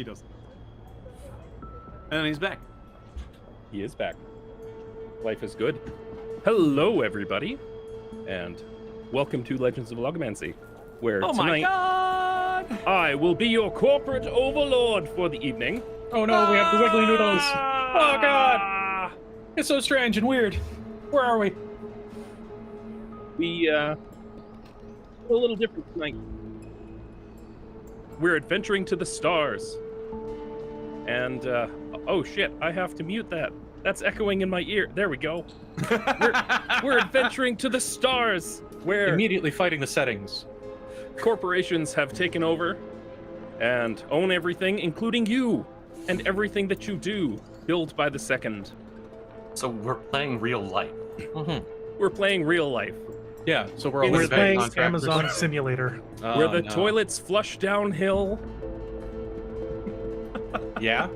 He does. And he's back. He is back. Life is good. Hello, everybody, and welcome to Legends of Logomancy, where Oh tonight my god! I will be your corporate overlord for the evening. Oh no, we have the wiggly noodles. Oh god! It's so strange and weird. Where are we? We, a little different tonight. We're adventuring to the stars. And, oh shit, I have to mute that. That's echoing in my ear. There we go. We're adventuring to the stars, where Immediately fighting the settings. corporations have taken over and own everything, including you, and everything that you do, built by the second. So we're playing real life. Mm-hmm. We're playing real life, Yeah, so we're all We're independent playing contractors. Amazon Simulator. Oh, where the no. toilets flush downhill. Yeah?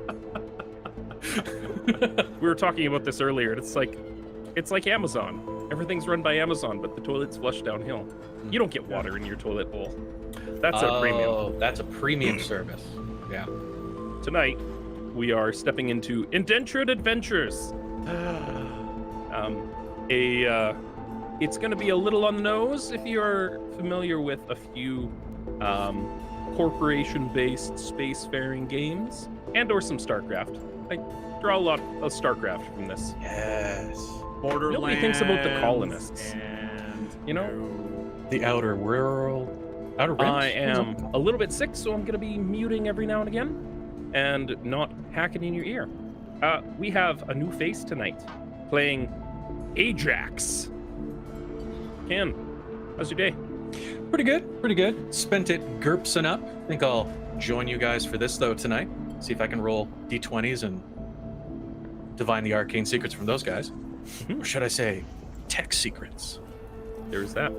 We were talking about this earlier. It's like Amazon. Everything's run by Amazon, but the toilets flush downhill. You don't get water in your toilet bowl. That's a premium. Oh, that's a premium service. Yeah. Tonight, we are stepping into Indentured Adventures. It's going to be a little on the nose if you're familiar with a few corporation-based spacefaring games and/or some StarCraft. I draw a lot of StarCraft from this. Yes. Borderlands. Nobody thinks about the colonists. And You know? The outer world. Outer Rims? I am a little bit sick, so I'm going to be muting every now and again and not hacking in your ear. We have a new face tonight, playing Ajax. Ken, how's your day? Pretty good, pretty good. Spent it GURPSing up. Think I'll join you guys for this, though, tonight. See if I can roll d20s and divine the arcane secrets from those guys. Or should I say, tech secrets? There's that.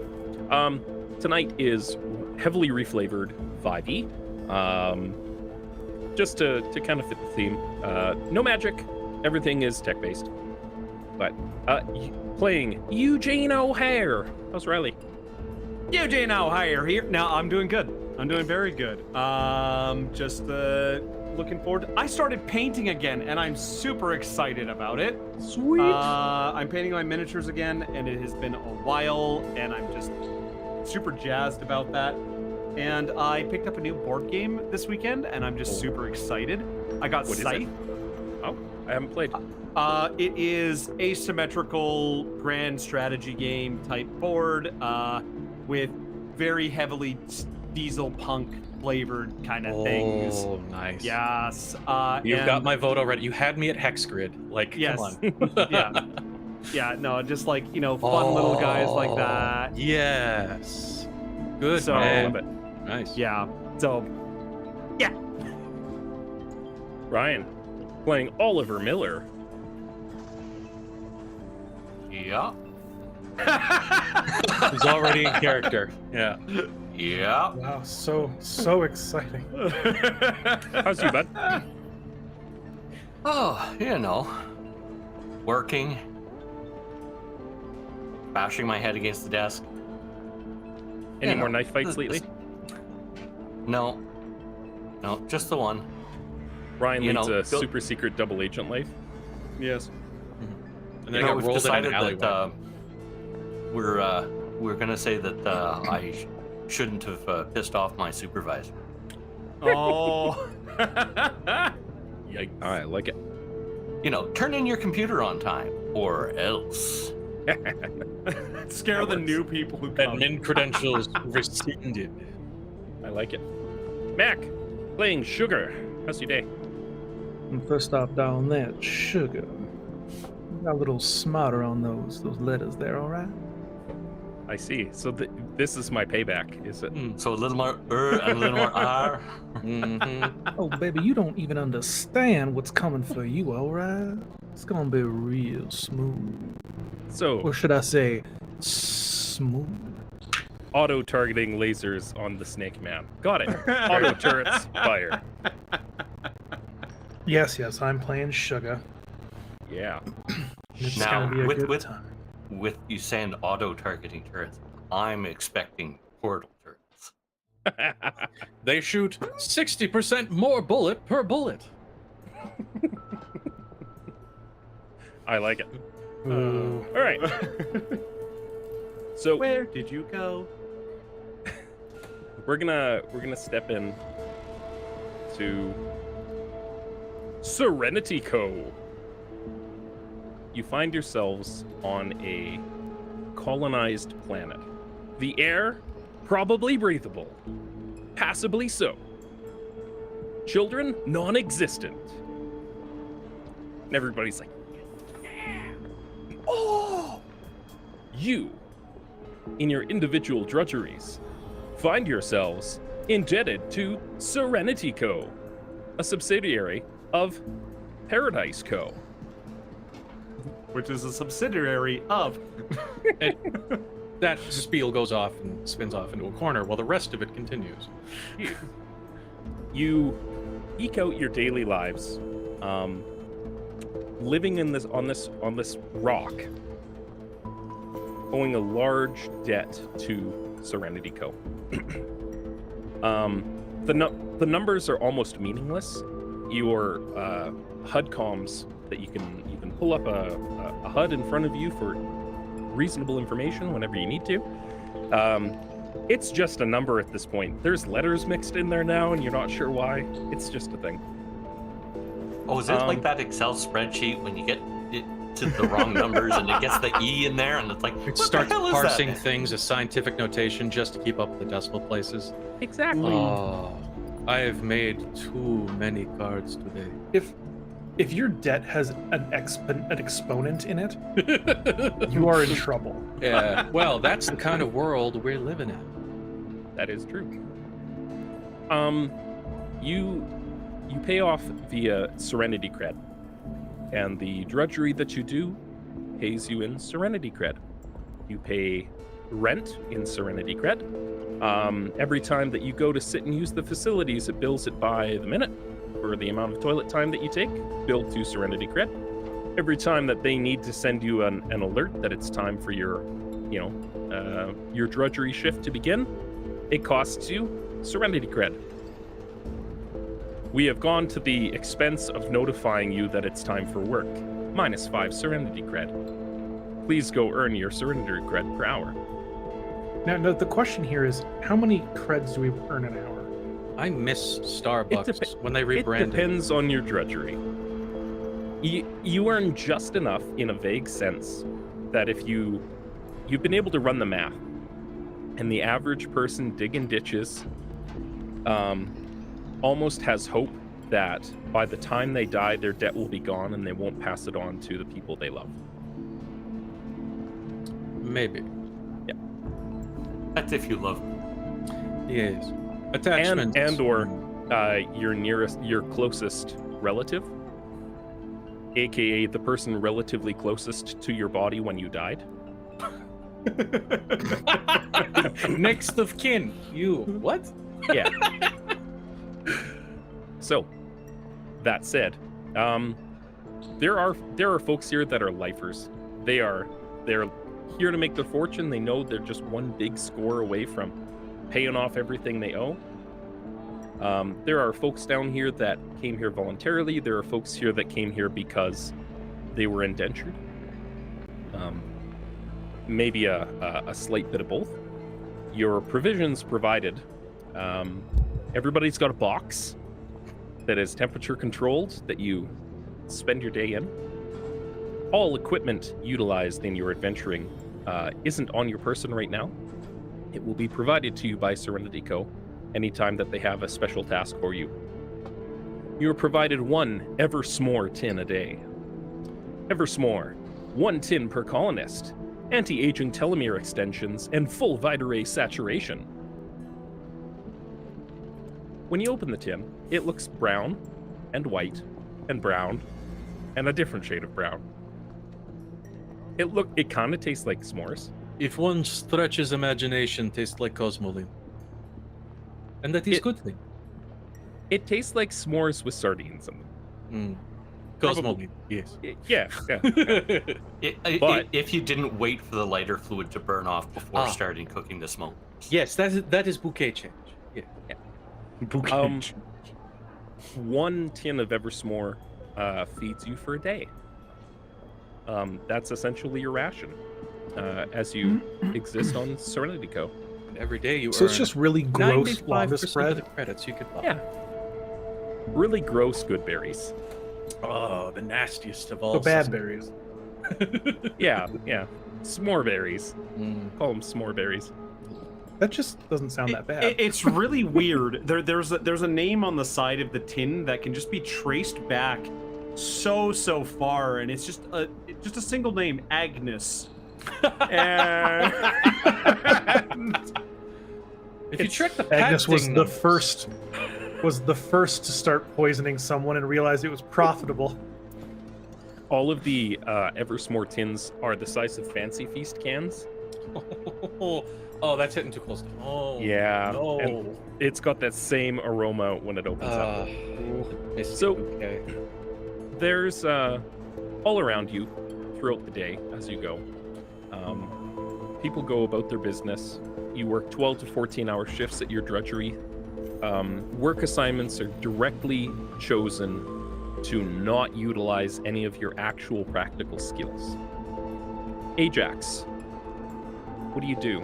Tonight is heavily reflavored 5e. Just to kind of fit the theme. No magic. Everything is tech-based. But playing Eugene O'Hare. How's Riley? Eugene O'Hare here. Now, I'm doing good. I'm doing very good. Just looking forward. I started painting again, and I'm super excited about it. Sweet. I'm painting my miniatures again, and it has been a while, and I'm just super jazzed about that. And I picked up a new board game this weekend, and I'm just super excited. I got What is Scythe. it? Oh, I haven't played. It is asymmetrical grand strategy game type board with very heavily diesel punk flavored kind of things. Oh, nice. Yes. You've and- got my vote already. You had me at Hexgrid. Like, Yes. come on. Yeah. Yeah, no, just like, fun little guys like that. Yes. Good, So- man. Love it. Nice. Yeah. So, Ryan, playing Oliver Miller. Yeah. He's already in character. Yeah. Yeah. Wow, so exciting. How's you, bud? Oh, working, bashing my head against the desk. Any You more know, knife fights lately? No, just the one. Ryan you leads know, a go- super secret double agent life. yes. And then I got We've rolled in an decided alleyway. that we're gonna say that I shouldn't have pissed off my supervisor. Oh. Yikes. I like it. Turn in your computer on time, or else. Scare the new people who come. Admin credentials rescinded. I like it. Mac, playing Sugar. How's your day? And first off, down that sugar. Got a little smarter on those letters there, all right? I see. So this is my payback, is it? So a little more and a little more R. Mm-hmm. Oh, baby, you don't even understand what's coming for you, all right? It's gonna be real smooth. So, Or should I say, smooth? auto-targeting lasers on the Snake Man. Got it. Auto turrets, fire. Yes, I'm playing sugar. Yeah. It's Now, gonna be a good with time. with you saying auto-targeting turrets, I'm expecting portal turrets. They shoot 60% more bullet per bullet. I like it. All right. So where did you go? we're gonna step in to SerenityCo. You find yourselves on a colonized planet. The air, probably breathable. Passably so. Children, non-existent. And everybody's like, yeah. Oh! You, in your individual drudgeries, find yourselves indebted to SerenityCo, a subsidiary of Paradise Co. Which is a subsidiary of. And that spiel goes off and spins off into a corner while the rest of it continues. You eke out your daily lives, living in on this rock, owing a large debt to SerenityCo. The numbers are almost meaningless. Your HUD comms that you can pull up a HUD in front of you for reasonable information whenever you need to. It's just a number at this point. There's letters mixed in there now, and you're not sure why. It's just a thing. Oh, is it like that Excel spreadsheet when you get it to the wrong numbers and it gets the E in there and it's like, It what starts the hell is parsing that? things as scientific notation just to keep up with the decimal places. Exactly. Oh, I have made too many cards today. If your debt has an exponent in it, you are in trouble. Yeah, well, that's the kind of world we're living in. That is true. You pay off via Serenity cred, and the drudgery that you do pays you in Serenity cred. You pay rent in Serenity cred. Every time that you go to sit and use the facilities, it bills it by the minute for the amount of toilet time that you take, billed to Serenity cred. Every time that they need to send you an alert that it's time for your drudgery shift to begin, it costs you Serenity cred. We have gone to the expense of notifying you that it's time for work. -5 Serenity cred. Please go earn your Serenity cred per hour. Now, the question here is, how many creds do we earn an hour? I miss Starbucks when they It rebranded. depends on your drudgery. You earn just enough in a vague sense that if you've been able to run the math, and the average person digging ditches almost has hope that by the time they die, their debt will be gone and they won't pass it on to the people they love. Maybe. That's if you love. Yes. Attachments. And/or your closest relative, aka the person relatively closest to your body when you died. Next of kin. You. What? Yeah. So, that said, there are folks here that are lifers. They're here to make their fortune. They know they're just one big score away from paying off everything they owe. There are folks down here that came here voluntarily. There are folks here that came here because they were indentured. Maybe a slight bit of both. Your provisions provided. Everybody's got a box that is temperature controlled that you spend your day in. All equipment utilized in your adventuring isn't on your person right now. It will be provided to you by SerenityCo anytime that they have a special task for you. You are provided 1 Eversmore tin a day. Eversmore, 1 tin per colonist, anti-aging telomere extensions, and full Vita-Ray saturation. When you open the tin, it looks brown and white and brown and a different shade of brown. It kind of tastes like s'mores. If one stretches imagination, tastes like Cosmoline. And that is good thing. It tastes like s'mores with sardines in them. Cosmoline, yes. Yeah. But- If you didn't wait for the lighter fluid to burn off before starting cooking the smoke. Yes, that is bouquet change. Um, 1 tin of Eversmore feeds you for a day. That's essentially your ration as you exist on SerenityCo. Every day you So earn it's just really gross 95% lava of the spread. credits you could buy. Yeah. Really gross good berries. Oh, the nastiest of all. The bad systems. berries. Yeah. S'more berries. Mm. Call them s'more berries. That just doesn't sound that bad. It's really weird. There's a name on the side of the tin that can just be traced back so far, and it's just a single name, Agnes. And If you check the Agnes was patenting the numbers- first to start poisoning someone and realized it was profitable. All of the Eversmore tins are the size of Fancy Feast cans. Oh, that's hitting too close. Oh, Yeah, No. and it's got that same aroma when it opens up. So- okay. There's all around you throughout the day as you go. People go about their business. You work 12 to 14-hour shifts at your drudgery. Work assignments are directly chosen to not utilize any of your actual practical skills. Ajax, what do you do?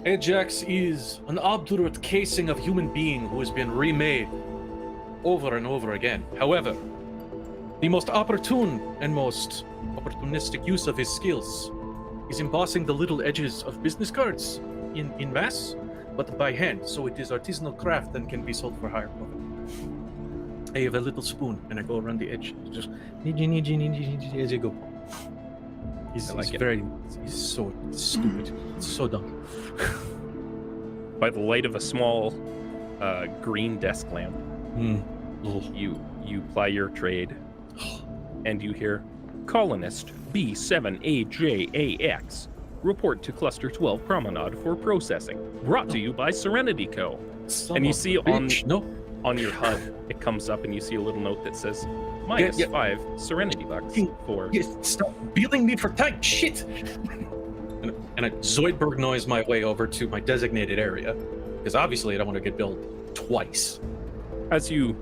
Ajax is an obdurate casing of human being who has been remade over and over again. However, the most opportune and most opportunistic use of his skills is embossing the little edges of business cards in mass, but by hand, so it is artisanal craft and can be sold for higher profit. I have a little spoon and I go around the edge, just as you go. He's so stupid, so dumb. By the light of a small green desk lamp, Oh. you ply your trade, and you hear, Colonist B7AJAX, report to Cluster 12 Promenade for processing. Brought to you by SerenityCo. And you see on your HUD, it comes up and you see a little note that says, -5 Serenity bucks for... Stop billing me for time, shit! and I Zoidberg noise my way over to my designated area, because obviously I don't want to get billed twice. As you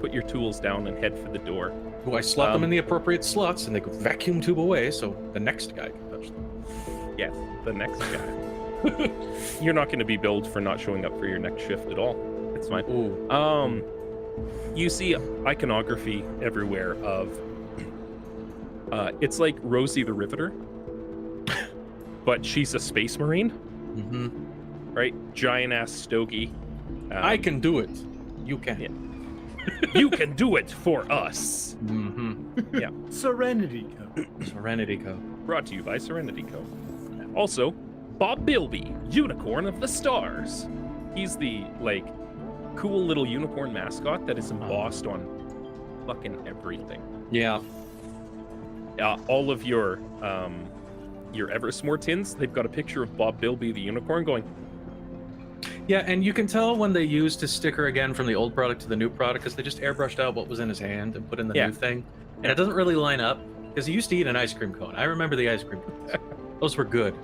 put your tools down and head for the door, I slot them in the appropriate slots, and they go vacuum tube away, so the next guy can touch them. yes, the next guy. You're not going to be billed for not showing up for your next shift at all. It's fine. Ooh. You see iconography everywhere of it's like Rosie the Riveter, but she's a space marine, Mm-hmm. right? Giant ass stogie. I can do it. You can. Yeah. You can do it for us. Mm-hmm. SerenityCo. SerenityCo. Brought to you by SerenityCo. Also, Bob Bilby, Unicorn of the Stars. He's the cool little unicorn mascot that is embossed on fucking everything. Yeah. All of your Eversmore tins, they've got a picture of Bob Bilby the unicorn going. Yeah, and you can tell when they used his sticker again from the old product to the new product, because they just airbrushed out what was in his hand and put in the new thing. And it doesn't really line up, because he used to eat an ice cream cone. I remember the ice cream cones. Those were good.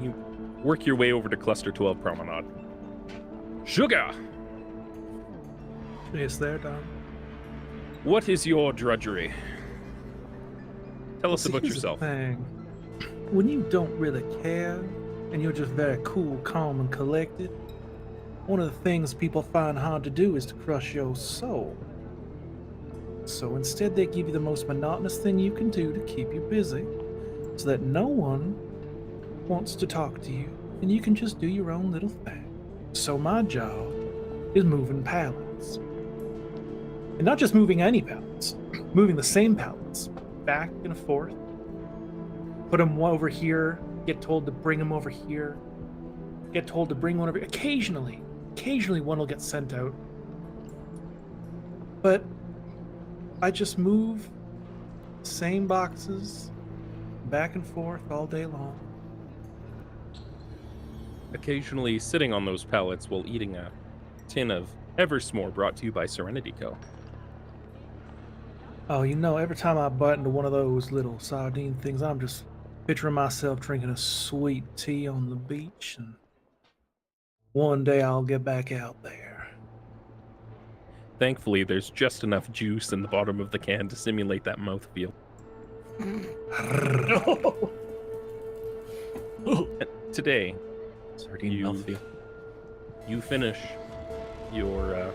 You work your way over to Cluster 12 Promenade. Sugar, Yes, there, Don. what is your drudgery? Tell us See, about here's the yourself. thing. When you don't really care and you're just very cool, calm, and collected, one of the things people find hard to do is to crush your soul. So instead, they give you the most monotonous thing you can do to keep you busy, so that no one wants to talk to you, and you can just do your own little thing. So my job is moving pallets. And not just moving any pallets, moving the same pallets back and forth. Put them over here, get told to bring them over here, get told to bring one over here. Occasionally one will get sent out. But I just move same boxes back and forth all day long. Occasionally sitting on those pallets while eating a tin of Eversmore brought to you by SerenityCo. Oh, every time I bite into one of those little sardine things, I'm just picturing myself drinking a sweet tea on the beach and One day I'll get back out there. Thankfully, there's just enough juice in the bottom of the can to simulate that mouthfeel. Today, Sardine You- mouthfeel. you finish your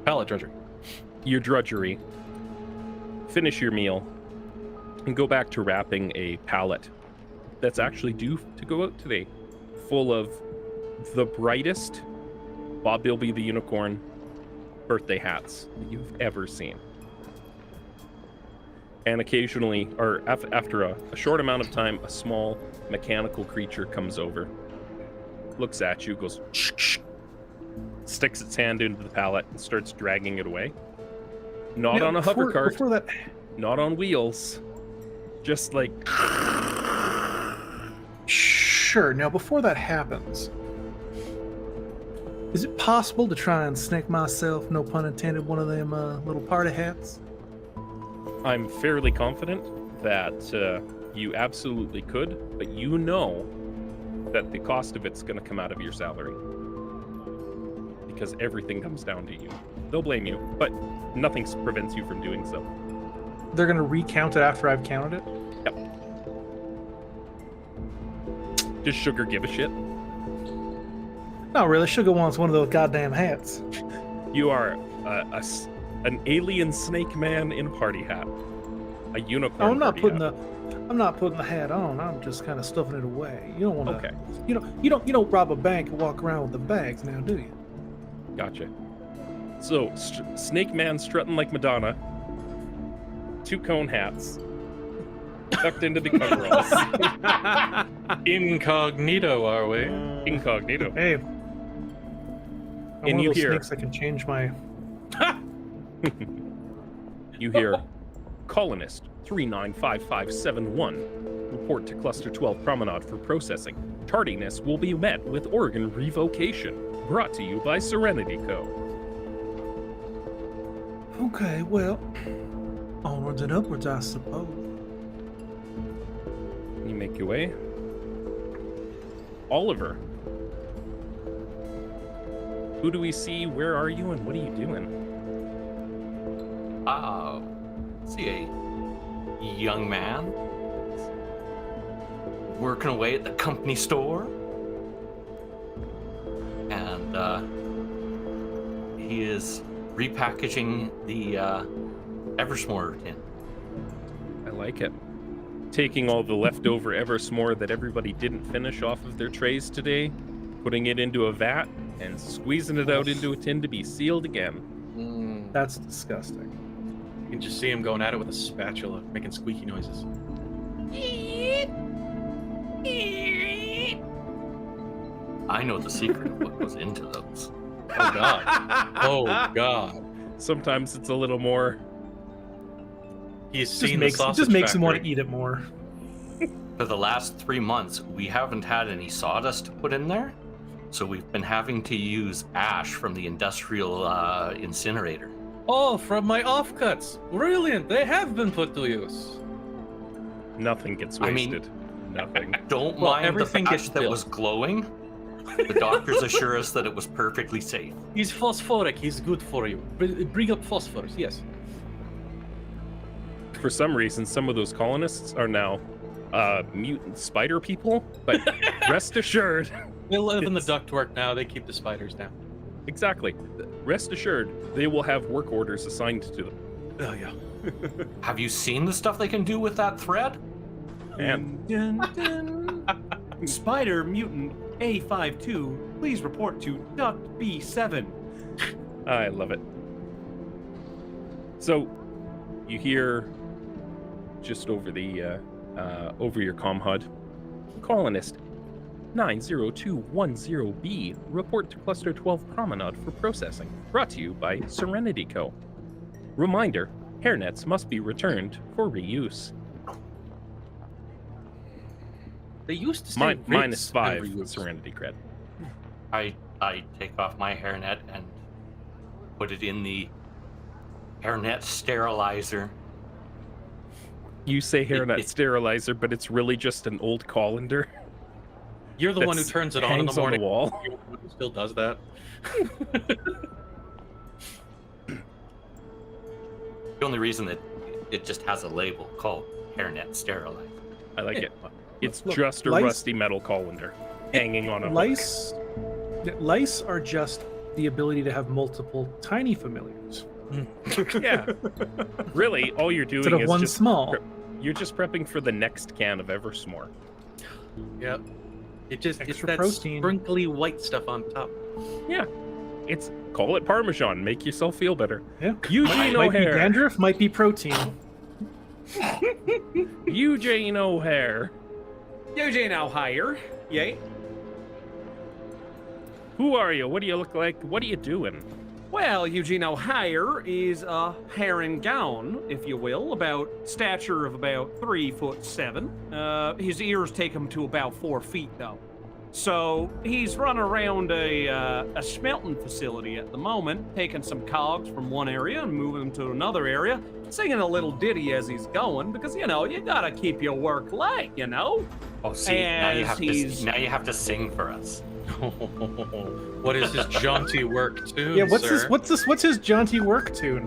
Palate drudgery. your drudgery, finish your meal, and go back to wrapping a pallet that's actually due to go out today, full of the brightest Bob Bilby the Unicorn birthday hats that you've ever seen. And occasionally, or after a short amount of time, a small mechanical creature comes over, looks at you, goes, sticks its hand into the pallet, and starts dragging it away. Not on a hover cart, Before that, not on wheels, just like sure. Now, before that happens, is it possible to try and snake myself, no pun intended, one of them little party hats? I'm fairly confident that you absolutely could, but you know that the cost of it's going to come out of your salary. Because everything comes down to you. They'll blame you, but nothing prevents you from doing so. They're gonna recount it after I've counted it. Does Sugar give a shit? Not really. Sugar wants one of those goddamn hats. You are an alien snake man in a party hat. A unicorn. Oh, I'm not party putting hat. I'm not putting the hat on. I'm just kind of stuffing it away. You don't want to. Okay, You don't rob a bank and walk around with the bags now, do you? gotcha. So, Snake Man strutting like Madonna, 2 cone hats, tucked into the coveralls, Incognito, are we? incognito. Hey. I'm And one you of those hear- snakes that can change my. You hear, colonist 395571, report to Cluster 12 Promenade for processing. Tardiness will be met with organ revocation. Brought to you by SerenityCo. Okay, well, onwards and upwards, I suppose. You make your way. Oliver. Who do we see? Where are you? And what are you doing? See a young man working away at the company store, and he is repackaging the Eversmore tin. I like it. Taking all the leftover Eversmore that everybody didn't finish off of their trays today, putting it into a vat, and squeezing it out into a tin to be sealed again. That's disgusting. You can just see him going at it with a spatula, making squeaky noises. I know the secret of what goes into those. Oh god. Oh god. Sometimes it's a little more. He's Just seen makes the sausage him want factory. to eat it more. For the last 3 months, we haven't had any sawdust to put in there, so we've been having to use ash from the industrial incinerator. Oh, from my offcuts. Brilliant. They have been put to use. Nothing gets I mean- wasted. Nothing. Don't Well, mind the everything fact gets that built. was glowing. The doctors assure us that it was perfectly safe. He's phosphoric. He's good for you. Bring up phosphorus. Yes. For some reason, some of those colonists are now mutant spider people, but rest assured, They live in the It's- ductwork now. They keep the spiders down. exactly. Rest assured, they will have work orders assigned to them. Oh yeah. Have you seen the stuff they can do with that thread? And Spider mutant A52, please report to Duct B7. I love it. So, you hear just over the over your comm HUD, colonist 90210B, report to Cluster 12 Promenade for processing. Brought to you by SerenityCo. Reminder: hairnets must be returned for reuse. They used to stay Minus rates 5 every week. Serenity cred. I take off my hairnet and put it in the hairnet sterilizer. You say hairnet sterilizer, but it's really just an old colander. You're the one who That's- turns it on in the hangs on the morning. wall. You're the one who still does that. The only reason that it just has a label called hairnet sterilizer. I like it. It's Look, just a lice- rusty metal colander hanging on a hook. Lice are just the ability to have multiple tiny familiars Yeah. Really, all you're doing instead of is one just small. you're just prepping for the next can of Eversmore. Yep. It's Extra that protein. sprinkly white stuff on top. Yeah. It's call it Parmesan. Make yourself feel better. Yeah. Eugene Might be O'Hare. dandruff, might be protein. Eugene O'Hare. Eugene O'Hare. Yay. Who are you? What do you look like? What are you doing? Well, Eugene O'Hare is a hair and gown, if you will, about stature of about 3'7". His ears take him to about 4 feet, though. So he's running around a smelting facility at the moment, taking some cogs from one area and moving them to another area, singing a little ditty as he's going, because you gotta keep your work light, Oh, see, now you As have to sing for us. What is his jaunty work tune? Yeah, sir? what's his jaunty work tune?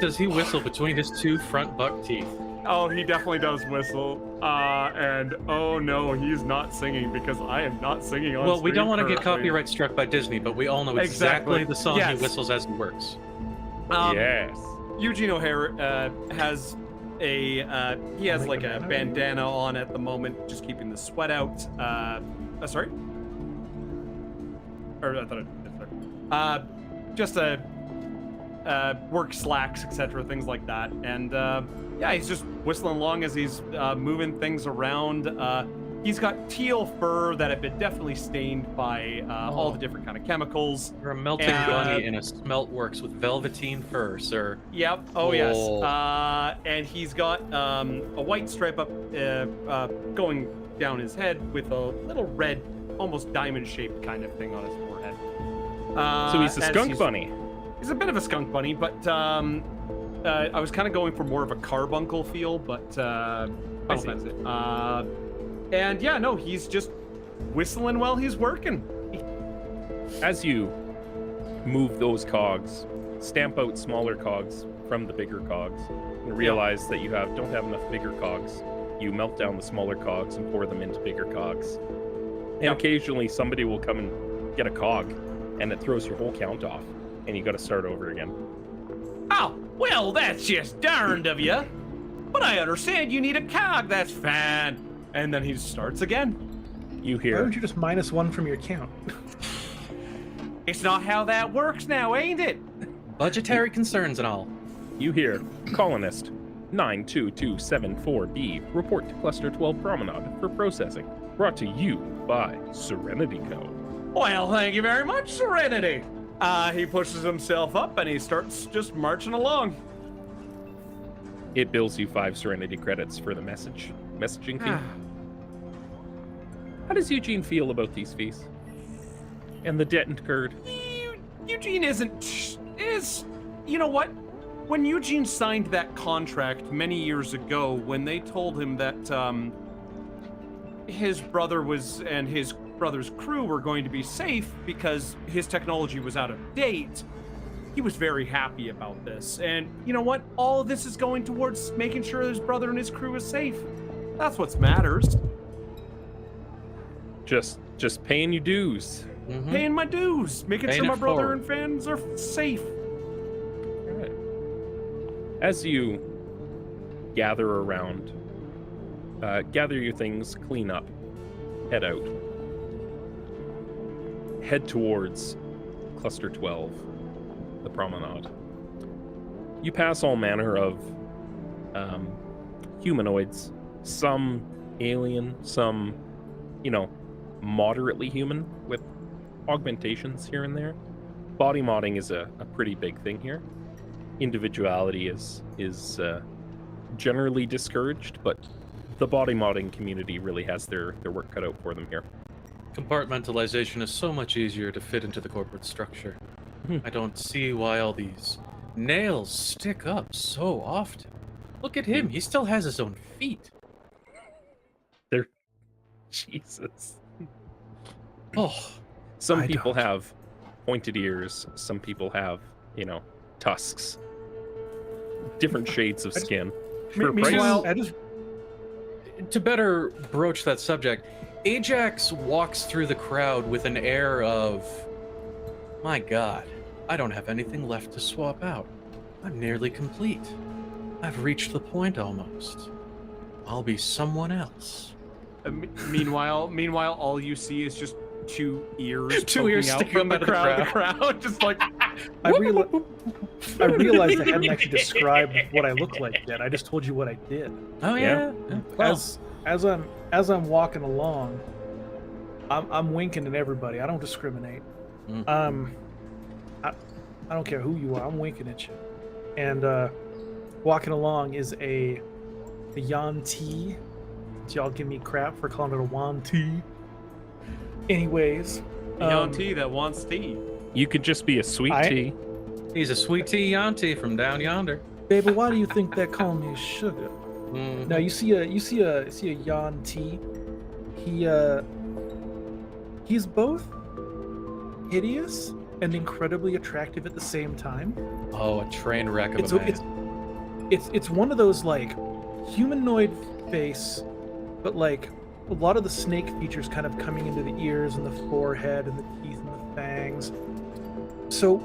Does he whistle between his two front buck teeth? Oh, he definitely does whistle. And oh no, he's not singing because I am not singing on Well, we don't stream want to get currently. copyright struck by Disney, but we all know Exactly. exactly the song Yes. he whistles as he works. Yes. Eugene O'Hare has he has like a bandana on at the moment, just keeping the sweat out. Sorry? Or I thought it sorry. Just work slacks, etc., things like that. And yeah, he's just whistling along as he's moving things around. He's got teal fur that had been definitely stained by all the different kind of chemicals. You're a melting And- bunny in a smelt works with velveteen fur, sir. Yep. Oh, yes. Oh. And he's got a white stripe up going down his head with a little red, almost diamond-shaped kind of thing on his forehead. So he's a as skunk bunny. He's a bit of a skunk bunny, but I was kind of going for more of a carbuncle feel, but see. that's it. And yeah, no, he's just whistling while he's working. As you move those cogs, stamp out smaller cogs from the bigger cogs, and realize that you don't have enough bigger cogs, you melt down the smaller cogs and pour them into bigger cogs. And Yep. occasionally somebody will come and get a cog, and it throws your whole count off, and you got to start over again. Oh, well, that's just darned of you. But I understand you need a cog, that's fine. And then he starts again. You Why hear, would you just minus one from your count? It's not how that works now, ain't it? Budgetary concerns and all. you hear, colonist 92274B, report to Cluster 12 Promenade for processing. Brought to you by SerenityCo. Well, thank you very much, Serenity. He pushes himself up and he starts just marching along. It bills you 5 Serenity credits for the messaging fee. How does Eugene feel about these fees? And the debt incurred? Eugene you know what? When Eugene signed that contract many years ago, when they told him that his brother and his brother's crew were going to be safe because his technology was out of date, he was very happy about this. And you know what? All of this is going towards making sure his brother and his crew is safe. That's what matters. Just paying your dues. Mhm. Paying my dues, making Paying sure my it brother forward. and fans are safe. All right. As you gather around, gather your things, clean up, head out. Head towards Cluster 12, the promenade. You pass all manner of humanoids, some alien, some, moderately human with augmentations here and there. Body modding is a pretty big thing here. Individuality is generally discouraged, but the body modding community really has their work cut out for them here. Compartmentalization is so much easier to fit into the corporate structure. Hmm. I don't see why all these nails stick up so often. Look at him. He still has his own feet. Jesus. Oh, Some I people don't. have pointed ears. Some people have, tusks. Different shades of skin. For a price- Meanwhile, I just to better broach that subject, Ajax walks through the crowd with an air of, my God, I don't have anything left to swap out. I'm nearly complete. I've reached the point almost. I'll be someone else. Meanwhile, all you see is just two ears, Two ears poking out sticking from up the out of the crowd, just like. I realized I hadn't actually described what I look like yet. I just told you what I did. Oh Yeah. Well, As I'm walking along, I'm winking at everybody. I don't discriminate. Mm. I don't care who you are. I'm winking at you. And walking along is a Yuan-ti. Y'all give me crap for calling it a Yuan-ti. Anyways, Young T that wants tea. You could just be a sweet tea. he's a sweet tea Yanti from down yonder. baby, why do you think they're calling me sugar? Mm. Now you see a Yuan-ti. He's both hideous and incredibly attractive at the same time. Oh, a train wreck of It's a man. it's one of those like humanoid face, but like a lot of the snake features kind of coming into the ears and the forehead and the teeth and the fangs. So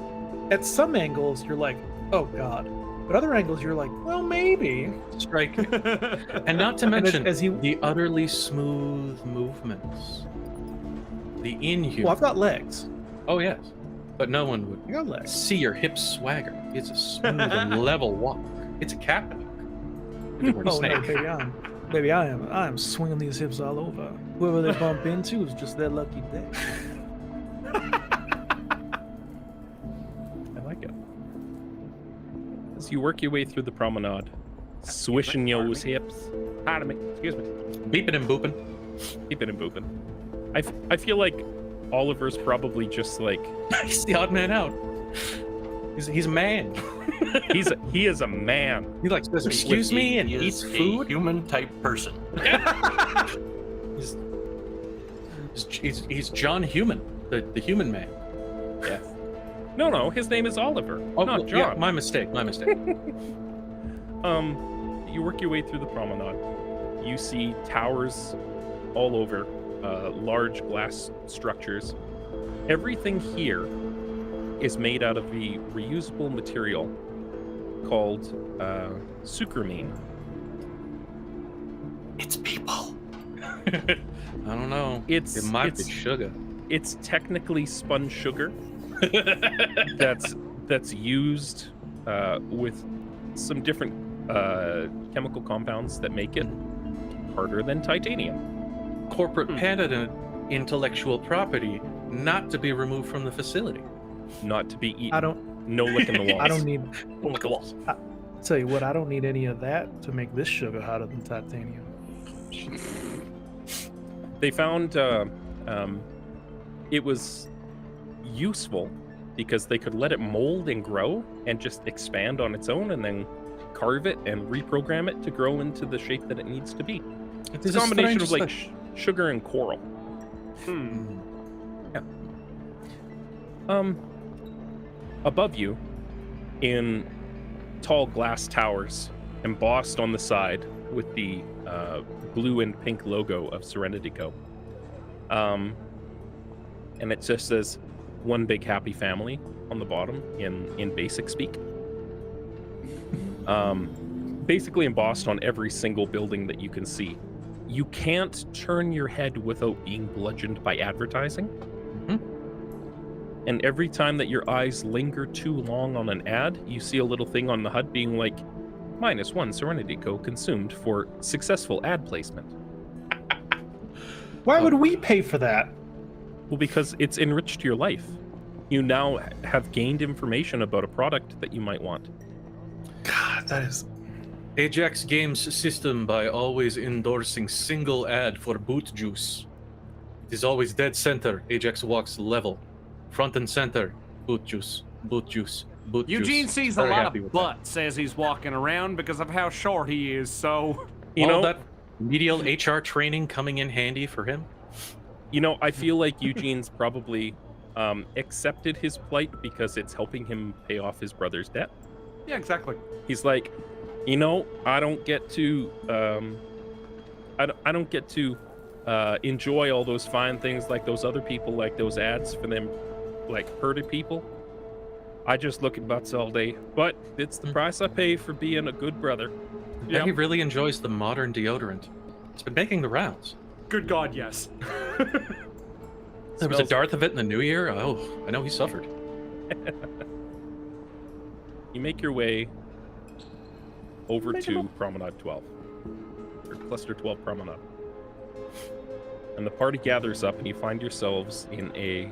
at some angles you're like, oh god. But other angles you're like, well maybe. Striking. And not to And mention as he, the utterly smooth movements. The inhuman. well, I've got legs. Oh, yes. But no one would I got legs. see your hips swagger. It's a smooth and level walk. It's a catwalk. If it were a Oh no, snake. baby, I am swinging these hips all over. Whoever they bump into is just their lucky day. I like it. As you work your way through the promenade, swishing those hips. Pardon me. Excuse me. Beeping and booping. Keeping and booping. I feel like Oliver's probably just like He's the odd man out. He's a man. he is a man. He like says, excuse me, and He eats is food. a human type person. He's John Human, the human man. Yes. No, his name is Oliver, Oh, not yeah, John. my mistake. You work your way through the promenade. You see towers all over, large glass structures. Everything here is made out of a reusable material called sucramine. It's people. I don't know. It might be sugar. It's technically spun sugar that's used with some different chemical compounds that make it harder than titanium. Corporate patented intellectual property not to be removed from the facility. Not to be eaten. I don't No licking the walls. I don't need Don't look at walls. tell you what, I don't need any of that to make this sugar hotter than titanium. They found it was useful because they could let it mold and grow and just expand on its own and then carve it and reprogram it to grow into the shape that it needs to be. It's a combination of like sugar and coral. Yeah. Above you, in tall glass towers embossed on the side with the blue and pink logo of SerenityCo. And it just says one big happy family on the bottom in basic speak. Basically embossed on every single building that you can see. You can't turn your head without being bludgeoned by advertising. And every time that your eyes linger too long on an ad, you see a little thing on the HUD being like, -1 SerenityCo consumed for successful ad placement. Why would we pay for that? Well, because it's enriched your life. You now have gained information about a product that you might want. God, that is Ajax Games system by always endorsing single ad for boot juice. It is always dead center. Ajax walks level. Front and center. Boot juice. Boot juice. boot Eugene juice. sees a Very lot happy of with that. butts as he's walking around because of how short he is, so... You All know, that medial HR training coming in handy for him. I feel like Eugene's probably accepted his plight because it's helping him pay off his brother's debt. Yeah, exactly. He's like, I don't get to, I don't get to enjoy all those fine things like those other people, like those ads for them, like hurted people. I just look at butts all day, but it's the price I pay for being a good brother. Yeah, he really enjoys the modern deodorant. It's been making the rounds. Good God, yes. There was a dearth of it in the new year. Oh, I know he suffered. You make your way over to Promenade 12, or Cluster 12 Promenade. And the party gathers up, and you find yourselves in a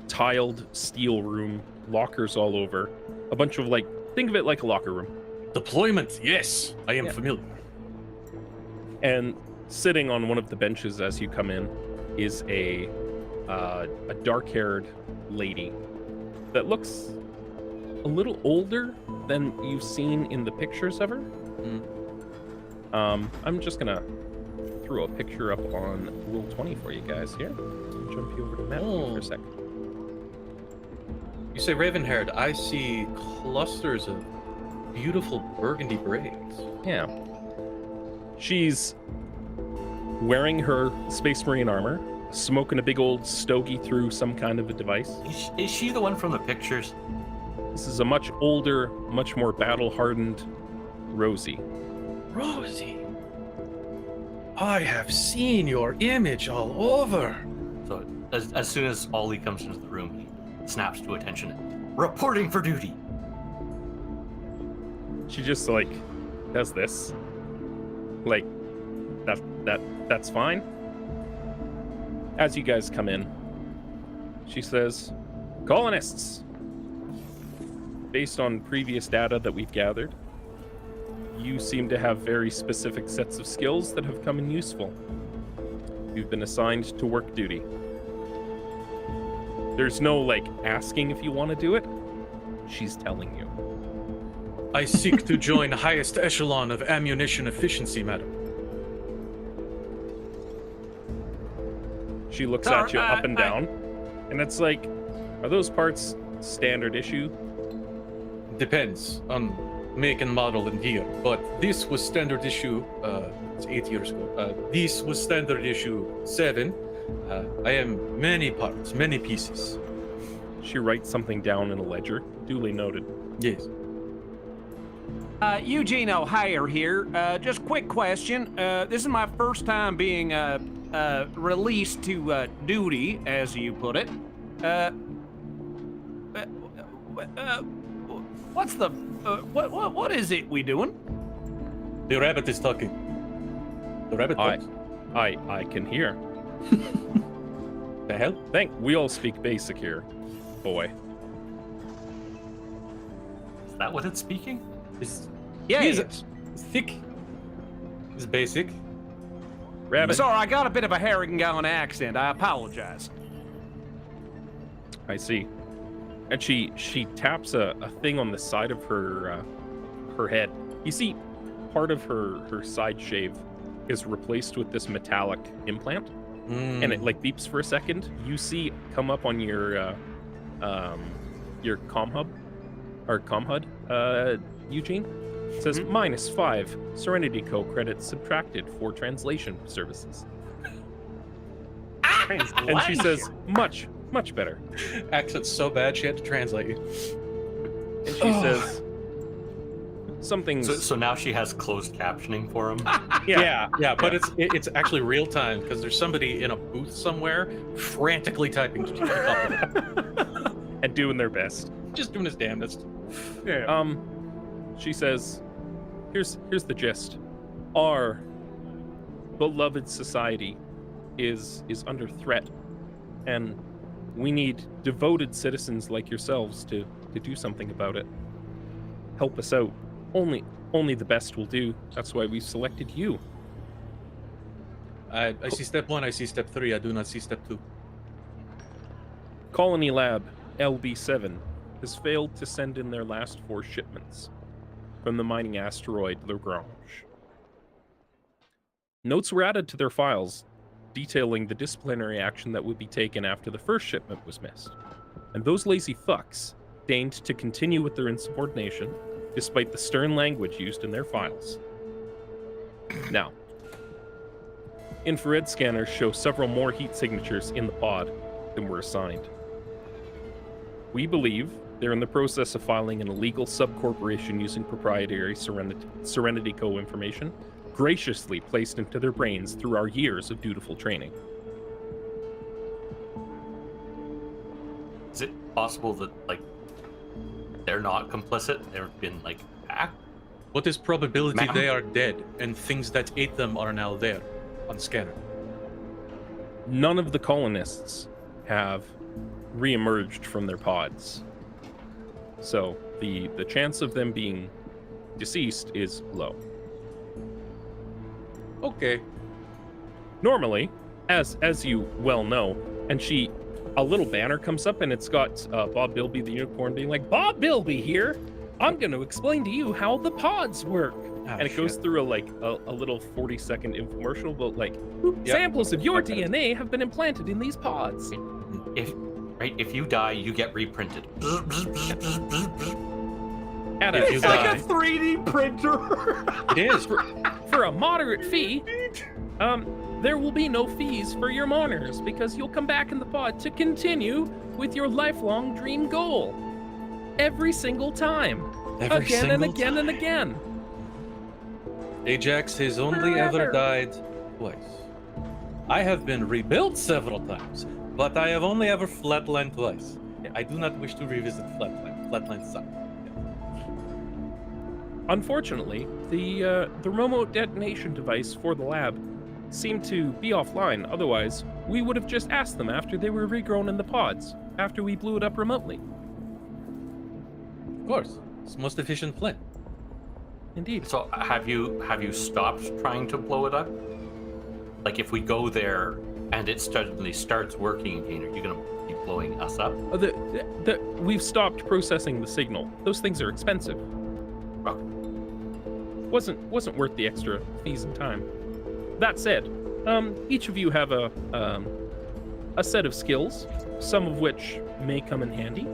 tiled steel room, lockers all over, a bunch of think of it like a locker room. Deployment, yes, I am familiar. And sitting on one of the benches as you come in is a dark-haired lady that looks a little older than you've seen in the pictures of her. I'm just gonna throw a picture up on Roll20 for you guys here. Jump you over to Matt for a sec. You say raven-haired. I see clusters of beautiful burgundy braids. Yeah. She's wearing her Space Marine armor, smoking a big old stogie through some kind of a device. Is she the one from the pictures? This is a much older, much more battle-hardened Rosie. Rosie, I have seen your image all over. So as soon as Ollie comes into the room, he snaps to attention. Reporting for duty. She just does this. That's fine. As you guys come in, she says, "Colonists, based on previous data that we've gathered, you seem to have very specific sets of skills that have come in useful. You've been assigned to work duty. There's no asking if you want to do it. She's telling you." I seek to join highest echelon of ammunition efficiency, madam. She looks at you up and down, and it's like, are those parts standard issue? Depends on make and model and gear, but this was standard issue, it's 8 years ago. This was standard issue 7. I am many parts, many pieces. She writes something down in a ledger. Duly noted. Yes. Eugene O'Hare here. Just quick question. This is my first time being released to duty, as you put it. What's the what is it we doing? The rabbit is talking. The rabbit talks. I can hear. The hell? We all speak basic here, boy. Is that what it's speaking? Yeah. It's thick. It's basic. Rabbit. Sorry, I got a bit of a Harrigan accent. I apologize. I see. And she taps a thing on the side of her head. You see, part of her side shave is replaced with this metallic implant, and it beeps for a second. You see come up on your comm HUD, Eugene. It says -5 SerenityCo credits subtracted for translation services. And she says, much better. Accent's so bad she had to translate you. And she says, something. So now she has closed captioning for him. Yeah, but it's actually real time because there's somebody in a booth somewhere frantically typing to keep up with it. And doing their best. Just doing his damnedest. Yeah. She says, here's the gist. Our beloved society is under threat, and we need devoted citizens like yourselves to do something about it. Help us out. Only the best will do. That's why we selected you. I see step 1, I see step 3, I do not see step 2. Colony Lab LB7 has failed to send in their last 4 shipments from the mining asteroid Lagrange. Notes were added to their files detailing the disciplinary action that would be taken after the first shipment was missed, and those lazy fucks deigned to continue with their insubordination despite the stern language used in their files. Now, infrared scanners show several more heat signatures in the pod than were assigned. We believe they're in the process of filing an illegal subcorporation using proprietary SerenityCo information graciously placed into their brains through our years of dutiful training. Is it possible that, like, they're not complicit? They've been, like, hacked? What is probability Ma'am? they are dead and things that ate them are now there on scanner? None of the colonists have re-emerged from their pods. So the chance of them being deceased is low. Okay. Normally, as you well know, and a little banner comes up and it's got Bob Bilby the unicorn being like, Bob Bilby here, I'm going to explain to you how the pods work. And it goes through a little 40-second infomercial about like, samples of your DNA have been implanted in these pods. If you die, you get reprinted. It's like a 3D printer. It is. For a moderate fee, there will be no fees for your mourners because you'll come back in the pod to continue with your lifelong dream goal. Every single time. Again and again and again. Ajax has only ever died twice. I have been rebuilt several times, but I have only ever flatlined twice. I do not wish to revisit flatline. Flatline suck. Unfortunately, the remote detonation device for the lab seemed to be offline. Otherwise, we would have just asked them after they were regrown in the pods, after we blew it up remotely. Of course, it's the most efficient plan. Indeed. So have you stopped trying to blow it up? Like, if we go there and it suddenly starts working again, are you gonna be blowing us up? We've stopped processing the signal. Those things are expensive. Okay. Wasn't worth the extra fees and time. That said, each of you have a set of skills, some of which may come in handy.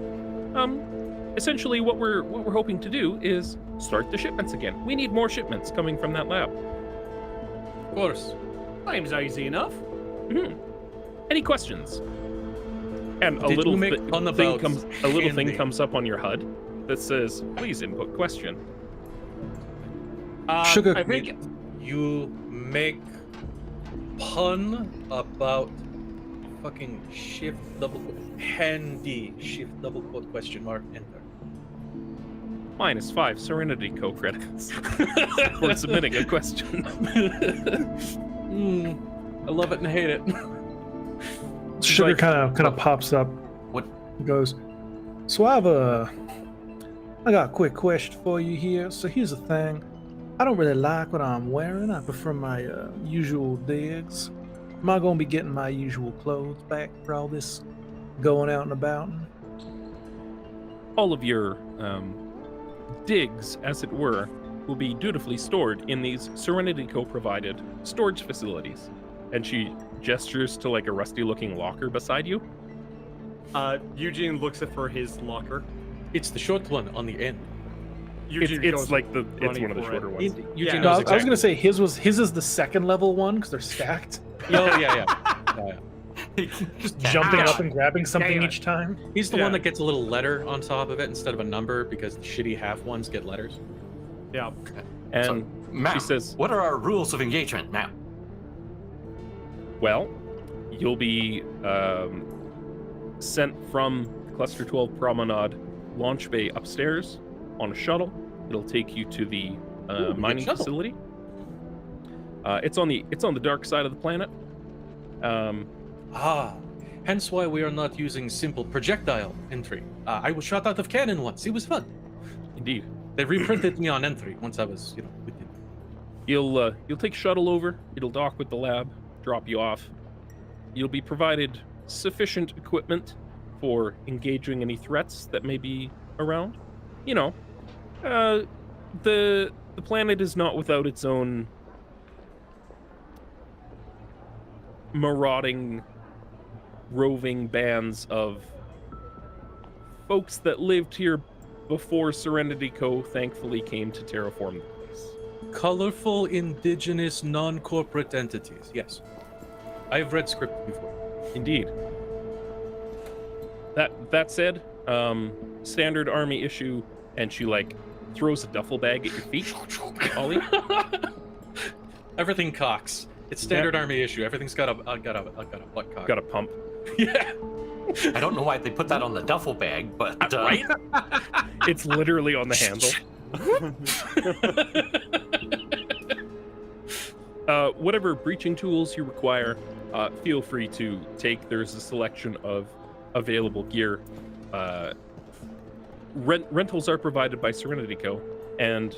Essentially, what we're hoping to do is start the shipments again. We need more shipments coming from that lab. Of course. Seems easy enough. Mm-hmm. Any questions? And a Did little you make fun about thing comes up on your HUD that says, "Please input question." Sugar. I think You make pun about fucking shift double quote, handy shift double quote question mark enter. -5 SerenityCo credits for submitting a question. I love it and hate it. Sugar like- kind of pops up. What? He goes, so I got a quick question for you here. So here's the thing. I don't really like what I'm wearing. I prefer my usual digs. Am I going to be getting my usual clothes back for all this going out and about? All of your digs, as it were, will be dutifully stored in these SerenityCo provided storage facilities. And she gestures to like a rusty looking locker beside you. Eugene looks for his locker. It's the short one on the end. Eugene It's goes like it's running one of the for shorter it. ones. Eugene No, knows I was exactly. going to say his is the second level one because they're stacked. Oh yeah. Just jumping up and grabbing something Yeah. each time. He's the Yeah. one that gets a little letter on top of it instead of a number because the shitty half ones get letters. Yeah. And So, ma'am, she says, what are our rules of engagement now? well, you'll be sent from Cluster 12 Promenade launch bay upstairs on a shuttle. It'll take you to the mining shuttle. facility. It's on the dark side of the planet. Hence why we are not using simple projectile entry. I was shot out of cannon once. It was fun. Indeed. They reprinted me on entry once I was, with them. You'll take shuttle over. It'll dock with the lab, drop you off. You'll be provided sufficient equipment for engaging any threats that may be around. You know, the planet is not without its own marauding, roving bands of folks that lived here before SerenityCo thankfully came to terraform the place. Colorful, indigenous, non-corporate entities. Yes. I've read script before. Indeed. That said, standard army issue, and she like throws a duffel bag at your feet, Ollie. Everything cocks. It's standard army issue. Everything's got a butt cock. Got a pump. Yeah. I don't know why they put that on the duffel bag, but Right? It's literally on the handle. Whatever breaching tools you require, feel free to take. There's a selection of available gear. Rentals are provided by SerenityCo, and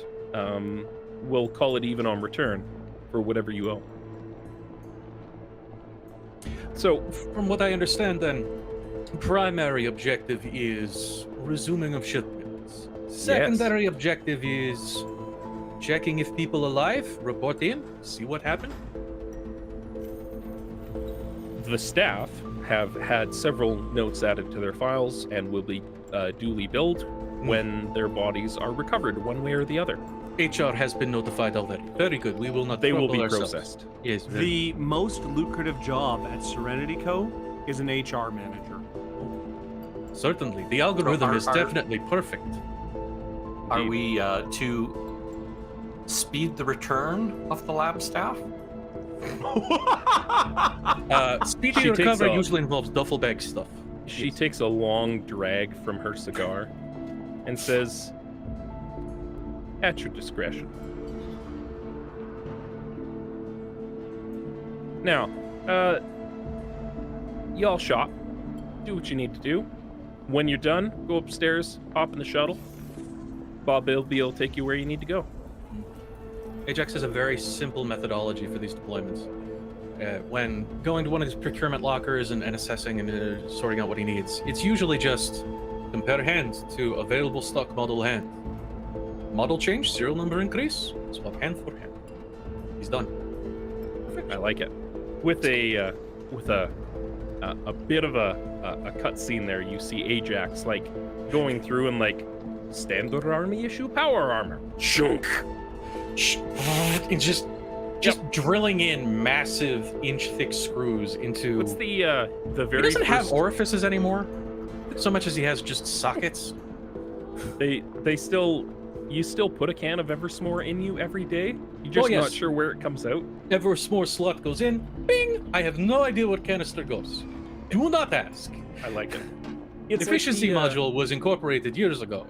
we'll call it even on return for whatever you owe. So, From what I understand, then, primary objective is resuming of shipments. Secondary objective is checking if people alive, report in, see what happened. the staff have had several notes added to their files and will be duly billed when their bodies are recovered one way or the other. HR has been notified already. Very good. We will not. They will be ourselves. processed. Yes. The most lucrative job at SerenityCo is an HR manager. Certainly, the algorithm is definitely perfect. Are we to speed the return of the lab staff? Speedy She takes recovery a- usually involves duffel bag stuff. She takes a long drag from her cigar and says, "At your discretion." Now, y'all shop. Do what you need to do. When you're done, go upstairs, hop in the shuttle. Bob will be able to take you where you need to go. Ajax has a very simple methodology for these deployments. When going to one of his procurement lockers and assessing and sorting out what he needs, it's usually just compare hand to available stock model hand. Model change, serial number increase, swap hand for hand. He's done. I like it. With a bit of a cutscene there, you see Ajax like going through and like standard army issue power armor. Shunk. It's just drilling in massive inch-thick screws into. What's the very? He doesn't have first- orifices anymore, so much as he has just sockets. They still. You still put a can of Eversmore in you every day. You're just yes. not sure where it comes out. Eversmore slot goes in, bing! I have no idea what canister goes. Do not ask. I like it. The It's efficiency like the, module was incorporated years ago.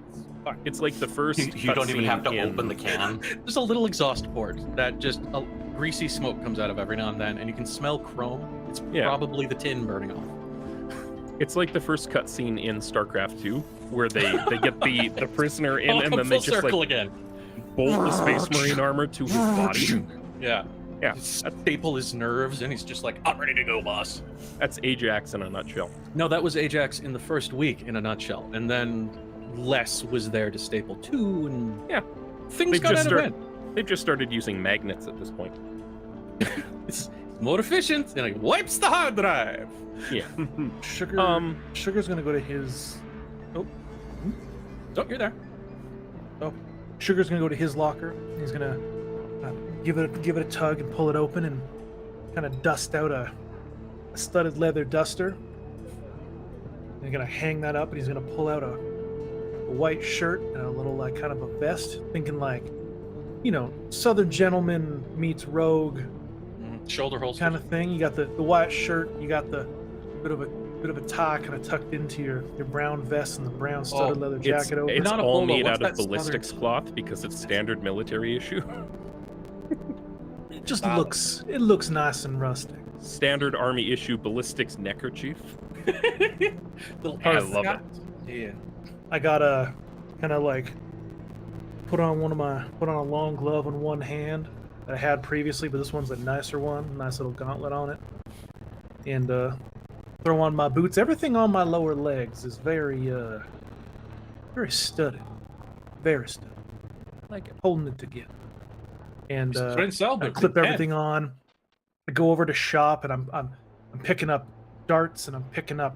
It's like the first. You don't even cutscene have to in- open the can. There's a little exhaust port that just greasy smoke comes out of every now and then, and you can smell chrome. It's Yeah. probably the tin burning off. It's like the first cutscene in StarCraft 2, where they get the prisoner in, and then they full just circle like again. bolt the Space Marine armor to his body. Yeah. Yeah, Staple his nerves, and he's just like, I'm ready to go, boss. that's Ajax in a nutshell. No, that was Ajax in the first week in a nutshell, and then Les was there to staple too, and Yeah. things They've got just out of start- hand. They've just started using magnets at this point. It's more efficient, and it wipes the hard drive. Yeah. Sugar. Sugar's gonna go to his. Oh, you're there. Sugar's gonna go to his locker. He's gonna give it a tug and pull it open and kind of dust out a studded leather duster. And he's gonna hang that up, and he's gonna pull out a white shirt and a little like kind of a vest, thinking like, you know, Southern gentleman meets rogue Shoulder holster. kind of thing. You got the white shirt, you got the bit of a tie kind of tucked into your brown vest and the brown studded leather jacket over. It's Not a all polo, made what's out of that ballistics southern- cloth because it's standard military issue. It just looks nice and rustic. Standard army issue ballistics neckerchief. Little I half love cut. Yeah. I got a kind of like put on a long glove on one hand that I had previously, but this one's a nicer one, nice little gauntlet on it. And throw on my boots. Everything on my lower legs is very studded. Very studded. Like it. Holding it together. And Prince Albert, I clip the everything on. I go over to shop, and I'm picking up darts, and I'm picking up.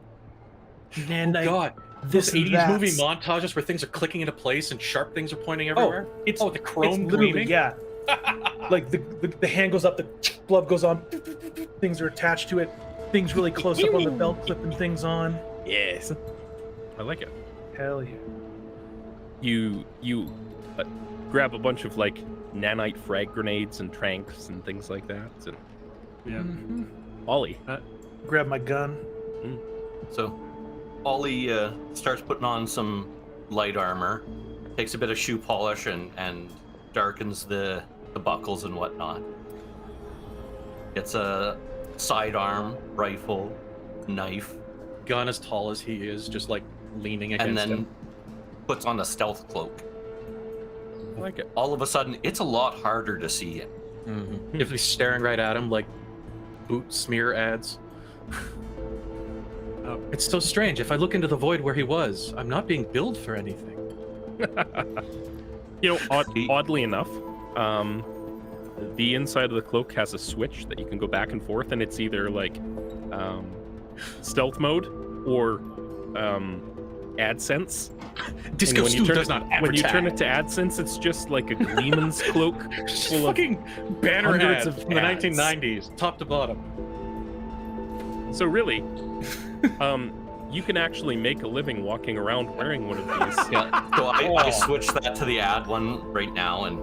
And God, this those 80s and movie that. montages where things are clicking into place and sharp things are pointing everywhere. It's the chrome literally, gleaming. yeah. Like the hand goes up, the glove goes on, things are attached to it, things really close up on the belt, clipping things on. Yes. I like it. Hell yeah. You grab a bunch of like nanite frag grenades and tranks and things like that. And Mhm. Ollie. Grab my gun. So, Ollie starts putting on some light armor, takes a bit of shoe polish and darkens the buckles and whatnot. Gets a sidearm, rifle, knife, Gun as tall as he is, just like leaning against and then him. puts on a stealth cloak. I like it. All of a sudden, it's a lot harder to see him. Mm-hmm. If he's staring right at him like boot smear ads. It's so strange. If I look into the void where he was, I'm not being billed for anything. You know, oddly enough, the inside of the cloak has a switch that you can go back and forth, and it's either like stealth mode or AdSense. Disco Stu does not advertise. When you turn it to AdSense, it's just like a Gleeman's cloak full of fucking banner hundreds ads of from the ads. 1990s, top to bottom. So really, you can actually make a living walking around wearing one of these. Yeah. So I switched that to the ad one right now, and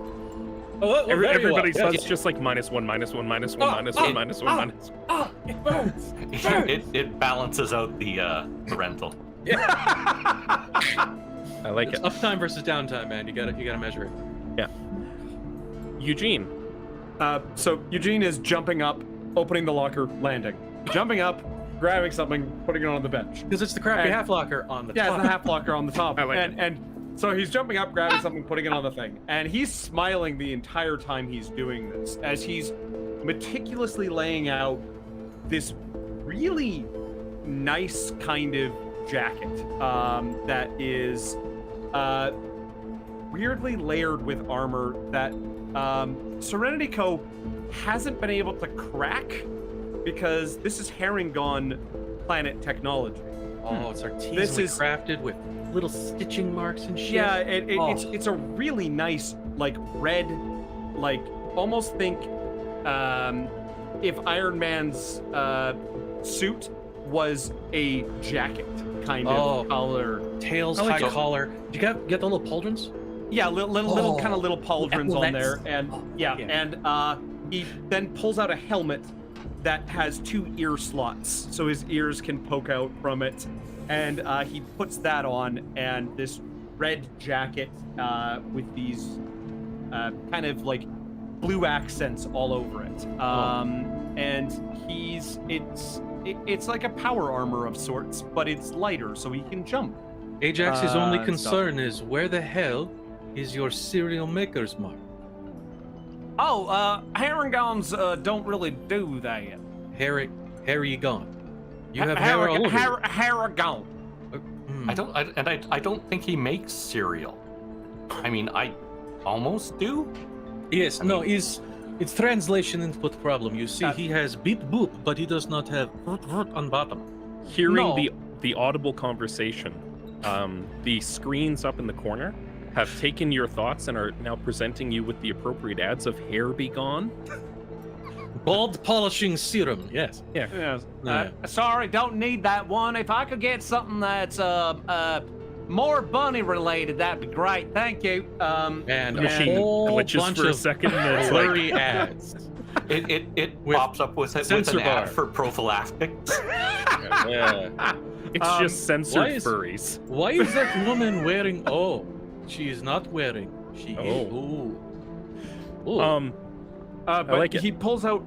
Everybody says just like -1, -1, -1, -1, -1, -1, -1. Oh, it burns. It burns. it balances out the rental. I like It's it. uptime versus downtime, man. You gotta measure it. Yeah. Eugene. So Eugene is jumping up, opening the locker, landing. Jumping up, grabbing something, putting it on the bench. Because it's the crappy And- half locker on the Yeah, top. it's the half locker on the top. I like and so he's jumping up, grabbing something, putting it on the thing. And he's smiling the entire time he's doing this, as he's meticulously laying out this really nice kind of jacket that is weirdly layered with armor that SerenityCo hasn't been able to crack because this is Herringon planet technology. Oh, it's artisanally This is- crafted with little stitching marks and shit. Yeah, Oh. it's a really nice like red, like almost think if Iron Man's suit was a jacket kind of color. Tails, I like high it. collar. Did you get the little pauldrons? Yeah, little kind of little pauldrons on there, and yeah. and he then pulls out a helmet that has 2 ear slots, so his ears can poke out from it, and he puts that on, and this red jacket with these kind of like blue accents all over it, and it's like a power armor of sorts, but it's lighter, so he can jump. Ajax's only stuff. concern is where the hell is your cereal maker's mark? Oh, Herringons don't really do that. Harry gone. You have hair all over you. Herringon. Hmm. I don't think he makes cereal. I mean, I almost do. Yes, no, it's translation input problem. You see, Uh, he has beep boop, but he does not have on bottom. Hearing No. the audible conversation, the screens up in the corner have taken your thoughts and are now presenting you with the appropriate ads of Hair Be Gone. Bald polishing serum. Yes. Yes. Yeah. Sorry, don't need that one. If I could get something that's more bunny related, that'd be great. Thank you. And The machine a whole glitches bunch for a of second and it's like, blurry ads. It With pops up with an censor bar. ad for prophylactics. Yeah. it's just censored why is- furries. Why is that woman wearing? Oh, she is not wearing. She is. Oh. Ooh. But like it. he pulls out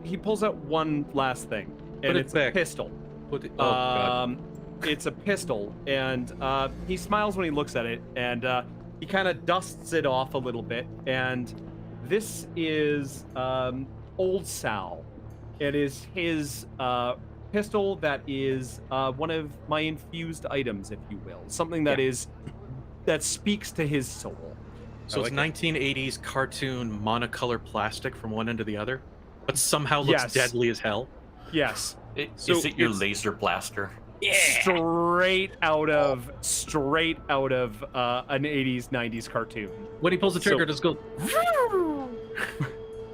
one last thing, Put and it it's back. a pistol. Put it. Oh God. It's a pistol, and he smiles when he looks at it, and he kind of dusts it off a little bit. And this is Old Sal. It is his pistol that is one of my infused items, if you will. Something that that speaks to his soul. So it's 1980s cartoon monocolor plastic from one end to the other, but somehow looks deadly as hell. Yes. Is it your laser blaster? Yeah. Straight out of an 80s, 90s cartoon. When he pulls the trigger, it just goes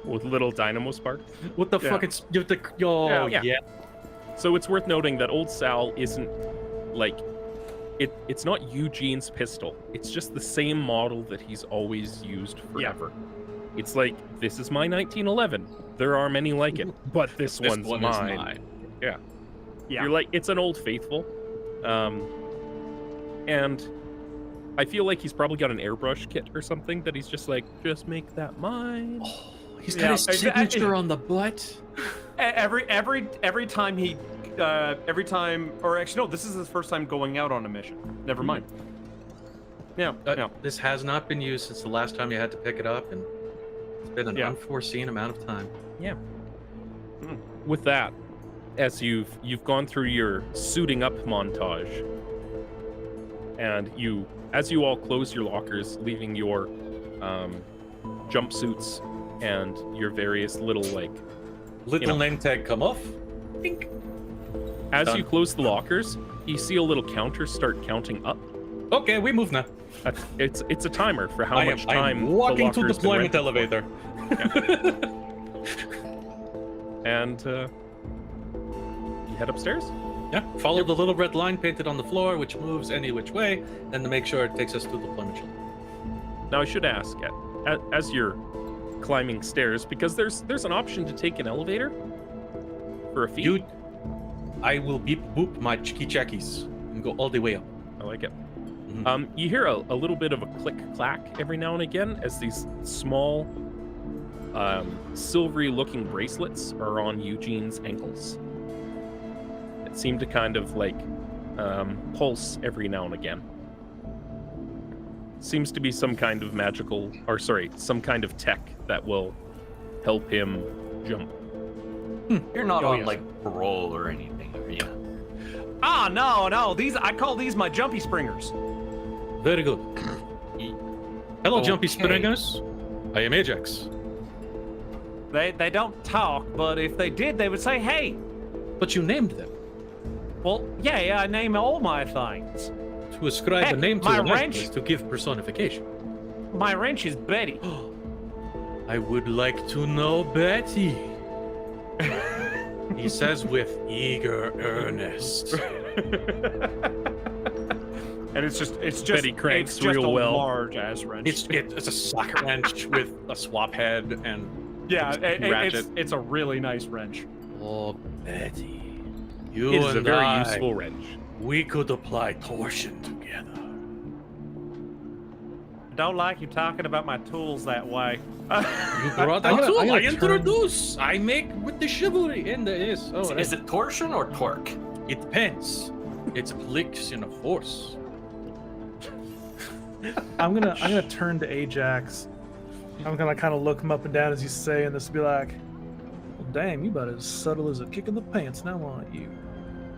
with little dynamo spark. what the fuck? It's yeah. So it's worth noting that old Sal isn't like it's not Eugene's pistol. It's just the same model that he's always used forever. It's like, this is my 1911. There are many like it, but this one's mine. Yeah. You're like, it's an old faithful. And I feel like he's probably got an airbrush kit or something that he's just like, just make that mine. Oh, he's got his signature on the butt. Every time he or actually no, this is his first time going out on a mission. Never mind. This has not been used since the last time you had to pick it up, and it's been an unforeseen amount of time. Yeah. With that, as you've gone through your suiting up montage, and as you all close your lockers, leaving your jumpsuits and your various little name tag come off. Dink. As you close the lockers, you see a little counter start counting up. Okay, we move now. It's a timer for how much time. I am walking to deployment elevator. And you head upstairs? Yeah, follow the little red line painted on the floor, which moves any which way, and to make sure it takes us to the deployment shelter. Now I should ask, as you're climbing stairs, because there's an option to take an elevator for a fee. I will beep boop my chicky checkies and go all the way up. I like it. You hear a little bit of a click clack every now and again as these small silvery looking bracelets are on Eugene's ankles. It seemed to kind of pulse every now and again. Seems to be some kind of some kind of tech that will help him jump. You're not on parole or anything, are you? No. I call these my jumpy springers. Very good. Hello, jumpy springers. I am Ajax. They don't talk, but if they did, they would say, "Hey." But you named them. Well, yeah, I name all my things. To ascribe a name to an wrench is to give personification. My wrench is Betty. I would like to know Betty. He says with eager earnest. And it's just Betty cranks it's just real a well. large ass wrench. It's a socket wrench with a swap head and ratchet. It's a really nice wrench. Oh, Betty, it is a very useful wrench. We could apply torsion together. I don't like you talking about my tools that way. You brought that tool. I introduce. I make with the chivalry in the is. Oh, is it torsion or torque? It depends. It's affliction of force. I'm gonna turn to Ajax. I'm gonna kind of look him up and down as he's saying this, and be like, "Well, damn, you about as subtle as a kick in the pants, now aren't you?"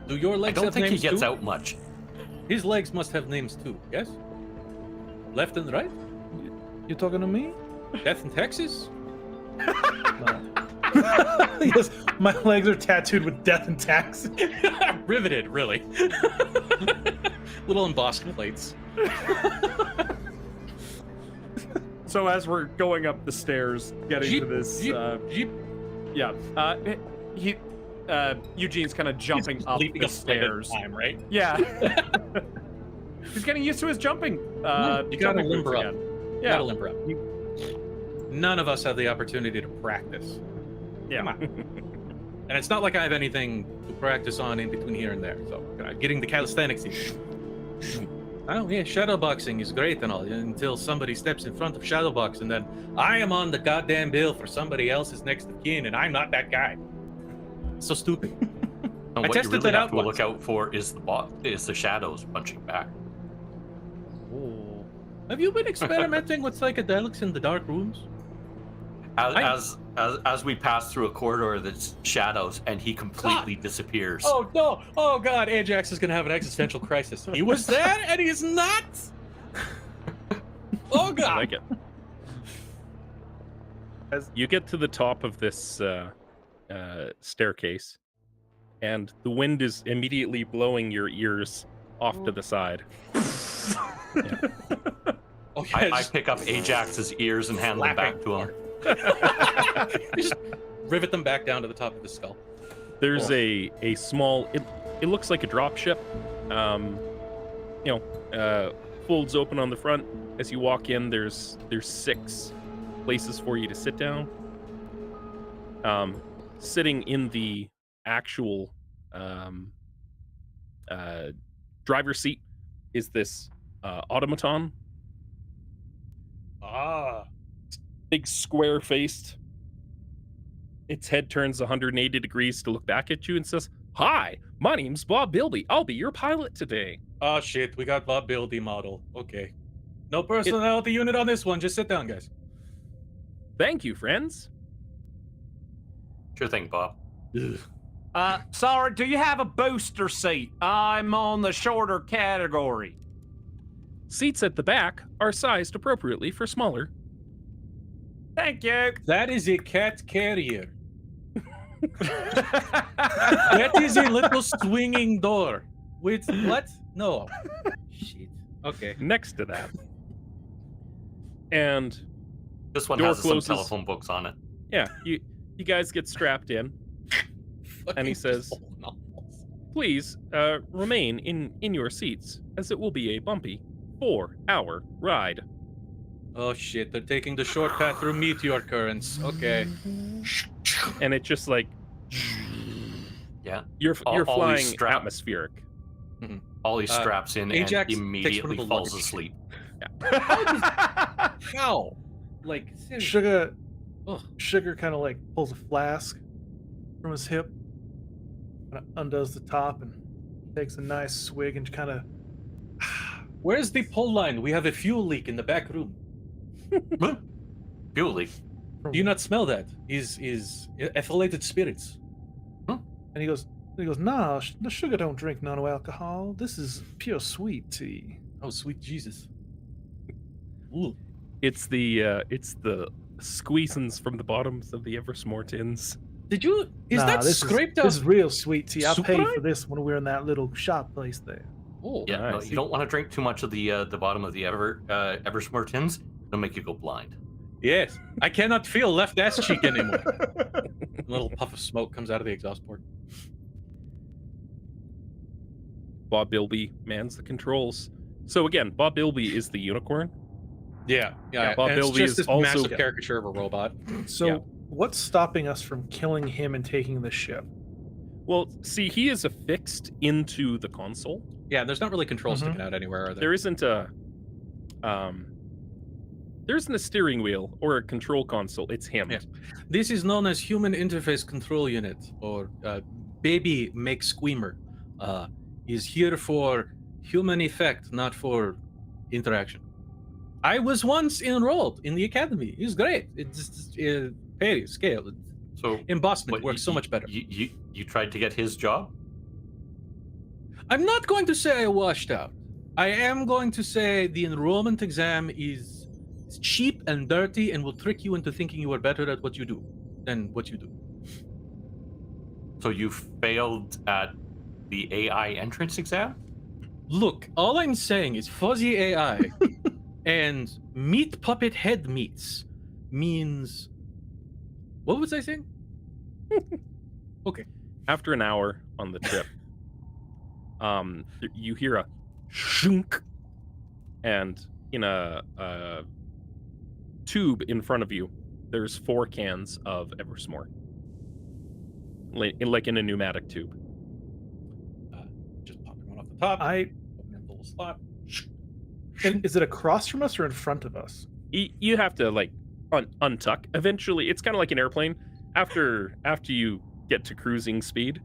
Do your legs have names? I don't think he gets too? out much. His legs must have names too. Yes. Left and right. You talking to me? Death in Texas. Yes, my legs are tattooed with death and tax. Riveted, really. Little embossed plates. So as we're going up the stairs, getting to this, Eugene's kind of jumping up the stairs. Time, right? Yeah. He's getting used to his jumping. You gotta limber up. Again. You gotta limber up. None of us have the opportunity to practice. Yeah. Come on. And it's not like I have anything to practice on in between here and there. So getting the calisthenics in. Oh yeah, shadowboxing is great and all until somebody steps in front of shadowbox, and then I am on the goddamn bill for somebody else's next of kin, and I'm not that guy. So stupid. And what you really have to look out for is the shadows punching back. Oh. Have you been experimenting with psychedelics in the dark rooms? As As we pass through a corridor that's shadows, and he completely disappears. Oh no! Oh god, Ajax is gonna have an existential crisis. He was there and he's not. Oh I god! like it. As you get to the top of this staircase, and the wind is immediately blowing your ears off to the side. Yeah. Oh, yeah, I pick up Ajax's ears and hand them back to him. You just rivet them back down to the top of the skull. There's a small. It looks like a drop ship. Folds open on the front. As you walk in, there's 6 places for you to sit down. Sitting in the actual driver's seat is this automaton. Big square-faced. Its head turns 180 degrees to look back at you and says, "Hi, my name's Bob Bilby. I'll be your pilot today." Oh shit, we got Bob Buildy model. Okay. No personality unit on this one. Just sit down, guys. Thank you, friends. Sure thing, Bob. Sorry, do you have a booster seat? I'm on the shorter category. Seats at the back are sized appropriately for smaller. Thank you. That is a cat carrier. That is a little swinging door. With what? No. Shit. Okay. Next to that. And This one Door has closes. some telephone books on it. yeah, you guys get strapped in. And he says, "Please remain in your seats, as it will be a bumpy 4-hour ride." Oh shit, they're taking the shortcut through meteor currents. Okay. And it just like Yeah. you're All flying these strap- atmospheric. Ollie straps in Ajax and takes one immediately of the falls luggage. asleep. How? Like, seriously. Sugar, Ugh. Sugar kind of like pulls a flask from his hip, kind of undoes the top, and takes a nice swig and kind of. Where's the pole line? We have a fuel leak in the back room. Fuel leak. Do you not smell that? Is ethylated spirits? And he goes, nah, the Sugar don't drink no alcohol. This is pure sweet tea. Oh, sweet Jesus. Ooh. It's the squeezins from the bottoms of the Eversmore tins. Did you? Is Nah, that this scraped This is up? real sweet tea. I paid Super? for this when we were in that little shop place there. Oh, Yeah, no, nice. you don't want to drink too much of the bottom of the Eversmore tins. It'll make you go blind. yes. I cannot feel left ass cheek anymore. A little puff of smoke comes out of the exhaust port. Bob Bilby mans the controls. So again, Bob Bilby is the unicorn. Yeah. Bob and it's Bilby just is this also- massive caricature of a robot. So, Yeah. what's stopping us from killing him and taking the ship? Well, see, he is affixed into the console. Yeah, there's not really controls Mhm. sticking out anywhere, are there? There isn't a steering wheel or a control console. It's him. Yeah. This is known as Human Interface Control Unit, or Baby Make Squeamer. Is here for human effect, not for interaction. I was once enrolled in the academy. It was great. It's just pay scale. So Embossment what, works so much better. You tried to get his job? I'm not going to say I washed out. I am going to say the enrollment exam is cheap and dirty and will trick you into thinking you are better at what you do than what you do. So you failed at the AI entrance exam? Look, all I'm saying is fuzzy AI and meat puppet head meats means. What was I saying? Okay. After an hour on the trip, you hear a shunk, and in a tube in front of you, there's 4 cans of Eversmore, like in a pneumatic tube. Just popping one off the top. Open up the little slot. And is it across from us or in front of us? You have to like untuck. Eventually, it's kind of like an airplane. After you get to cruising speed,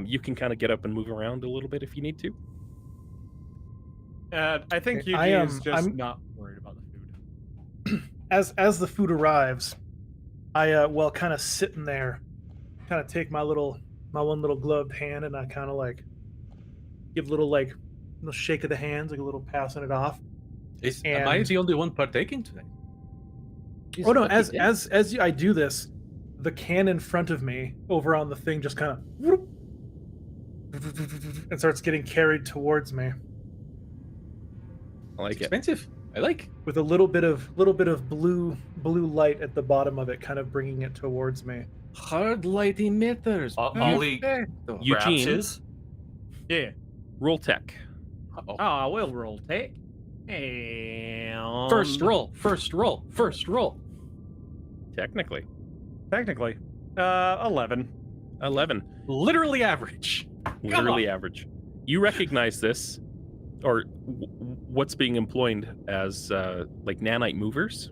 you can kind of get up and move around a little bit if you need to. I think Okay, Yuji is just I'm- not worried about the food. As the food arrives, I well, kind of sitting there, kind of take my one little gloved hand, and I kind of like give a little like shake of the hands, like a little passing it off. Am I And- the only one partaking today? Oh no! As I do this, the can in front of me over on the thing just kind of and starts getting carried towards me I like It's it. expensive. I like. with a little bit of blue light at the bottom of it, kind of bringing it towards me. Hard light emitters. Ollie- Perfecto. You- Grabs Eugene. his. Yeah. Roll tech. Uh-oh. Oh, I will roll tech. And First roll. First roll. First roll. Technically. Technically, 11. 11. Literally average. Literally average. You recognize this, or what's being employed as like nanite movers.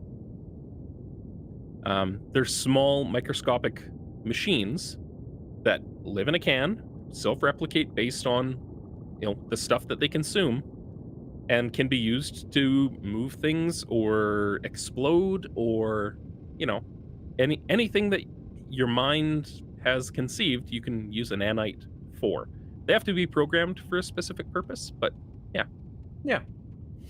They're small microscopic machines that live in a can, self-replicate based on the stuff that they consume, and can be used to move things or explode or anything that your mind has conceived. You can use a nanite for. They have to be programmed for a specific purpose, but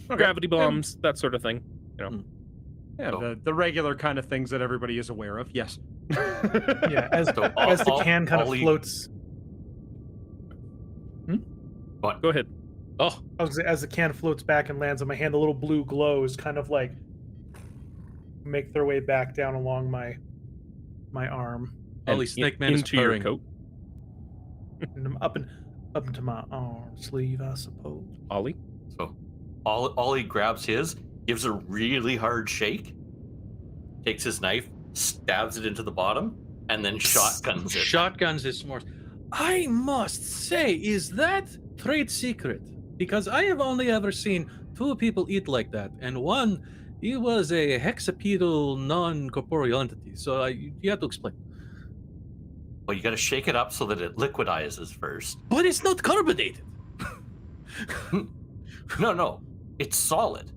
Okay. gravity bombs, that sort of thing. Yeah, So- the regular kind of things that everybody is aware of. Yes. Yeah, as So as the all- can kind of Ollie- floats. Go ahead. Oh, As the can floats back and lands on my hand, a little blue glows kind of like make their way back down along my arm Ollie And Snake Man is into your purring. coat. and up into my arm sleeve, I suppose. Ollie. So Ollie grabs his, gives a really hard shake, takes his knife, stabs it into the bottom, and then shotguns it. Shotguns is more. I must say, is that trade secret? Because I have only ever seen two people eat like that, and one, he was a hexapedal non-corporeal entity. So you have to explain. Well, you got to shake it up so that it liquidizes first. But it's not carbonated. No, it's solid.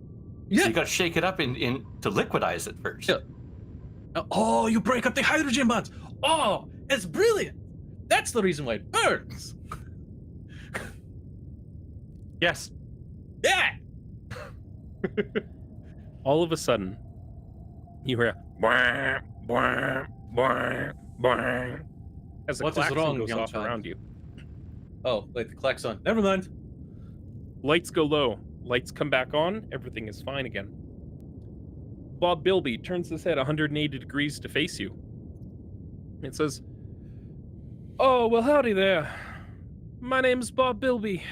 Yeah. So you got to shake it up in to liquidize it first. Yeah. Oh, you break up the hydrogen bonds. Oh, it's brilliant. That's the reason why it burns. Yes. Yeah. All of a sudden, you hear "Bwah, bwah, bwah, bwah," as a What is klaxon wrong, goes young off child? around you. Oh, wait, the klaxon. Never mind. Lights go low. Lights come back on. Everything is fine again. Bob Bilby turns his head 180 degrees to face you. It says, "Oh, well, howdy there. My name's Bob Bilby.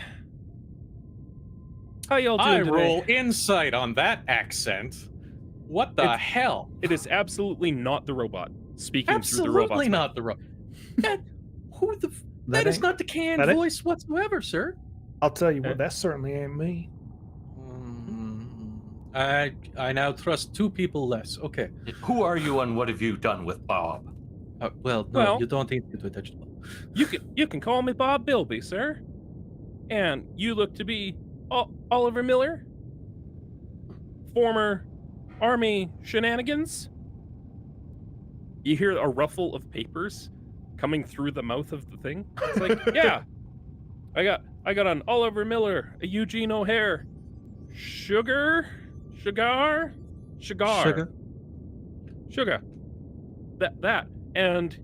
How y'all doing I today?" roll insight on that accent. What the It's- hell? It is absolutely not the robot speaking through the robot's Absolutely mouth. not the robot. That that is ain't- not the canned that ain't- voice whatsoever, sir. I'll tell you Eh? what, that certainly ain't me. I now trust two people less. Okay. Who are you and what have you done with Bob? Well, no, Well- you don't need to touch the ball. You can call me Bob Bilby, sir. And you look to be Oliver Miller, former Army shenanigans. You hear a ruffle of papers coming through the mouth of the thing. It's like, yeah, I got an Oliver Miller, a Eugene O'Hare, sugar. That and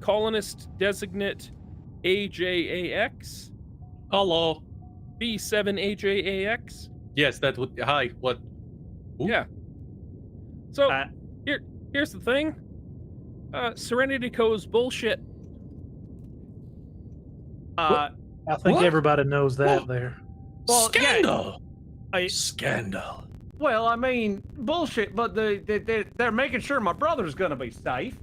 colonist designate AJAX, Hello. B7AJAX. Yes, that would. Hi. What? Ooh. Yeah. So Uh, here's the thing. SerenityCo's bullshit. I think What? everybody knows that What? there. Well, yeah, Scandal. I- Scandal. well, I mean, bullshit, but they're making sure my brother's gonna be safe.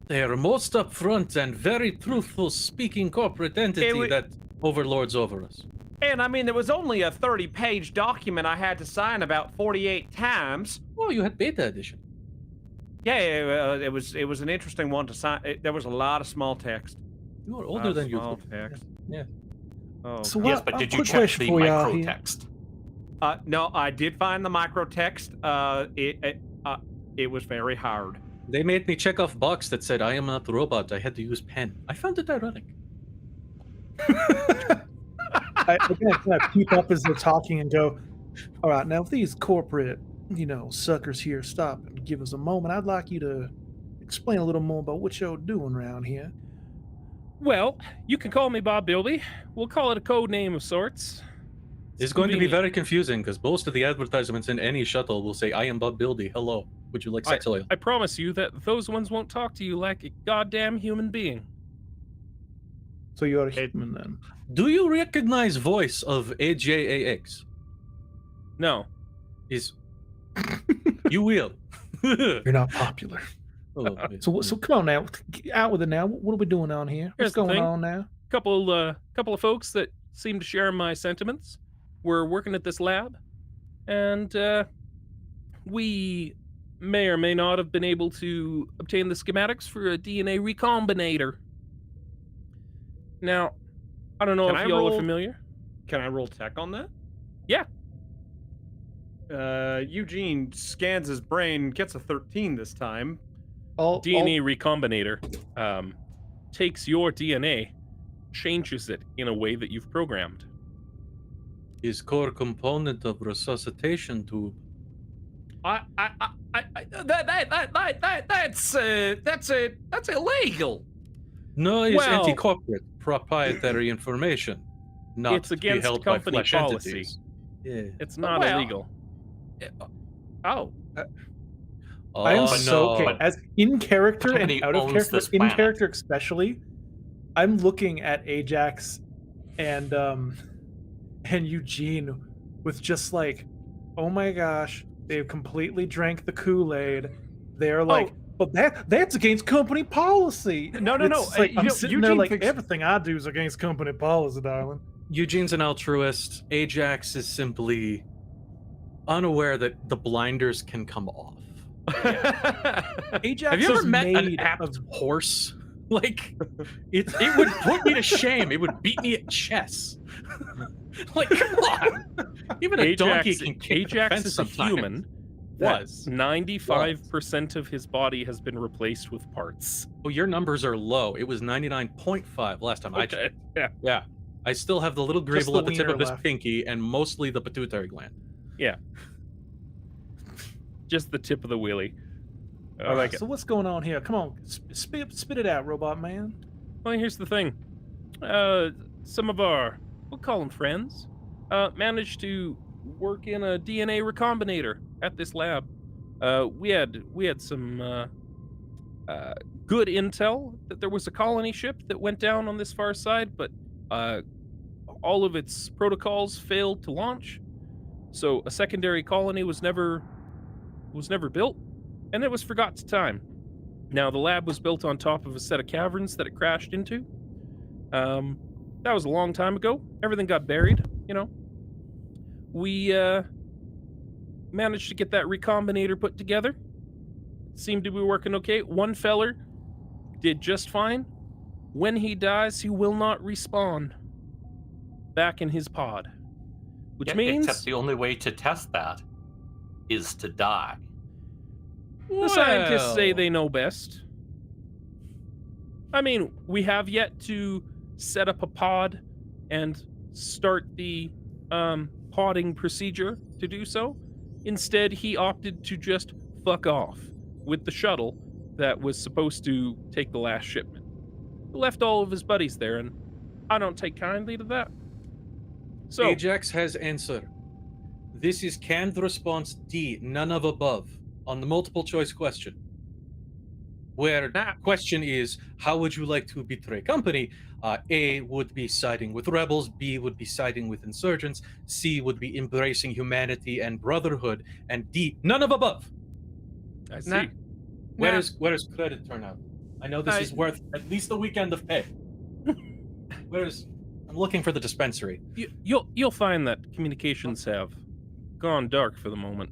They are most upfront and very truthful speaking corporate entity wa- that overlords over us. And I mean, there was only a 30-page document I had to sign about 48 times. Oh, you had beta edition. Yeah, it was an interesting one to sign. There was a lot of small text. You are older than you. Small think. text. Yeah. Oh. So Yes, what- but did you quick check question the for y'all here. microtext? No, I did find the microtext. It was very hard. They made me check off box that said I am not a robot. I had to use pen. I found it ironic. I kind of peep up as they're talking and go, all right, now if these corporate, suckers here stop and give us a moment, I'd like you to explain a little more about what you're doing around here. Well, you can call me Bob Bilby. We'll call it a code name of sorts. It's going to be convenient. very confusing because most of the advertisements in any shuttle will say, I am Bob Bilby. Hello. Would you like sex oil? I promise you that those ones won't talk to you like a goddamn human being. So you're a human then? Do you recognize voice of AJAX? No. You will. You're not popular. So come on now, get out with it now. What are we doing on here? Here's What's the going thing. on now? Couple of folks that seem to share my sentiments. We're working at this lab, and we may or may not have been able to obtain the schematics for a DNA recombinator. Now, I don't know Can if I y'all are roll- familiar. Can I roll tech on that? Yeah. Eugene scans his brain, gets a 13 this time. DNA recombinator takes your DNA, changes it in a way that you've programmed. Is core component of resuscitation tube. That's illegal. No, it's Well- anti-corporate proprietary information. Not It's to be against held by company flesh policy. entities. Yeah. It's not Well- illegal. Oh, I am Oh, so no. okay. As in character and Company out of owns character, this in planet. character especially, I'm looking at Ajax and Eugene with just like, oh my gosh, they've completely drank the Kool-Aid. They're like, but that's against company policy. No. It's like, I'm sitting there Eugene like, thinks- everything I do is against company policy, darling. Eugene's an altruist. Ajax is simply unaware that the blinders can come off. Ajax Have you ever is met an made apt of horse? Like, it would put me to shame. It would beat me at chess. Like, come on. Even a donkey can kick the Ajax fence is a sometimes. human. that Was. 95% of his body has been replaced with parts. Oh, your numbers are low. It was 99.5 last time I checked. Yeah. Yeah. I still have the little Just grable the at the tip wiener of his left. pinky and mostly the pituitary gland. Just the tip of the wheelie. I Alright, like it. so what's going on here? Come on, spit it out, robot man. Well, here's the thing. Some of our, we'll call them friends, managed to work in a DNA recombinator at this lab. We had some good intel that there was a colony ship that went down on this far side, but all of its protocols failed to launch. So a secondary colony was never built, and it was forgot to time. Now, the lab was built on top of a set of caverns that it crashed into. That was a long time ago. Everything got buried, We managed to get that recombinator put together. Seemed to be working okay. One feller did just fine. When he dies, he will not respawn back in his pod. Which means Except the only way to test that is to die. the scientists say Well. they know best. I mean, we have yet to set up a pod and start the podding procedure to do so. Instead, he opted to just fuck off with the shuttle that was supposed to take the last shipment. He left all of his buddies there, and I don't take kindly to that. So, Ajax has answer. This is canned response D, none of above, on the multiple choice question. Where question is, how would you like to betray company? A would be siding with rebels, B would be siding with insurgents, C would be embracing humanity and brotherhood, and D, none of above. I see. Nah. Where Nah. does credit turn out? I know this is worth at least a weekend of pay. I'm looking for the dispensary. You'll find that communications have gone dark for the moment,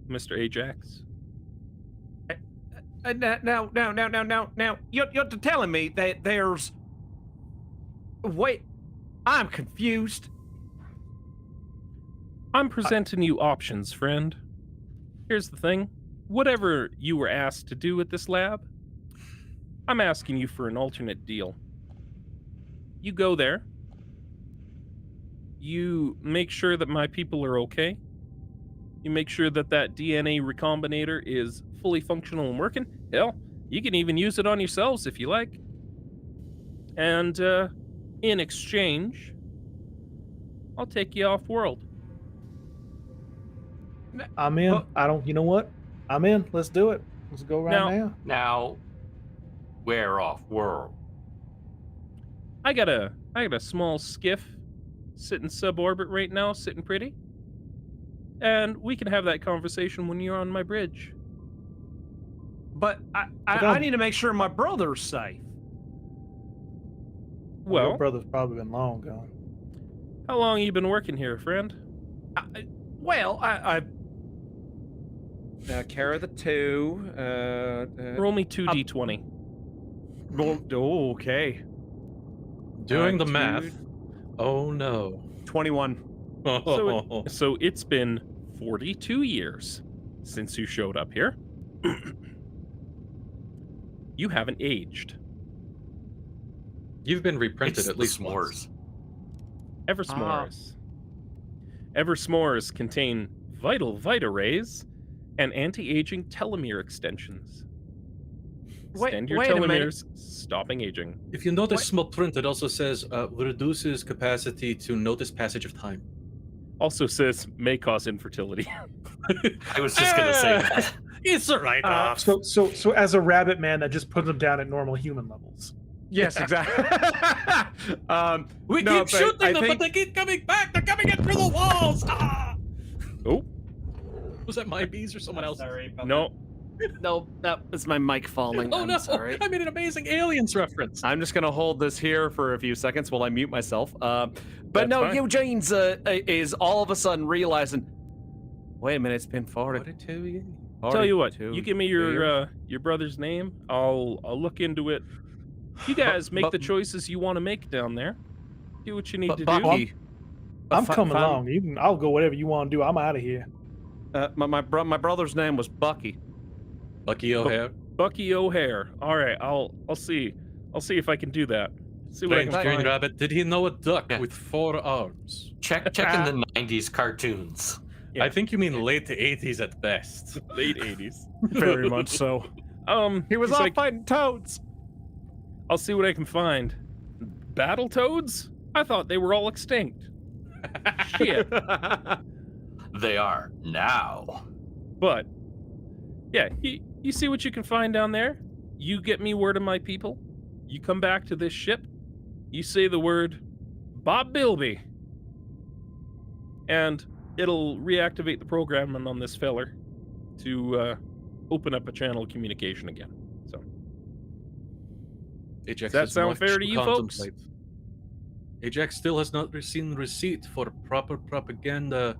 Mr. Ajax. Now, you're telling me that there's... Wait, I'm confused. I'm presenting you options, friend. Here's the thing. whatever you were asked to do at this lab, I'm asking you for an alternate deal. You go there. You make sure that my people are okay. You make sure that that DNA recombinator is fully functional and working. Hell, you can even use it on yourselves if you like. And in exchange, I'll take you off-world. I'm in. Well- You know what? I'm in. Let's do it. Let's go right now. Now, we're off world. I got a small skiff sitting suborbit right now, sitting pretty. And we can have that conversation when you're on my bridge. But I need to make sure my brother's safe. Your Well, brother's probably been long gone. how long have you been working here, friend? I carry the 2. Roll me 2d20. Oh, okay. Doing the Two- math. Oh no. 21. So it's been 42 years since you showed up here. You haven't aged. You've been reprinted It's at the least s'mores. once. Eversmores. Eversmores contain vital Vitarays and anti-aging telomere extensions. Extend your wait a minute. telomeres, stopping aging. If you notice small print, it also says reduces capacity to notice passage of time. Also says may cause infertility. I was just gonna say that. It's a write-off. So as a rabbit man, that just puts them down at normal human levels. Yes, exactly. We no, keep but shooting I them, think- but they keep coming back. They're coming in through the walls. Ah! Oh, Was that my bees or someone else? Sorry about no. No, that was my mic falling. Oh I'm no! sorry. I made an amazing aliens reference. I'm just gonna hold this here for a few seconds while I mute myself. But That's no, fine. Eugene's is all of a sudden realizing. Wait a minute, it's been 42 years. Tell you what, 42 you give me your brother's name. I'll look into it. You guys make the choices you want to make down there. Do what you need to do. Bucky, I'm coming along. I'll go whatever you want to do. I'm out of here. My brother's name was Bucky. Bucky O'Hare. Bucky O'Hare. All right, I'll see. I'll see if I can do that. See what I Strange can green find. rabbit. Did he know a duck Yeah. with 4 arms? Check in the 90s cartoons. Yeah. I think you mean late 80s at best. Late 80s. Very much so. He was he's off like, fighting toads. I'll see what I can find. Battle toads? I thought they were all extinct. Shit. They are now. But yeah, you see what you can find down there. You get me word of my people. You come back to this ship. You say the word Bob Bilby, and it'll reactivate the programming on this feller to open up a channel of communication again. So Ajax that has sound much fair to to you folks? contemplate. Ajax still has not received receipt for proper propaganda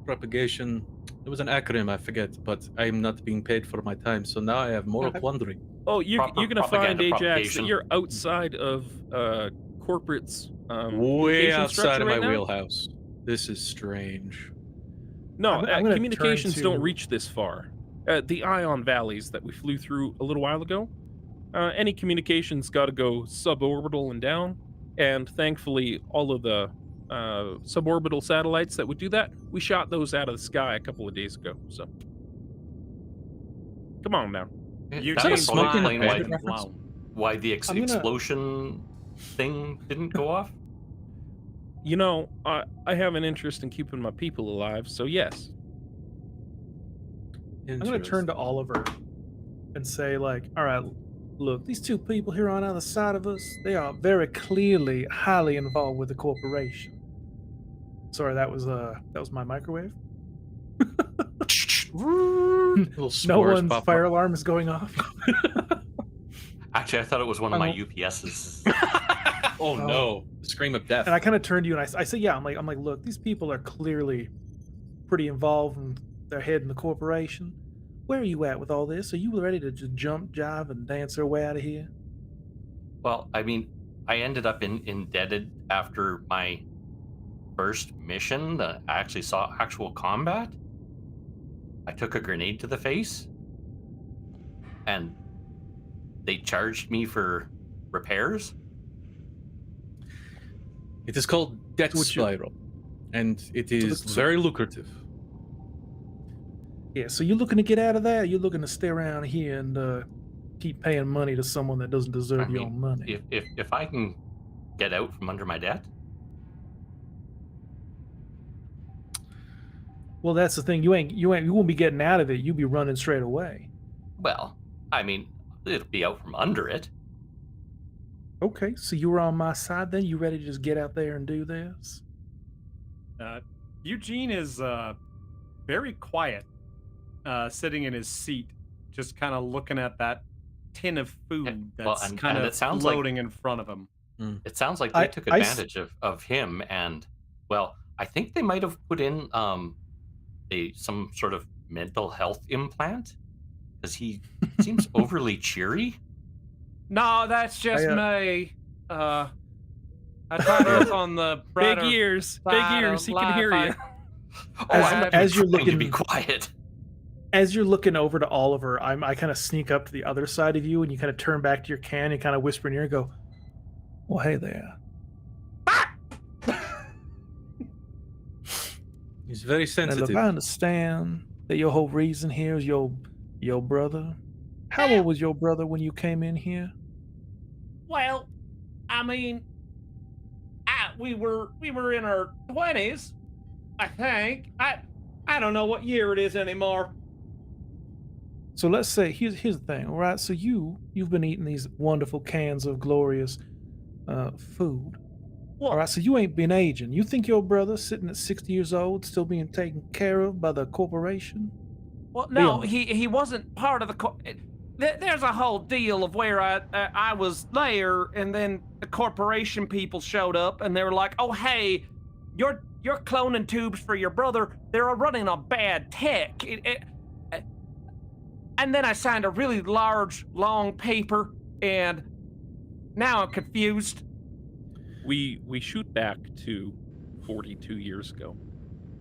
propagation. There was an acronym, I forget, but I'm not being paid for my time, so now I have moral quandary. oh, you're Proper gonna find propaganda Ajax that propagation. you're outside of corporate's Way communication outside structure of my right now. wheelhouse. This is strange. No, I'm gonna communications turn don't to- reach this far. The ion valleys that we flew through a little while ago, any communications got to go suborbital and down. And thankfully, all of the suborbital satellites that would do that, we shot those out of the sky a couple of days ago. So, come on now. Eugene a smoking Blind. gun reference? Wow. Why the I'm gonna- explosion thing didn't go off? You know, I have an interest in keeping my people alive. So yes, I'm gonna turn to Oliver and say, like, all right, look, these two people here on either side of us, they are very clearly highly involved with the corporation. Sorry, that was my microwave. Little No s'mores one's pop fire up. alarm is going off. Actually, I thought it was one of my Oh. UPSs. Oh no! Scream of death. And I kind of turned to you and I say, yeah, I'm like, look, these people are clearly pretty involved in their head in the corporation. Where are you at with all this? Are you ready to just jump, jive, and dance our way out of here? Well, I mean, I ended up indebted after my first mission that I actually saw actual combat. I took a grenade to the face, and they charged me for repairs. It is called debt Would you- spiral, and it is so- very lucrative. Yeah, so you're looking to get out of that? You're looking to stay around here and keep paying money to someone that doesn't deserve your own money? If I can get out from under my debt, Well, that's the thing. You won't be getting out of it. You'll be running straight away. well, I mean, it'll be out from under it. Okay, so you were on my side then? You ready to just get out there and do this? Eugene is very quiet, sitting in his seat, just kind of looking at that tin of food well, that's and- kind and of it sounds like- floating in front of him. It sounds like they took advantage of him, and well, I think they might have put in some sort of mental health implant because he seems overly cheery. No, that's just I, me. I try to look on the Big brighter ears, big side ears. of He can life. hear you. Oh, As- as you're trying to be looking- quiet. As you're looking over to Oliver, I kind of sneak up to the other side of you, and you kind of turn back to your can and kind of whisper in your ear, go, "Well, hey there." He's very Now, sensitive. look, I understand that your whole reason here is your brother. How old was your brother when you came in here? Well, I mean, we were in our 20s, I think. I don't know what year it is anymore. So let's say here's the thing, all right? So you've been eating these wonderful cans of glorious food. Well, All right, so you ain't been aging. You think your brother sitting at 60 years old still being taken care of by the corporation? well, Be no, honest. he wasn't part of the. There's a whole deal of where I was there, and then the corporation people showed up, and they were like, "Oh, hey, your cloning tubes for your brother, they're running on bad tech." And then I signed a really large, long paper, and now I'm confused. We shoot back to 42 years ago.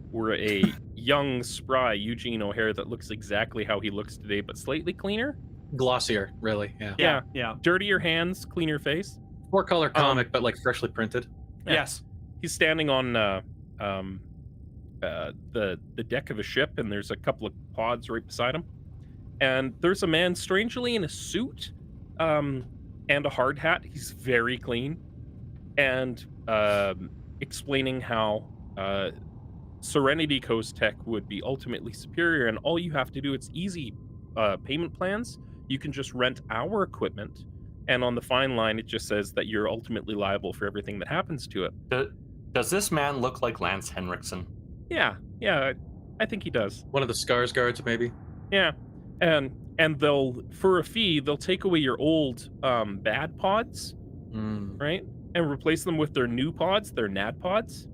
We're a young, spry Eugene O'Hare that looks exactly how he looks today, but slightly cleaner. Glossier, really. Yeah. Yeah. Dirtier hands, cleaner face. Four color comic, but like freshly printed. Yeah. Yes. He's standing on the deck of a ship, and there's a couple of pods right beside him. And there's a man strangely in a suit and a hard hat. He's very clean. And explaining how SerenityCo's tech would be ultimately superior, and all you have to do, it's easy payment plans. You can just rent our equipment, and on the fine line, it just says that you're ultimately liable for everything that happens to it. Does this man look like Lance Henriksen? Yeah, I think he does. One of the Scars guards, maybe. Yeah, and they'll, for a fee, they'll take away your old bad pods, right, and replace them with their new pods, their NAD pods,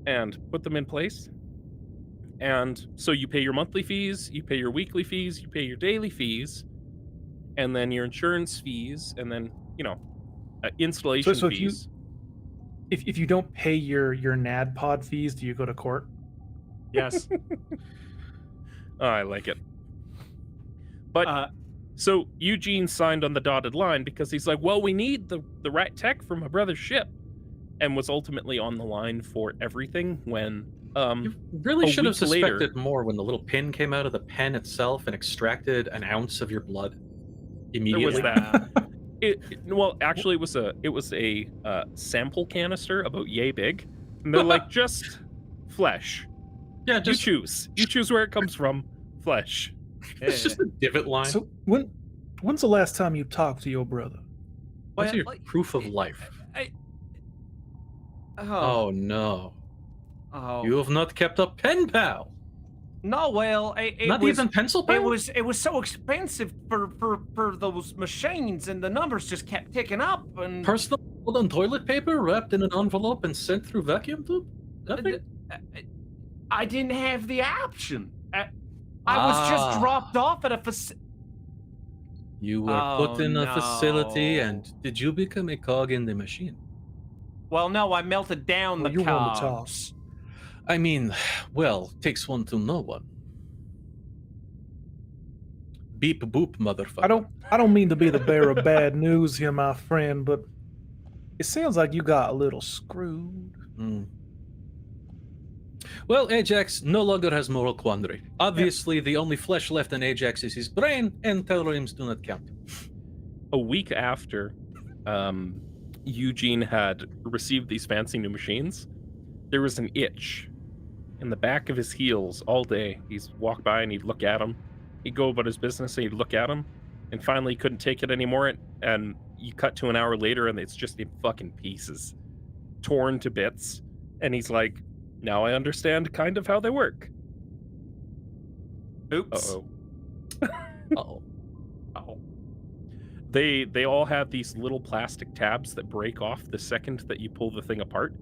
and put them in place. And so you pay your monthly fees, you pay your weekly fees, you pay your daily fees, and then your insurance fees, and then installation So if you- fees. If you don't pay your NAD pod fees, do you go to court? Yes. Oh, I like it. But so Eugene signed on the dotted line because he's like, well, we need the right tech for my brother's ship, and was ultimately on the line for everything when You really a should have week later- suspected more when the little pin came out of the pen itself and extracted an ounce of your blood immediately. it was that. Well, actually, it was a sample canister about yay big, and they're like, just flesh. Yeah, You just choose where it comes from. Flesh. it's just a divot line. So when's the last time you talked to your brother? What's Well, your like- proof of life? Oh, Oh no. oh. You have not kept a pen pal. No, well, Not even pencil pal? it was so expensive for those machines, and the numbers just kept ticking up. And Personal golden toilet paper wrapped in an envelope and sent through vacuum tube? Nothing? I didn't have the option. I was just dropped off at a facility. You were put Oh, in a facility, no. and did you become a cog in the machine? Well, no, I melted down Well, the you won the cogs. I mean, well, takes one to know one. beep boop, motherfucker. I don't mean to be the bearer of bad news here, my friend, but it sounds like you got a little screwed. Hmm. Well, Ajax no longer has moral quandary. Obviously, the only flesh left in Ajax is his brain, and telluriums do not count. A week after Eugene had received these fancy new machines, there was an itch in the back of his heels all day. He'd walk by and he'd look at him. He'd go about his business and he'd look at him. And finally, he couldn't take it anymore. And you cut to an hour later and it's just in fucking pieces, torn to bits. And he's like, now I understand kind of how they work. Oops. Uh-oh. Uh-oh. Uh-oh. They all have these little plastic tabs that break off the second that you pull the thing apart.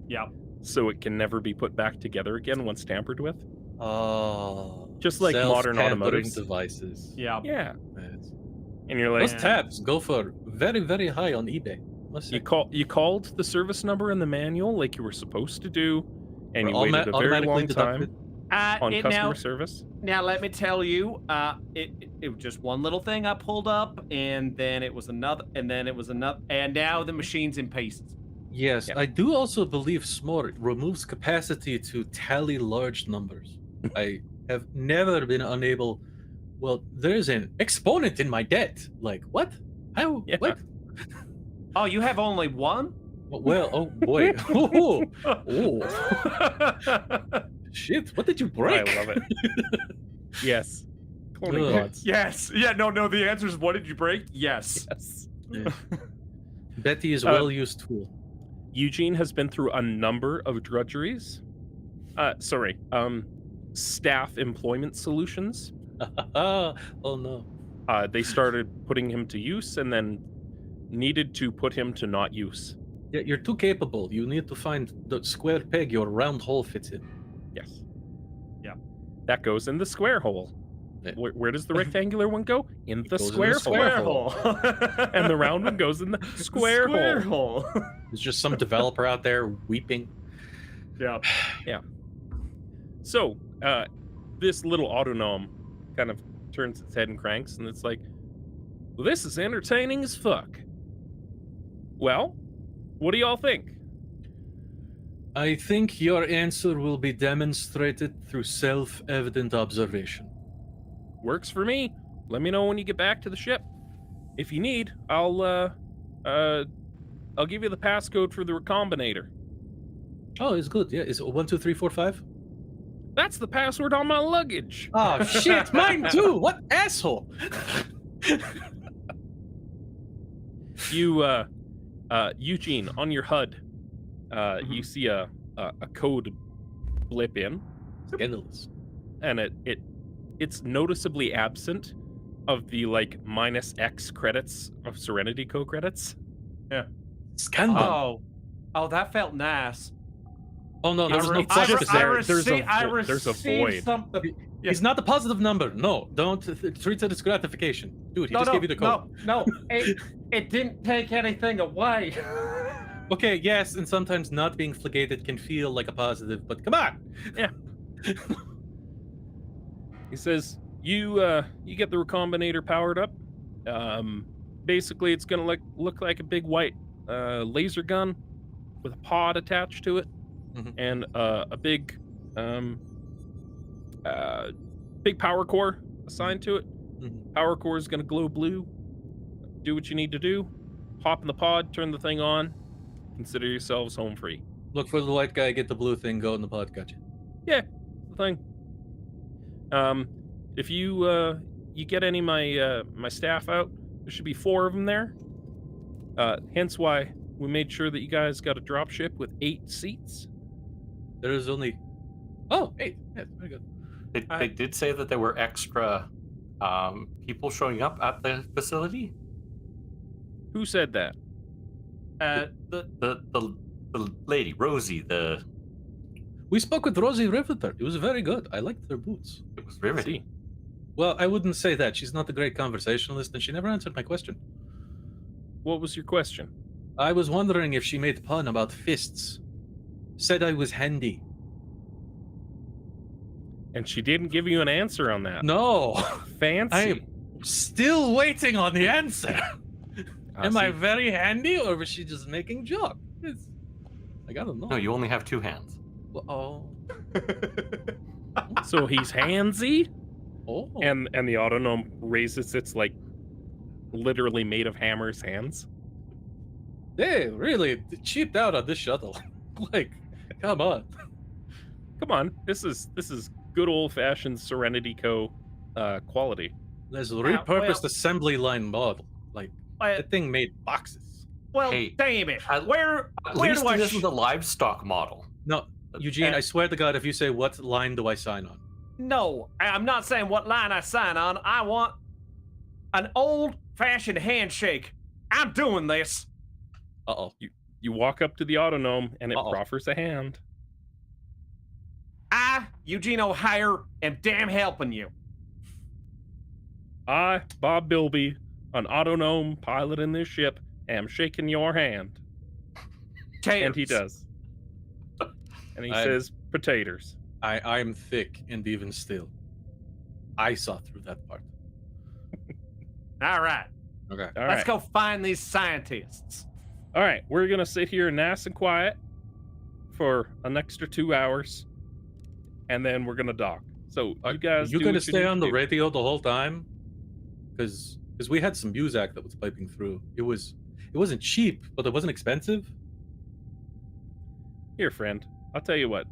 Yeah. So it can never be put back together again once tampered with. Oh. Just like modern self-tampering automotives. devices. Yeah. Yeah. Yes. And you're like, Those tabs go for very, very high on eBay. Must say. you called the service number in the manual like you were supposed to do, and Or you waited a very automatically long time deducted. on It customer now, service. now let me tell you, it was just one little thing I pulled up, and then it was another, and then it was another, and now the machine's in pieces. Yes, Yeah. I do also believe S'more removes capacity to tally large numbers. I have never been unable. Well, there's an exponent in my debt. Like, what? How? Yeah. What? Oh, you have only one? Well, oh boy. Oh, oh. Shit, what did you break? I love it. Yes. Cloning Ugh. pods. Yes. Yeah. No. The answer is, what did you break? Yes. Yes. Yeah. Betty is a well-used tool. Eugene has been through a number of drudgeries. Staff employment solutions. Oh no. They started putting him to use and then needed to put him to not use. Yeah, you're too capable. You need to find the square peg your round hole fits in. Yes. Yeah. That goes in the square hole. Yeah. Where does the rectangular one go? In the goes in square, the square hole. hole. And the round one goes in the square, hole. hole. There's just some developer out there weeping. Yeah. So, this little autonom kind of turns its head and cranks, and it's like, well, this is entertaining as fuck. Well, what do y'all think? I think your answer will be demonstrated through self-evident observation. Works for me. Let me know when you get back to the ship. If you need, I'll give you the passcode for the recombinator. Oh, it's good. Yeah, is it 1, 2, 3, 4, 5? That's the password on my luggage. Oh shit, mine too. What asshole? You, Eugene, on your HUD, you see a code blip in, Scandalous. and it's noticeably absent of the like -X credits of SerenityCo credits. Scandal. Oh, that felt nice. Oh no, there's no It's plus just there. there's a void. Something. He's not a positive number. No, don't treat it as gratification. Dude, he just gave you the code. No. It didn't take anything away. Okay, yes, and sometimes not being phlegated can feel like a positive, but come on. He says, you get the recombinator powered up. Basically, it's gonna look like a big white laser gun with a pod attached to it, and a big power core assigned to it. Power core is gonna glow blue. Do what you need to do. Hop in the pod, turn the thing on. Consider yourselves home free. Look for the white guy, get the blue thing, go in the pod, gotcha. Yeah, the thing. If you get any of my staff out, there should be 4 of them there. Hence why we made sure that you guys got a drop ship with 8 seats. There is only... Oh, 8. Yeah, very good. They did say that there were extra people showing up at the facility. Who said that? The lady, Rosie, We spoke with Rosie Riveter. It was very good. I liked her boots. it was riveting. See. Well, I wouldn't say that. She's not a great conversationalist, and she never answered my question. What was your question? I was wondering if she made pun about fists. Said I was handy. And she didn't give you an answer on that. No, Fancy. I'm still waiting on the answer. Am I see. very handy, or was she just making joke? I gotta know. No, you only have 2 hands. Oh. So he's handsy, Oh. and the autonome raises its like literally made of hammers hands. They really cheaped out on this shuttle. Like, come on. Come on, this is good old fashioned SerenityCo quality. There's a Yeah, repurposed well- assembly line model. Like, that thing made boxes. Well, Hey, damn it. at- Where At do least I it isn't the livestock model. No, Eugene, I swear to God, if you say, what line do I sign on? No, I'm not saying what line I sign on. I want an old-fashioned handshake. I'm doing this. Uh-oh. You walk up to the autonome and it Uh-oh. proffers a hand. I, Eugene O'Hire, am damn helping you. I, Bob Bilby, an autonome pilot in this ship, am shaking your hand. Taters. And he does. And he I- says, potatoes. I'm thick and even still. I saw through that part. All right, Okay. All let's right. go find these scientists. All right, we're going to sit here nice and quiet for an extra 2 hours, and then we're going to dock. So you guys you do gonna what you stay need on to the do. radio the whole time? Because we had some Muzak that was piping through. It wasn't cheap, but it wasn't expensive. Here, friend, I'll tell you what.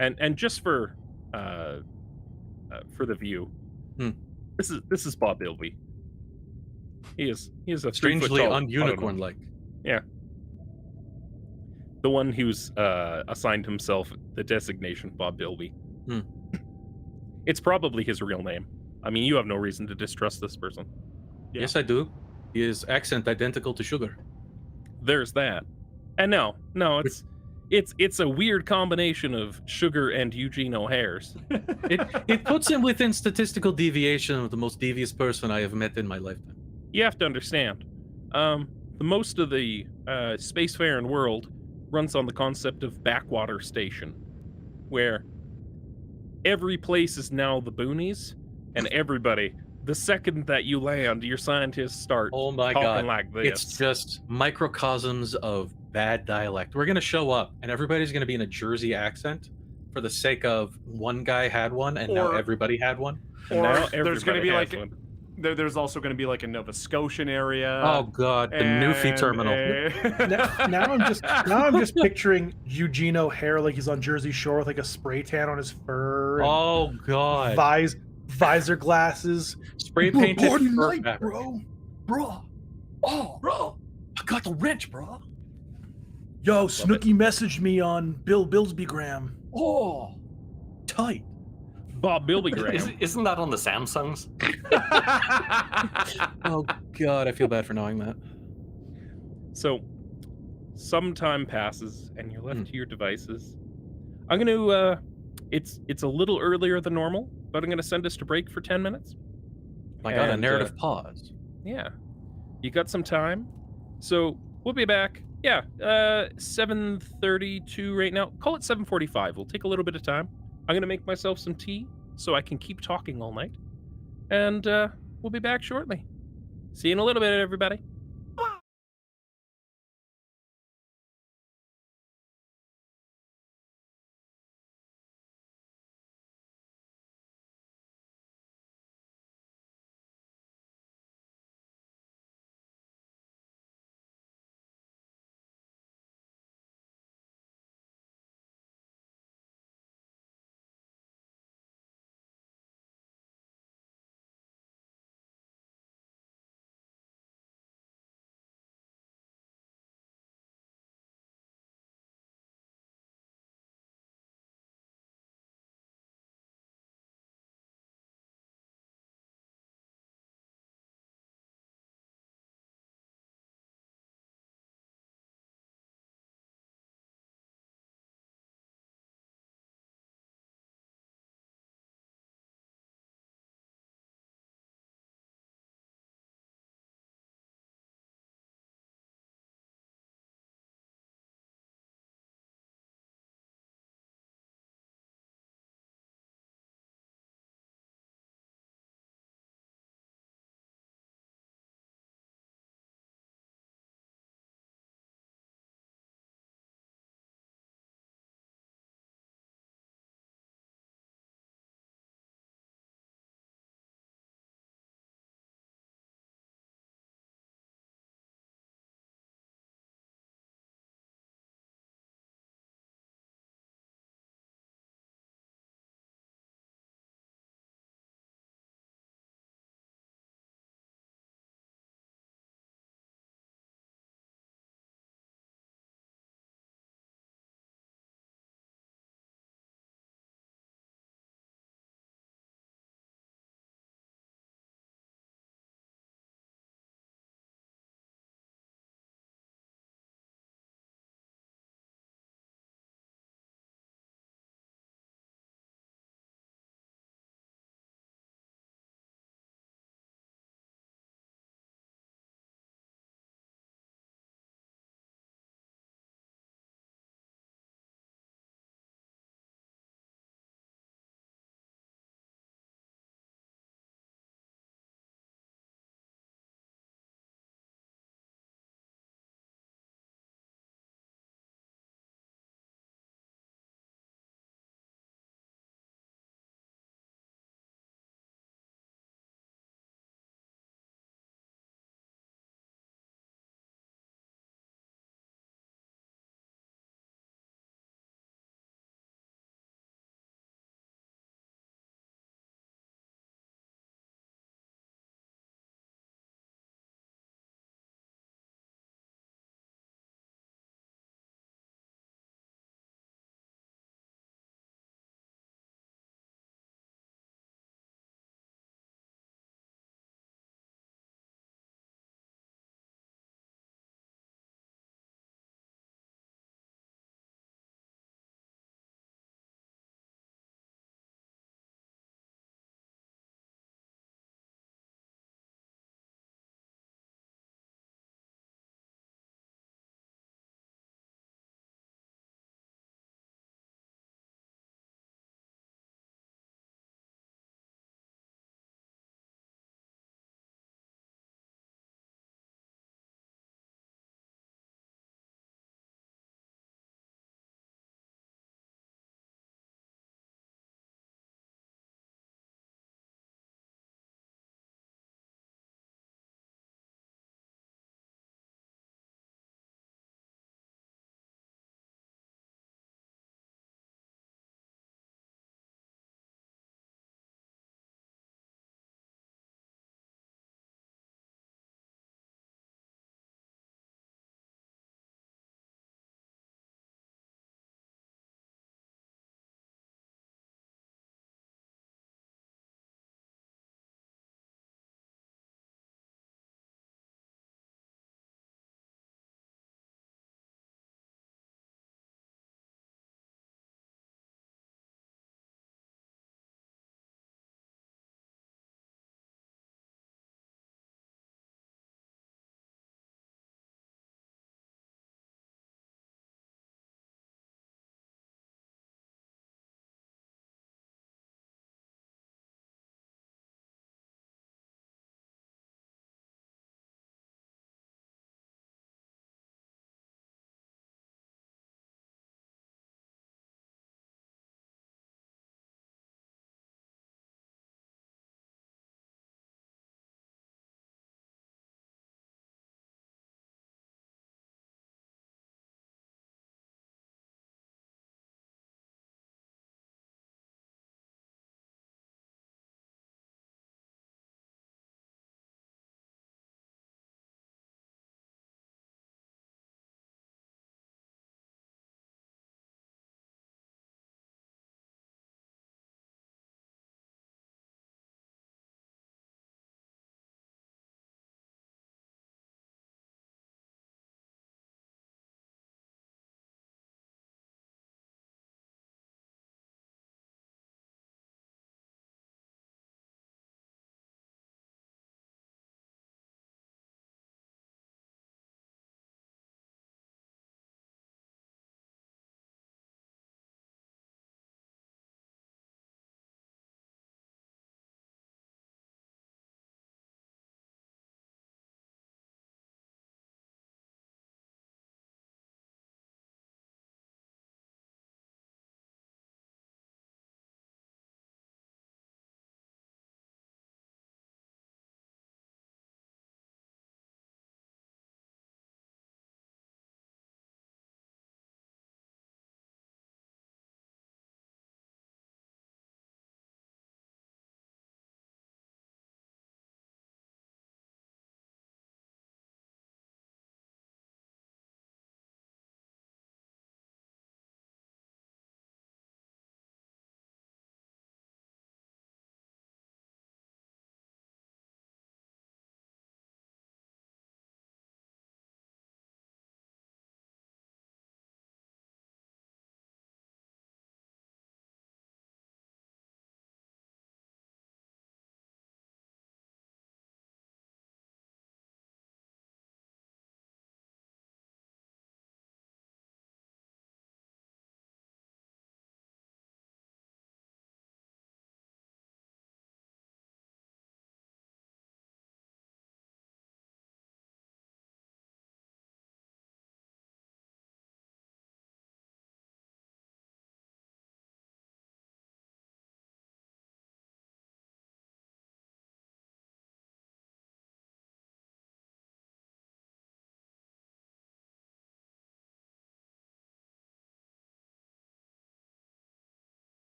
And just for the view, Hmm. this is Bob Bilby. He is a Strangely 3-foot-tall un-unicorn like. autonome. The one who's assigned himself the designation Bob Bilby. Hmm. It's probably his real name. I mean, you have no reason to distrust this person. Yeah. Yes, I do. His accent identical to Sugar. There's that. And no, it's a weird combination of Sugar and Eugene O'Hare's. It puts him within statistical deviation of the most devious person I have met in my lifetime. You have to understand, the most of the spacefaring world runs on the concept of backwater station, where every place is now the boonies, and everybody, the second that you land, your scientists start Oh my talking God. like this. It's just microcosms of bad dialect. We're gonna show up, and everybody's gonna be in a Jersey accent for the sake of one guy had one, and now Or- everybody had one. And Or now there's going to be everybody like has one. there's also going to be like a Nova Scotian area. Oh God, the Newfie terminal. Now I'm just picturing Eugene O'Hare like he's on Jersey Shore with like a spray tan on his fur. And Oh God, visor glasses. spray painted Morning fur light, fabric. bro. Oh, bro. I got the wrench, bro. Yo, Snooky messaged me on Bill Billsbygram. Oh, tight. Bob Bilby Graham. Isn't that on the Samsungs? Oh God, I feel bad for knowing that. So, some time passes, and you're left Hmm. to your devices. I'm gonna. It's a little earlier than normal, but I'm gonna send us to break for 10 minutes. My God, a And, narrative pause. Yeah, you got some time, so we'll be back. Yeah, 7:32 right now. Call it 7:45. We'll take a little bit of time. I'm gonna make myself some tea so I can keep talking all night, and we'll be back shortly. See you in a little bit, everybody.